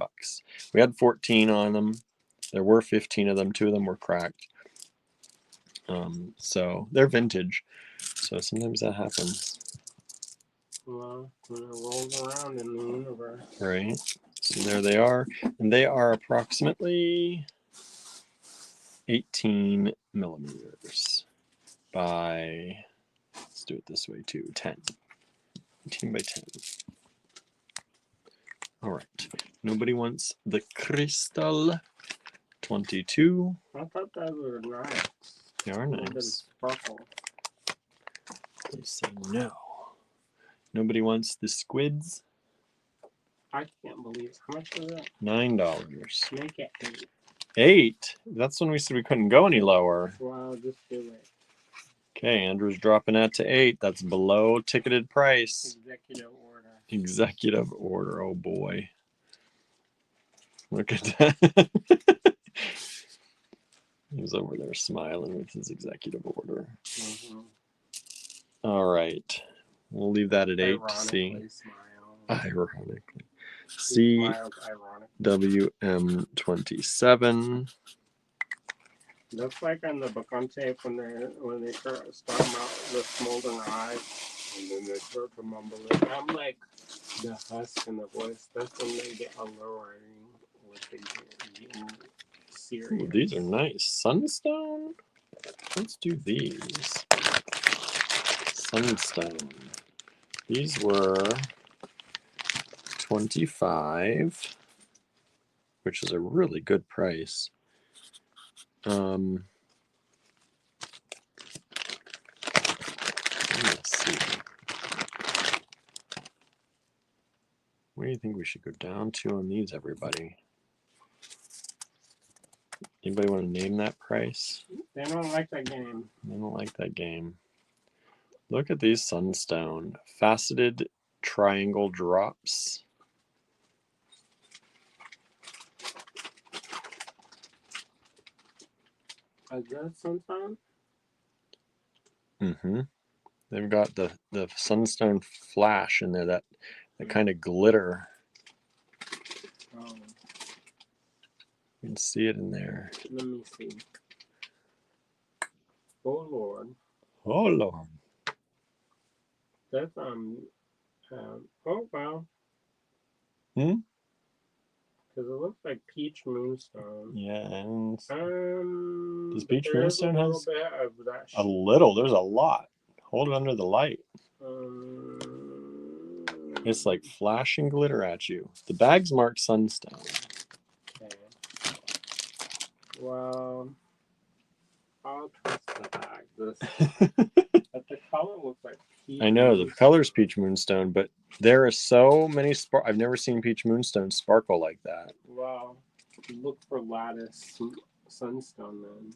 B: We had 14 on them. There were 15 of them. 2 of them were cracked. So they're vintage. So sometimes that happens.
A: Well, when it rolls around in the universe.
B: Right. So there they are. And they are approximately 18 millimeters by, let's do it this way too, 10. 18 by 10. All right. Nobody wants the crystal 22.
A: I thought those were nice.
B: They are nice.
A: Sparkle.
B: They say no. Nobody wants the squids.
A: I can't believe it. How much is it?
B: $9.
A: Make it 8.
B: 8? That's when we said we couldn't go any lower.
A: Well, just do it.
B: Okay, Andrew's dropping that to 8. That's below ticketed price.
A: Executive order.
B: Executive order. Oh boy. Look at that. He's over there smiling with his executive order. All right. We'll leave that at 8 to see. Ironically. CWM27.
A: That's like on the Bacante when they start out the smoldering eyes, and then they start to mumble it. I'm like the husk in the voice. That's when they get alluring, what they get serious.
B: Ooh, these are nice. Sunstone. Let's do these. Sunstone. These were $25, which is a really good price. Let's see. What do you think we should go down to on these, everybody? Anybody want to name that price?
A: They don't like that game.
B: They don't like that game. Look at these Sunstone. Faceted triangle drops.
A: Is that Sunstone?
B: Mm-hmm. They've got the Sunstone flash in there, that kind of glitter.
A: Oh,
B: You can see it in there.
A: let me see. Oh Lord,
B: Oh, Lord.
A: that's oh wow.
B: Hmm?
A: Because it looks like peach moonstone.
B: Yeah. And does
A: But
B: Peach
A: there is a
B: Moonstone
A: little
B: has
A: bit of that.
B: a little? There's a lot. Hold it under the light. It's like flashing glitter at you. The bag's marked Sunstone.
A: Okay. Well, I'll trust the bag. But the color looks like peach.
B: I know the color's Peach Moonstone, but there are so many I've never seen Peach Moonstone sparkle like that.
A: Well, look for lattice sunstone then.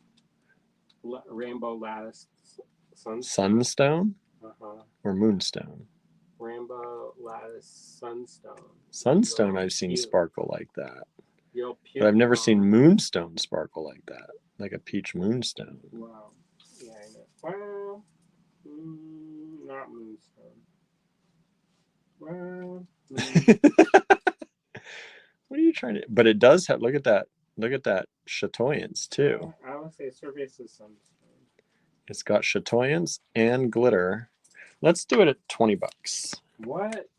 A: Rainbow lattice sunstone.
B: Sunstone
A: Uh-huh.
B: or Moonstone?
A: Rainbow lattice sunstone.
B: Sunstone I've seen
A: cute.
B: sparkle like that.
A: You'll
B: But I've never seen Moonstone sparkle like that, like a Peach Moonstone.
A: Wow. Yeah, I know. Well, not moonstone. Well,
B: What are you trying to? But it does have. Look at that. Look at that chatoyance too.
A: I would say surface is sunstone.
B: It's got chatoyance and glitter. Let's do it at $20.
A: What?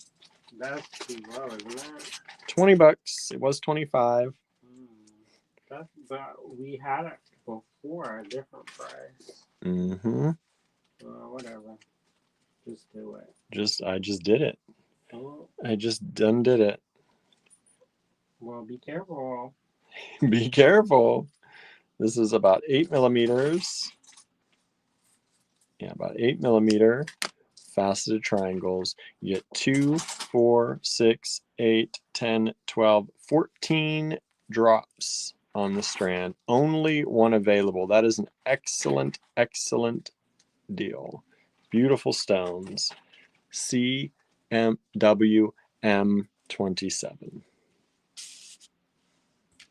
A: That's too low, isn't it?
B: $20. It was 25.
A: But we had it before a different price.
B: Mm-hmm.
A: Whatever. Just do it.
B: I just did it.
A: Oh.
B: I just done did it.
A: Well, be careful.
B: Be careful. This is about 8 millimeters. Yeah, about 8 millimeter faceted triangles. You get 2, 4, 6, 8, 10, 12, 14 drops on the strand. Only one available. That is an excellent, excellent deal. Beautiful stones. CMWM27.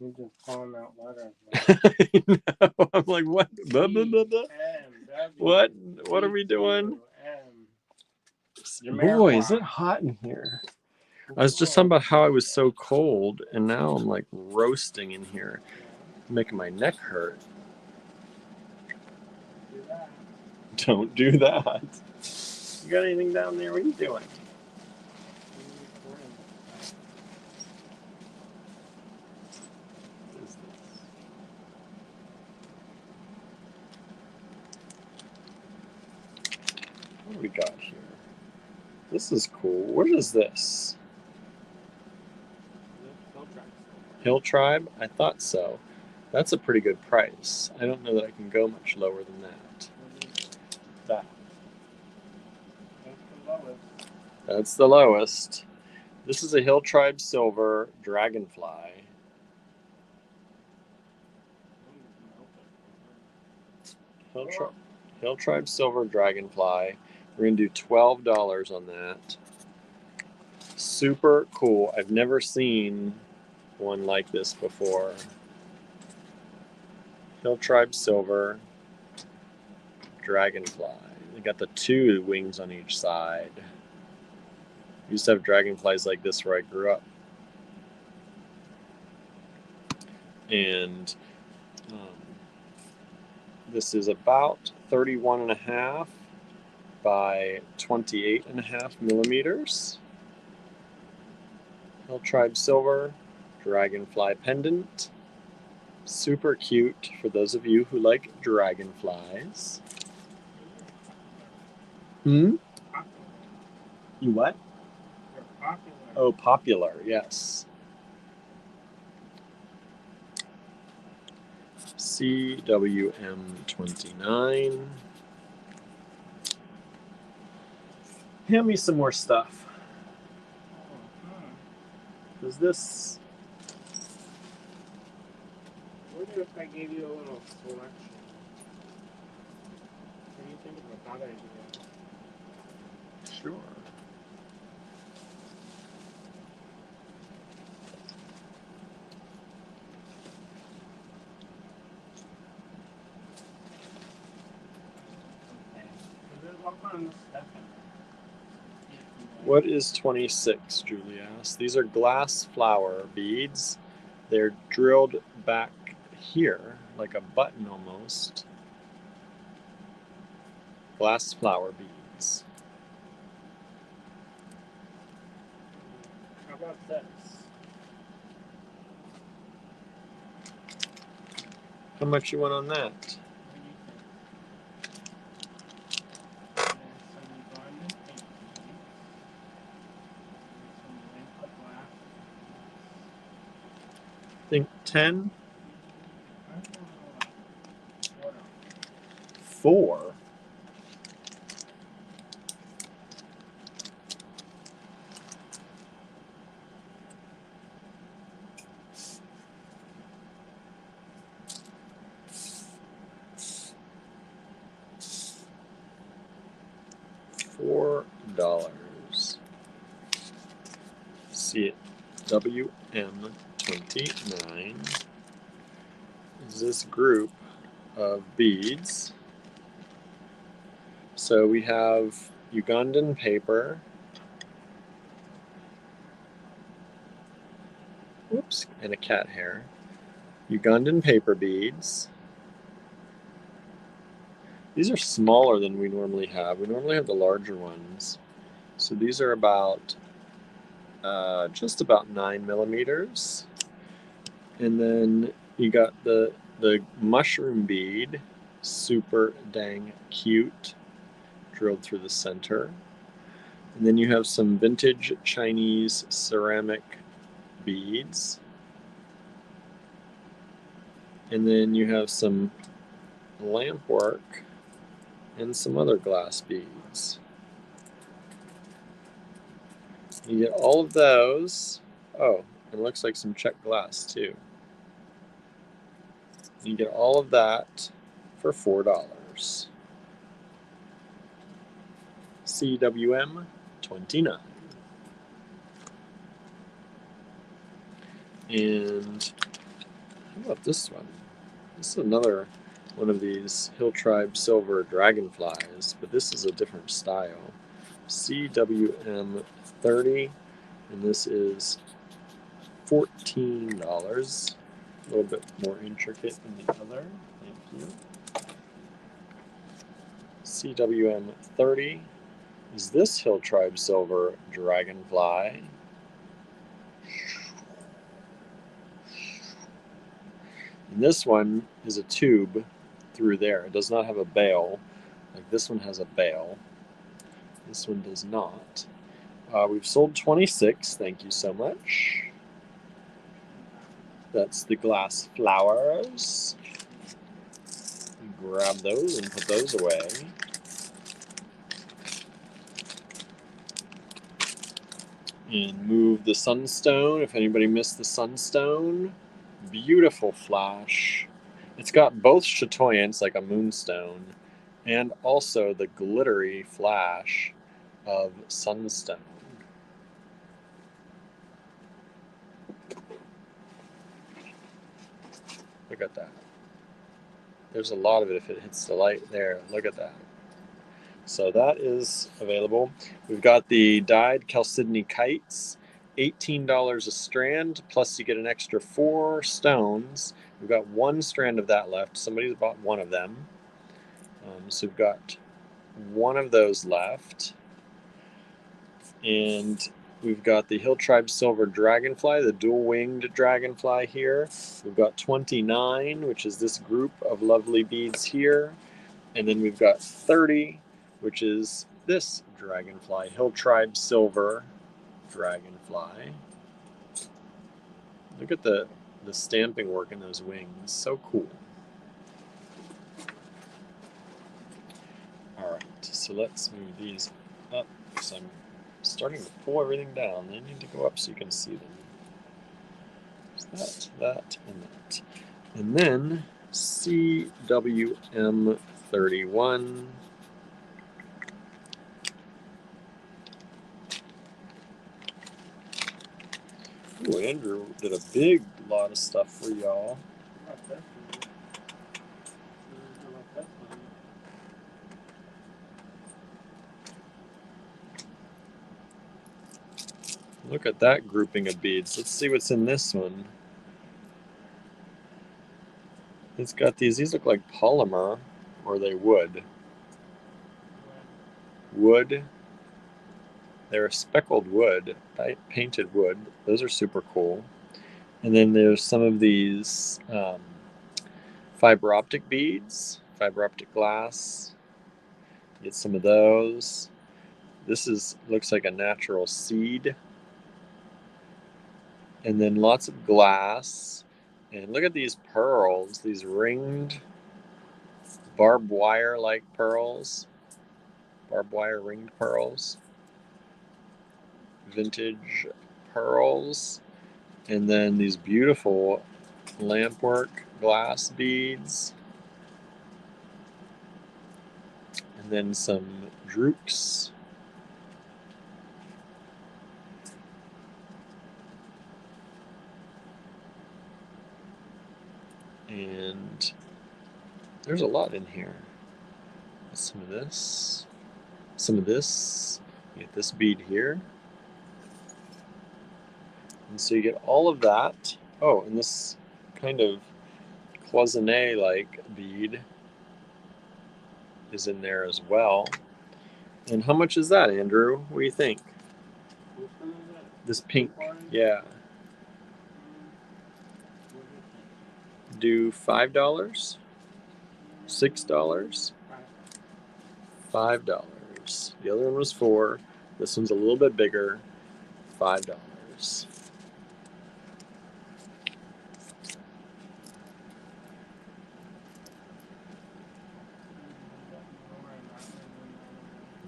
A: You're just calling out letters.
B: I know. I'm like, what? Blah, blah, blah, blah. What? What are we doing? Boy, is it hot in here. I was just talking about how I was so cold, and now I'm like roasting in here, making my neck hurt. Don't do that. You got anything down there? What are you doing? What is this? What do we got here? This is cool. What is this? Hill Tribe? I thought so. That's a pretty good price. I don't know that I can go much lower than that. That. That's the lowest. This is a Hill Tribe Silver Dragonfly. Hill Tribe Silver Dragonfly. We're going to do $12 on that. Super cool. I've never seen one like this before. Hill Tribe Silver Dragonfly. They got the 2 wings on each side. We used to have dragonflies like this where I grew up. And This is about 31.5 by 28.5 millimeters. Hill Tribe Silver, Dragonfly Pendant. Super cute for those of you who like dragonflies. Hmm? You what?
A: They're popular.
B: Oh, popular, yes. CWM29. Hand me some more stuff. Does this...
A: What if I gave you a little selection? What do you think about that idea?
B: Sure.
A: Okay. There's all kinds of stuff in there.
B: What is 26, Julie asked. These are glass flower beads. They're drilled back here, like a button almost. Glass flower beads.
A: How about this?
B: How much you want on that?
A: What do you think? There's some garden paint. Some lamp of glass.
B: Think 10?
A: I don't know. What else?
B: 4? $4. See it. WM29 is this group of beads. So we have Ugandan paper. Whoops, and a cat hair. Ugandan paper beads. These are smaller than we normally have. We normally have the larger ones. So these are about just about 9 millimeters. And then you got the mushroom bead, super dang cute, drilled through the center. And then you have some vintage Chinese ceramic beads. And then you have some lamp work and some other glass beads. You get all of those. Oh, it looks like some checked glass too. You get all of that for $4. CWM 29. And how about this one? This is another one of these Hill Tribe Silver Dragonflies, but this is a different style. CWM 30, and this is $14. A little bit more intricate than the other. Thank you. CWM 30 is this Hill Tribe Silver Dragonfly. And this one is a tube through there. It does not have a bail. Like this one has a bail. This one does not. We've sold 26. Thank you so much. That's the glass flowers. Grab those and put those away. And move the sunstone. If anybody missed the sunstone, beautiful flash. It's got both chatoyance, like a moonstone, and also the glittery flash of sunstone. Look at that. There's a lot of it if it hits the light there. Look at that. So that is available. We've got the dyed chalcedony kites, $18 a strand, plus you get an extra 4 stones. We've got 1 strand of that left. Somebody's bought 1 of them. So we've got one of those left. And we've got the Hill Tribe Silver Dragonfly, the dual-winged dragonfly here. We've got 29, which is this group of lovely beads here. And then we've got 30, which is this dragonfly, Hill Tribe Silver Dragonfly. Look at the stamping work in those wings. So cool. All right, so let's move these up. So I'm starting to pull everything down. They need to go up so you can see them. There's that, and that. And then CWM31. Ooh, Andrew did a big lot of stuff for y'all. Look at that grouping of beads. Let's see what's in this one. It's got these look like polymer, or they wood. Wood. They're speckled wood, painted wood. Those are super cool. And then there's some of these fiber optic beads, fiber optic glass. Get some of those. This looks like a natural seed. And then lots of glass. And look at these pearls, these ringed barbed wire like pearls. Barbed wire ringed pearls. Vintage pearls. And then these beautiful lampwork glass beads. And then some drooks. And there's a lot in here. Some of this. Some of this. You get this bead here. And so you get all of that. Oh, and this kind of cloisonne-like bead is in there as well. And how much is that, Andrew? What do you think? This pink, yeah. Do $5? $6? $5. The other one was $4. This one's a little bit bigger. $5.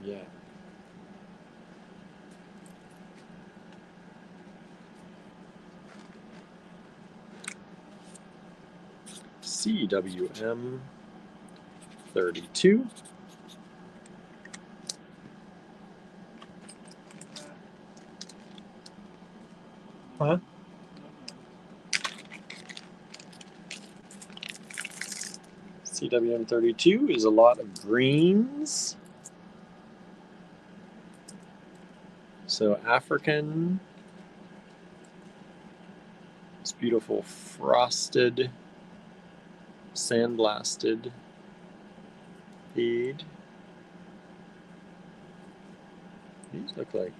B: Yeah. CWM 32. Huh? CWM 32 is a lot of greens. So African. This beautiful frosted, sandblasted bead. These look like,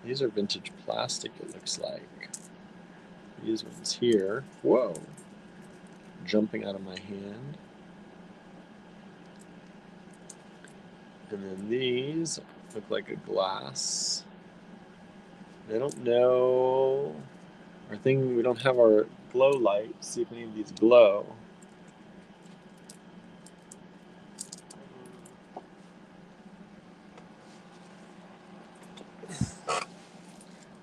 B: these are vintage plastic, it looks like. These ones here, whoa, jumping out of my hand. And then these look like a glass. I don't know, we don't have our glow light. See if any of these glow.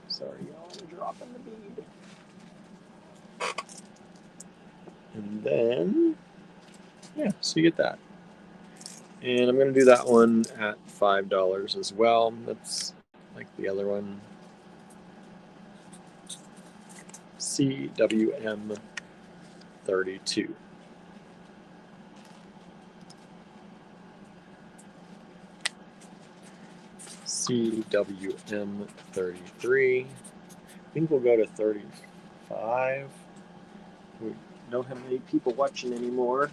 B: Sorry, y'all, I'm dropping the bead. And then, yeah, so you get that. And I'm going to do that one at $5 as well. That's like the other one. CWM 32. CWM 33. I think we'll go to 35. We don't have many people watching anymore.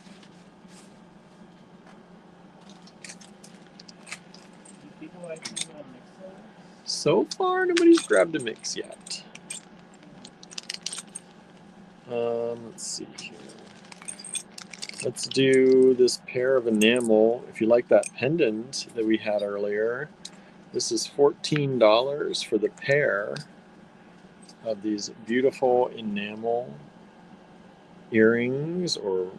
B: So far, nobody's grabbed a mix yet. Let's see here. Let's do this pair of enamel. If you like that pendant that we had earlier, this is $14 for the pair of these beautiful enamel earrings, or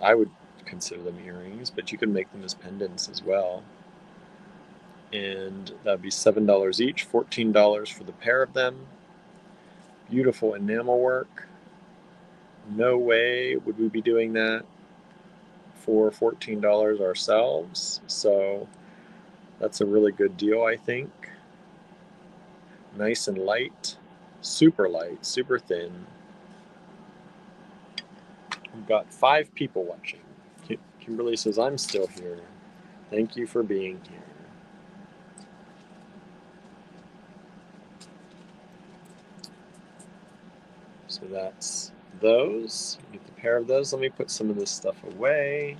B: I would consider them earrings, but you can make them as pendants as well. And that'd be $7 each, $14 for the pair of them. Beautiful enamel work. No way would we be doing that for $14 ourselves. So that's a really good deal, I think. Nice and light, super thin. We've got 5 people watching. Kimberly says, I'm still here. Thank you for being here. So that's those. Get the pair of those. Let me put some of this stuff away.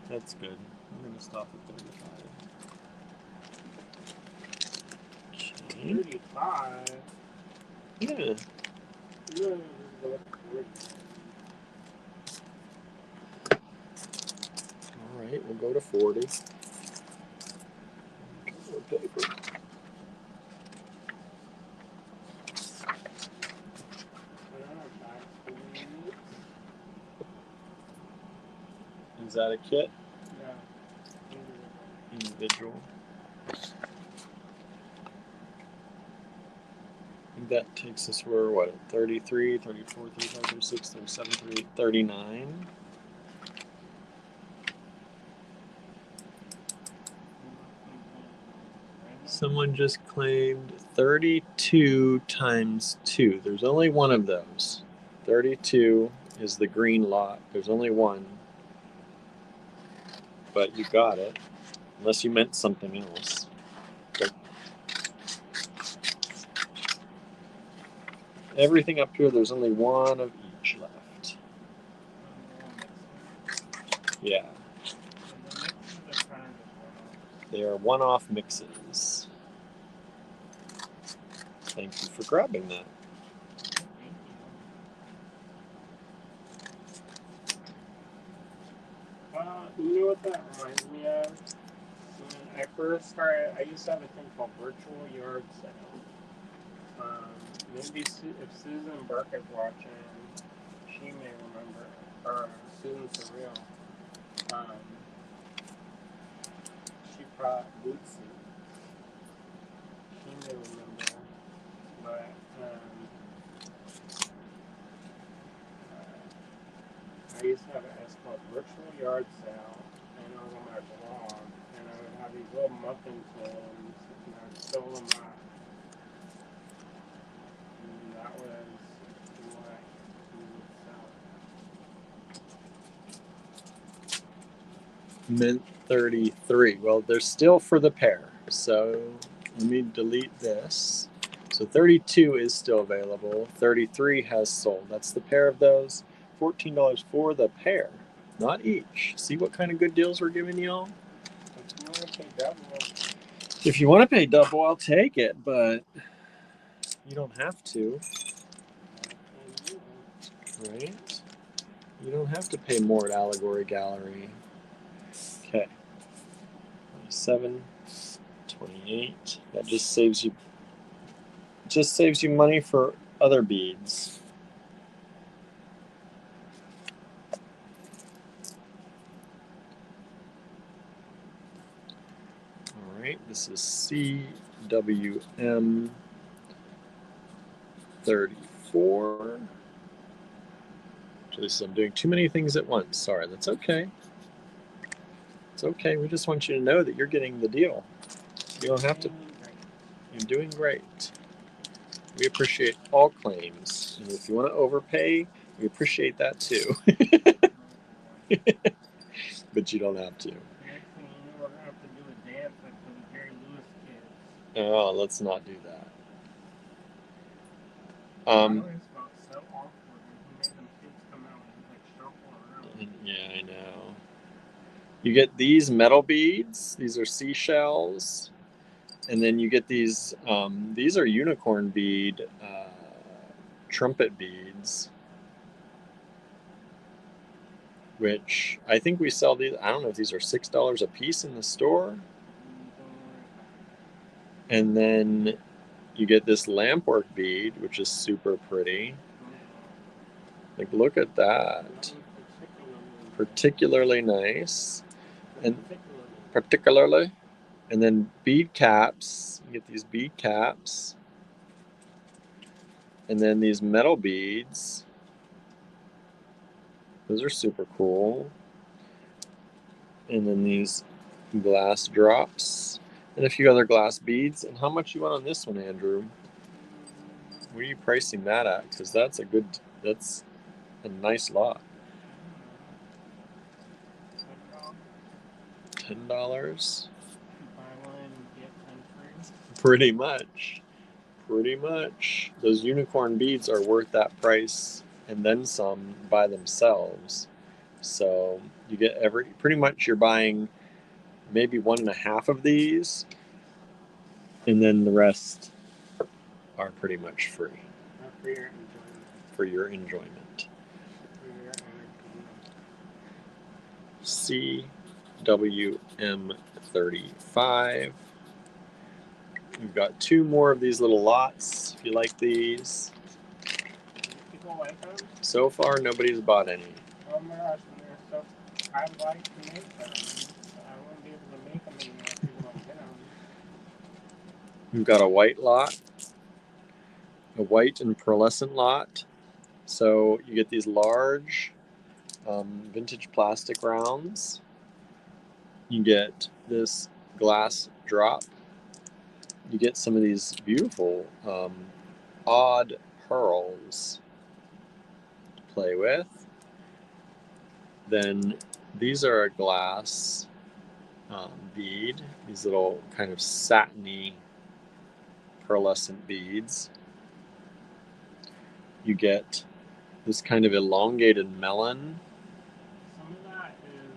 B: That's good. I'm going to stop at 35. Okay.
A: 35?
B: Yeah. All right, we'll go to 40. Paper. Is that a kit?
A: Yeah.
B: Individual. That takes us where, what, 33, 34, 35, 36, 37, 38, 39. Someone just claimed 32 times 2. There's only one of those. 32 is the green lot. There's only one. But you got it. Unless you meant something else. But everything up here, there's only one of each left. Yeah. They are one-off mixes. Thank you for grabbing that.
A: You know what that reminds me of? When I first started, I used to have a thing called virtual yard sale. Maybe if Susan Burke is watching, she may remember, or Susan Surreal. She brought Bootsy. She may remember, but I used to have an S called virtual yard sale, and I was on my blog, and I would have these little muffin tins, and I would fill them up. And that was what we would sell.
B: Mint 33. Well, they're still for the pair. So let me delete this. So 32 is still available. 33 has sold. That's the pair of those. $14 for the pair, not each. See what kind of good deals we're giving y'all? If you want to pay double, I'll take it, but you don't have to. Right? You don't have to pay more at Allegory Gallery. Okay. 27, 28. That just saves you money for other beads. All right, this is CWM 34. Just I'm doing too many things at once. Sorry, that's okay. It's okay. We just want you to know that you're getting the deal. You don't have to. You're doing great. We appreciate all claims. And if you want to overpay, we appreciate that too. But you don't have to.
A: Next thing you know, we're going to have to do a dance like for the Jerry Lewis kids.
B: Oh, let's not do that.
A: I always felt so awkward when he made them kids come out and like shuffle around.
B: Yeah, I know. You get these metal beads. These are seashells, and then you get these. These are unicorn bead trumpet beads, which I think we sell these. I don't know if these are $6 a piece in the store. And then you get this lampwork bead, which is super pretty. Like, look at that. Particularly nice. And particularly. And then bead caps. You get these bead caps. And then these metal beads. Those are super cool. And then these glass drops. And a few other glass beads. And how much you want on this one, Andrew? What are you pricing that at? Because that's a nice lot. $10.
A: Buy one and get 10 free.
B: Pretty much. Pretty much. Those unicorn beads are worth that price and then some by themselves. So you get pretty much you're buying maybe 1.5 of these, and then the rest are pretty much free.
A: For your enjoyment.
B: For your enjoyment.
A: For your entertainment.
B: CWM35. We've got 2 more of these little lots if you like these.
A: People like them?
B: So far, nobody's bought any.
A: Oh my gosh, I'd like to make them. I won't be able to make them anymore if people don't get them.
B: We've got a white lot, a white and pearlescent lot. So you get these large vintage plastic rounds. You get this glass drop. You get some of these beautiful odd pearls to play with. Then these are a glass bead, these little kind of satiny pearlescent beads. You get this kind of elongated melon.
A: Some of that is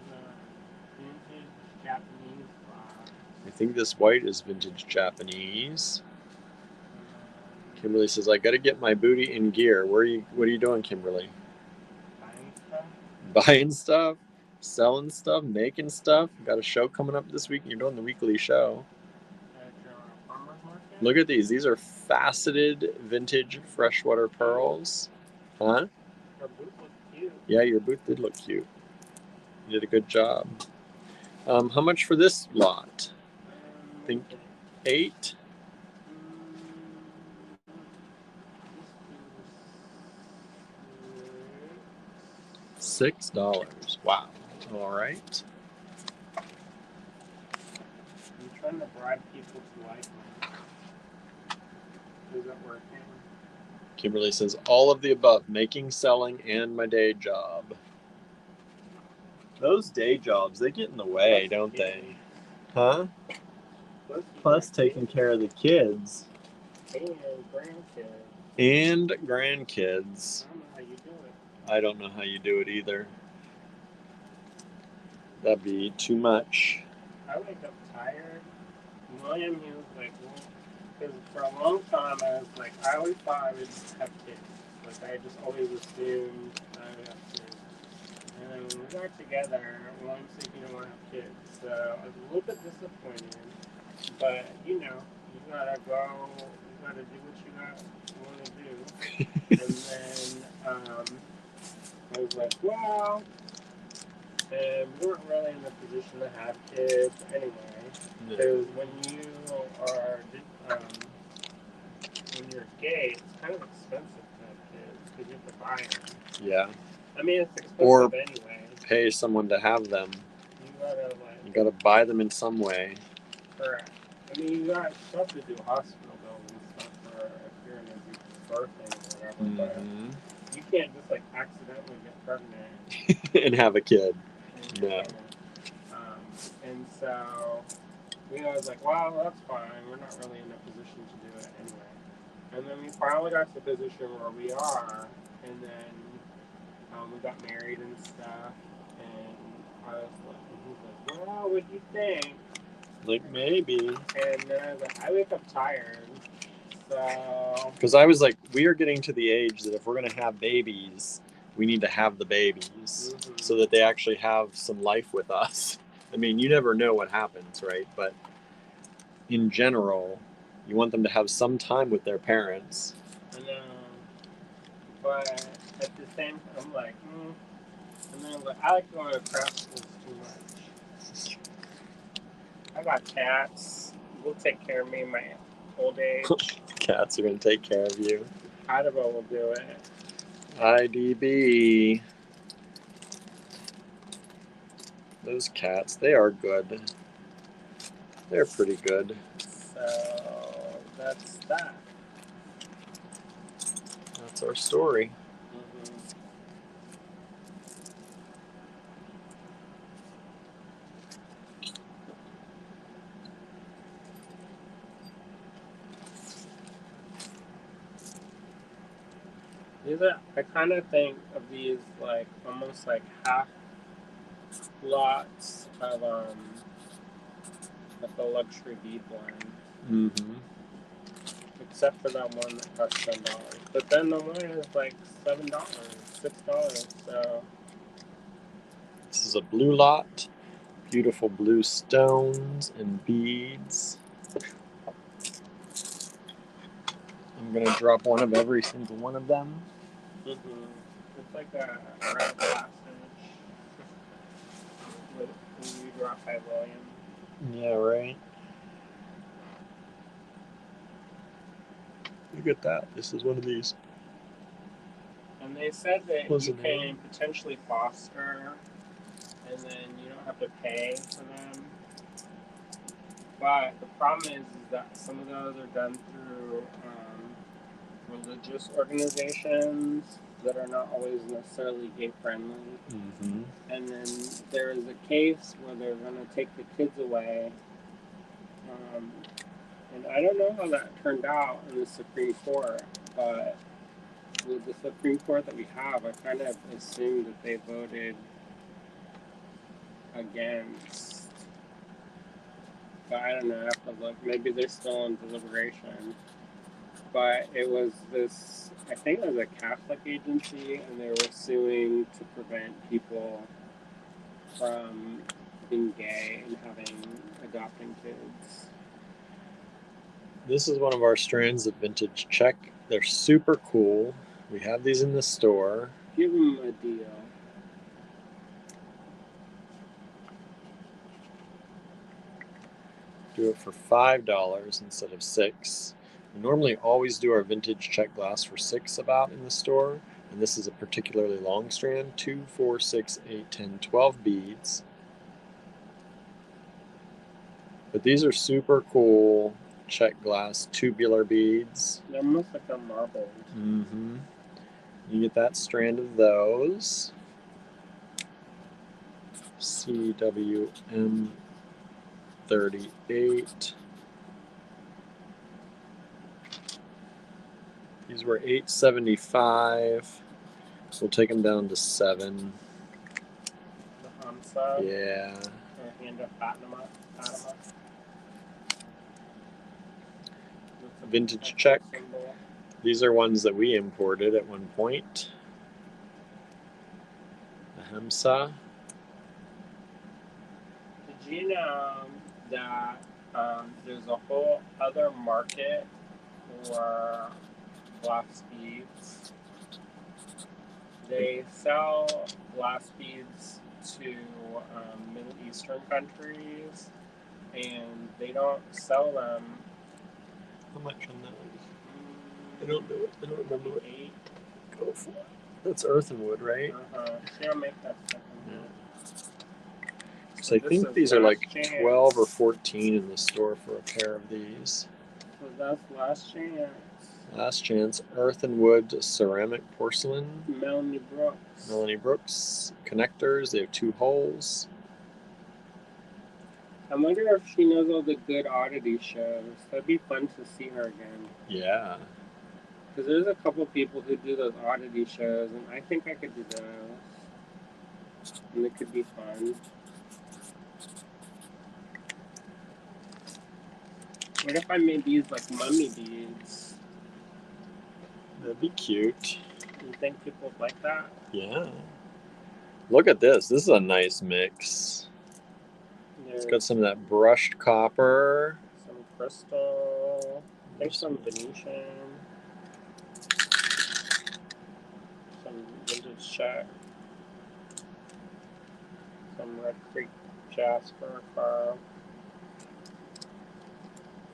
A: vintage Japanese glass.
B: I think this white is vintage Japanese. Kimberly says, I gotta get my booty in gear. What are you doing, Kimberly?
A: Buying stuff.
B: Buying stuff, selling stuff, making stuff. You got a show coming up this week. You're doing the weekly show.
A: At your farmer's market.
B: Look at these. These are faceted vintage freshwater pearls. Huh?
A: Your booth looks cute.
B: Yeah, your booth did look cute. You did a good job. How much for this lot? I think 8. $6. Wow. All right.
A: I'm trying to bribe people to like me. Is it working?
B: Kimberly says, all of the above, making, selling, and my day job. Those day jobs, they get in the way, don't they? Huh? Plus taking care of the kids.
A: And grandkids.
B: And grandkids.
A: I don't know how you do it.
B: I don't know how you do it either. That'd be too much.
A: I wake up tired. William, he was like, well, because for a long time I was like, I always thought I would have kids. Like I just always assumed I would have kids. And then when we got together, William said he didn't want to have kids. So I was a little bit disappointed. But you know, you gotta go. You gotta do what you want to do. And then I was like, well. And we weren't really in a position to have kids anyway. Because when you're gay, it's kind of expensive to have kids because you have to buy them.
B: Yeah.
A: I mean, it's expensive
B: or
A: anyway.
B: Pay someone to have them. You gotta buy them in some way.
A: Correct. I mean, you have to do hospital bills and stuff for if you're gonna do birthing or whatever.
B: Mm-hmm.
A: But you can't just like accidentally get pregnant
B: and have a kid. No.
A: And so I was like, well, that's fine. We're not really in a position to do it anyway. And then we finally got to the position where we are, and then we got married and stuff. And I was like, and he's like, well, what do you think?
B: Like, maybe.
A: And then I was like, I wake up tired. So.
B: Because I was like, we are getting to the age that if we're going to have babies, we need to have the babies so that they actually have some life with us. I mean, you never know what happens, right? But in general, you want them to have some time with their parents.
A: I know. But at the same time, I'm like, And then I'm like, I like going to craft schools too much. I got cats. Will take care of me in my old age.
B: Cats are going to take care of you.
A: Idaho will do it.
B: IDB. Those cats, they are good. They're pretty good.
A: So that's that.
B: That's our story.
A: I kind of think of these like almost like half lots of like a luxury bead line. Except for that one that costs $10. But then the one is like $7, $6. So
B: this is a blue lot. Beautiful blue stones and beads. I'm going to drop one of every single one of them.
A: It's like a round glass finish when you drop by William.
B: Yeah, right. Look at that. This is one of these.
A: And they said that you can potentially foster, and then you don't have to pay for them. But the problem is that some of those are done through religious organizations that are not always necessarily gay friendly. And then there is a case where they're going to take the kids away. And I don't know how that turned out in the Supreme Court, but with the Supreme Court that we have, I kind of assumed that they voted against. But I don't know, I have to look. Maybe they're still in deliberation. But it was this, I think it was a Catholic agency, and they were suing to prevent people from being gay and adopting kids.
B: This is one of our strands of vintage check. They're super cool. We have these in the store.
A: Give them a deal.
B: Do it for $5 instead of $6. We normally always do our vintage check glass for $6 about in the store. And this is a particularly long strand. 2, 4, 6, 8, 10, 12 beads. But these are super cool check glass tubular beads.
A: They're almost like a marble.
B: You get that strand of those. CWM 38. These were $8.75. We'll take them down to $7.
A: The Hamsa.
B: Yeah.
A: Or hand of Fatima.
B: Vintage check. These are ones that we imported at one point. The Hamsa.
A: Did you know that there's a whole other market for glass beads? They sell glass beads to Middle Eastern countries, and they don't sell them.
B: How much on that? I don't know. I don't remember.
A: 8.
B: Go for it. That's earthenwood, right?
A: She don't make that stuff.
B: So I think these are like 12 or 14 in the store for a pair of these.
A: So that's last chance.
B: Last chance. Earthenwood ceramic porcelain.
A: Melanie Brooks.
B: Melanie Brooks. Connectors. They have 2 holes.
A: I wonder if she knows all the good oddity shows. That'd be fun to see her again.
B: Yeah.
A: Because there's a couple people who do those oddity shows, and I think I could do those. And it could be fun. What if I made these like mummy beads?
B: That'd be cute.
A: You think people would like that?
B: Yeah. Look at this. This is a nice mix. It's got some of that brushed copper.
A: Some crystal. I think some Venetian. Some vintage check. Some Red Creek jasper pearl.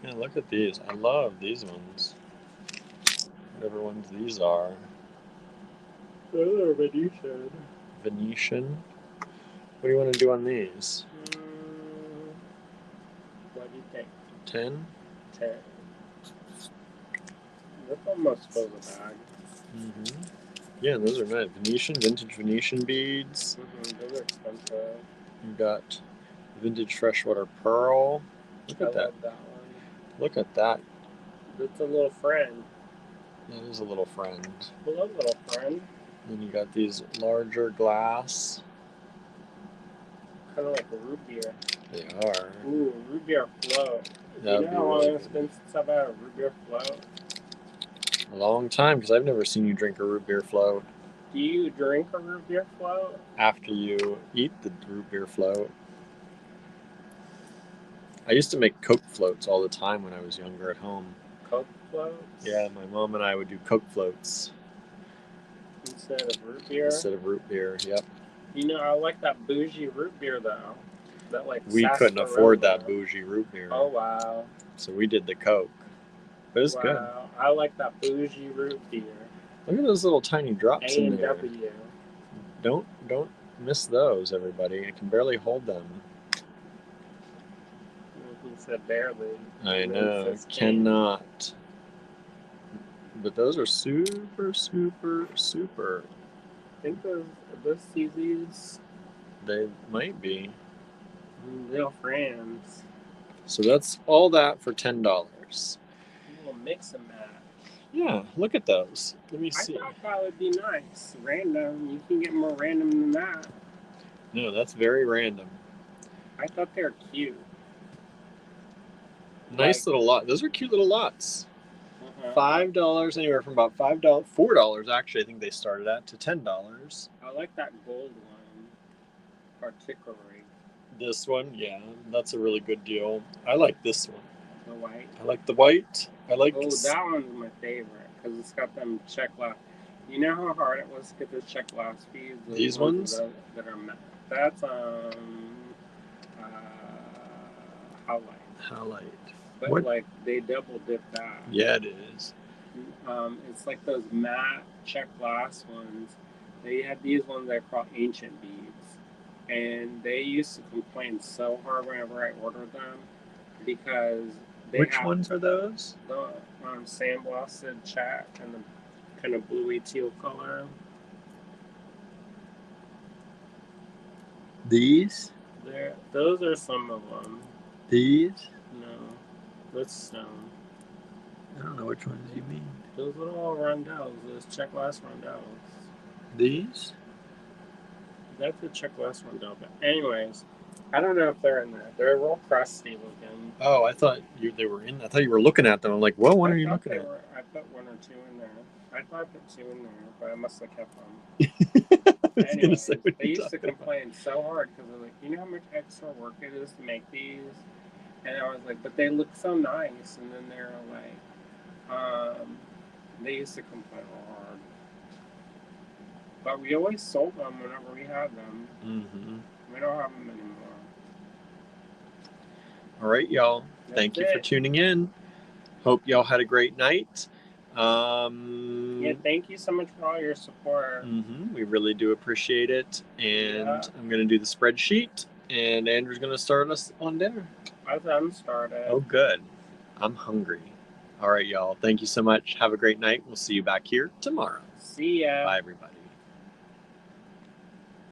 B: Yeah, look at these. I love these ones. Whatever ones these are.
A: Those are Venetian.
B: Venetian. What do you want to do on these?
A: What do you think?
B: 10?
A: 10. This almost fills a bag.
B: Mm-hmm. Yeah, those are nice. Vintage Venetian beads.
A: Those are expensive.
B: You've got vintage freshwater pearl. Look at that.
A: Love that one.
B: Look at that.
A: It's a little friend.
B: That is a little friend.
A: Hello, little friend.
B: Then you got these larger glass.
A: Kind of like a root beer.
B: They are.
A: Ooh, root beer float.
B: That'd
A: you know
B: be
A: how long
B: really
A: it's
B: good.
A: been since I've had a root beer float?
B: A long time, because I've never seen you drink a root beer float.
A: Do you drink a root beer float?
B: After you eat the root beer float. I used to make Coke floats all the time when I was younger at home.
A: Coke floats?
B: Yeah, my mom and I would do Coke floats.
A: Instead of root beer?
B: Instead of root beer, yep.
A: You know, I like that bougie root beer, though. That, like,
B: we couldn't afford that bougie root beer.
A: Oh, wow.
B: So we did the Coke. But it's good.
A: I like that bougie root beer.
B: Look at those little tiny drops in there.
A: A&W.
B: Don't miss those, everybody. I can barely hold them.
A: He said barely.
B: I know. Cannot. But those are super, super, super.
A: I think those CZs.
B: They might be.
A: Real friends.
B: So that's all that for $10.
A: A little mix and match.
B: Yeah, look at those. Let me see.
A: I thought that would be nice. Random. You can get more random than that.
B: No, that's very random.
A: I thought they were cute.
B: Nice little lot. Those are cute little lots. $5, anywhere from about $5, $4 actually. I think they started at to $10.
A: I like that gold one, particularly.
B: This one, yeah, that's a really good deal. I like this one.
A: The white.
B: I like the white. I like.
A: Oh, that one's my favorite because it's got them check glass. You know how hard it was to get those check glass beads.
B: These ones
A: that are that's
B: highlight.
A: But
B: what?
A: Like they double dip that.
B: Yeah, it is.
A: It's like those matte check glass ones. They had these ones that are called ancient beads, and they used to complain so hard whenever I ordered them because
B: which ones are those?
A: The sandblasted check and the kind of bluey teal color.
B: These?
A: Those are some of them.
B: These?
A: No, that's stone.
B: I don't know which ones you mean.
A: Those little rondelles, those check glass rondelles.
B: These?
A: That's a check glass rondelle. But anyways, I don't know if they're in there. They're real crusty looking.
B: Oh, I thought they were in. I thought you were looking at them. I'm like, what one are you looking at?
A: I put one or two in there. I thought I put two in there, but I must have kept them. Anyways, they used to complain so hard because they're like, you know how much extra work it is to make these? And I was like, but they look so nice. And then they're like, they used to complain real hard. But we always sold them whenever we had them.
B: Mm-hmm.
A: We don't have them anymore.
B: All right, y'all. Thank you for tuning in. Hope y'all had a great night.
A: Yeah, thank you so much for all your support.
B: We really do appreciate it. And I'm going to do the spreadsheet, and Andrew's going to start us on dinner.
A: I'm started.
B: Oh, good. I'm hungry. All right, y'all. Thank you so much. Have a great night. We'll see you back here tomorrow.
A: See ya.
B: Bye, everybody.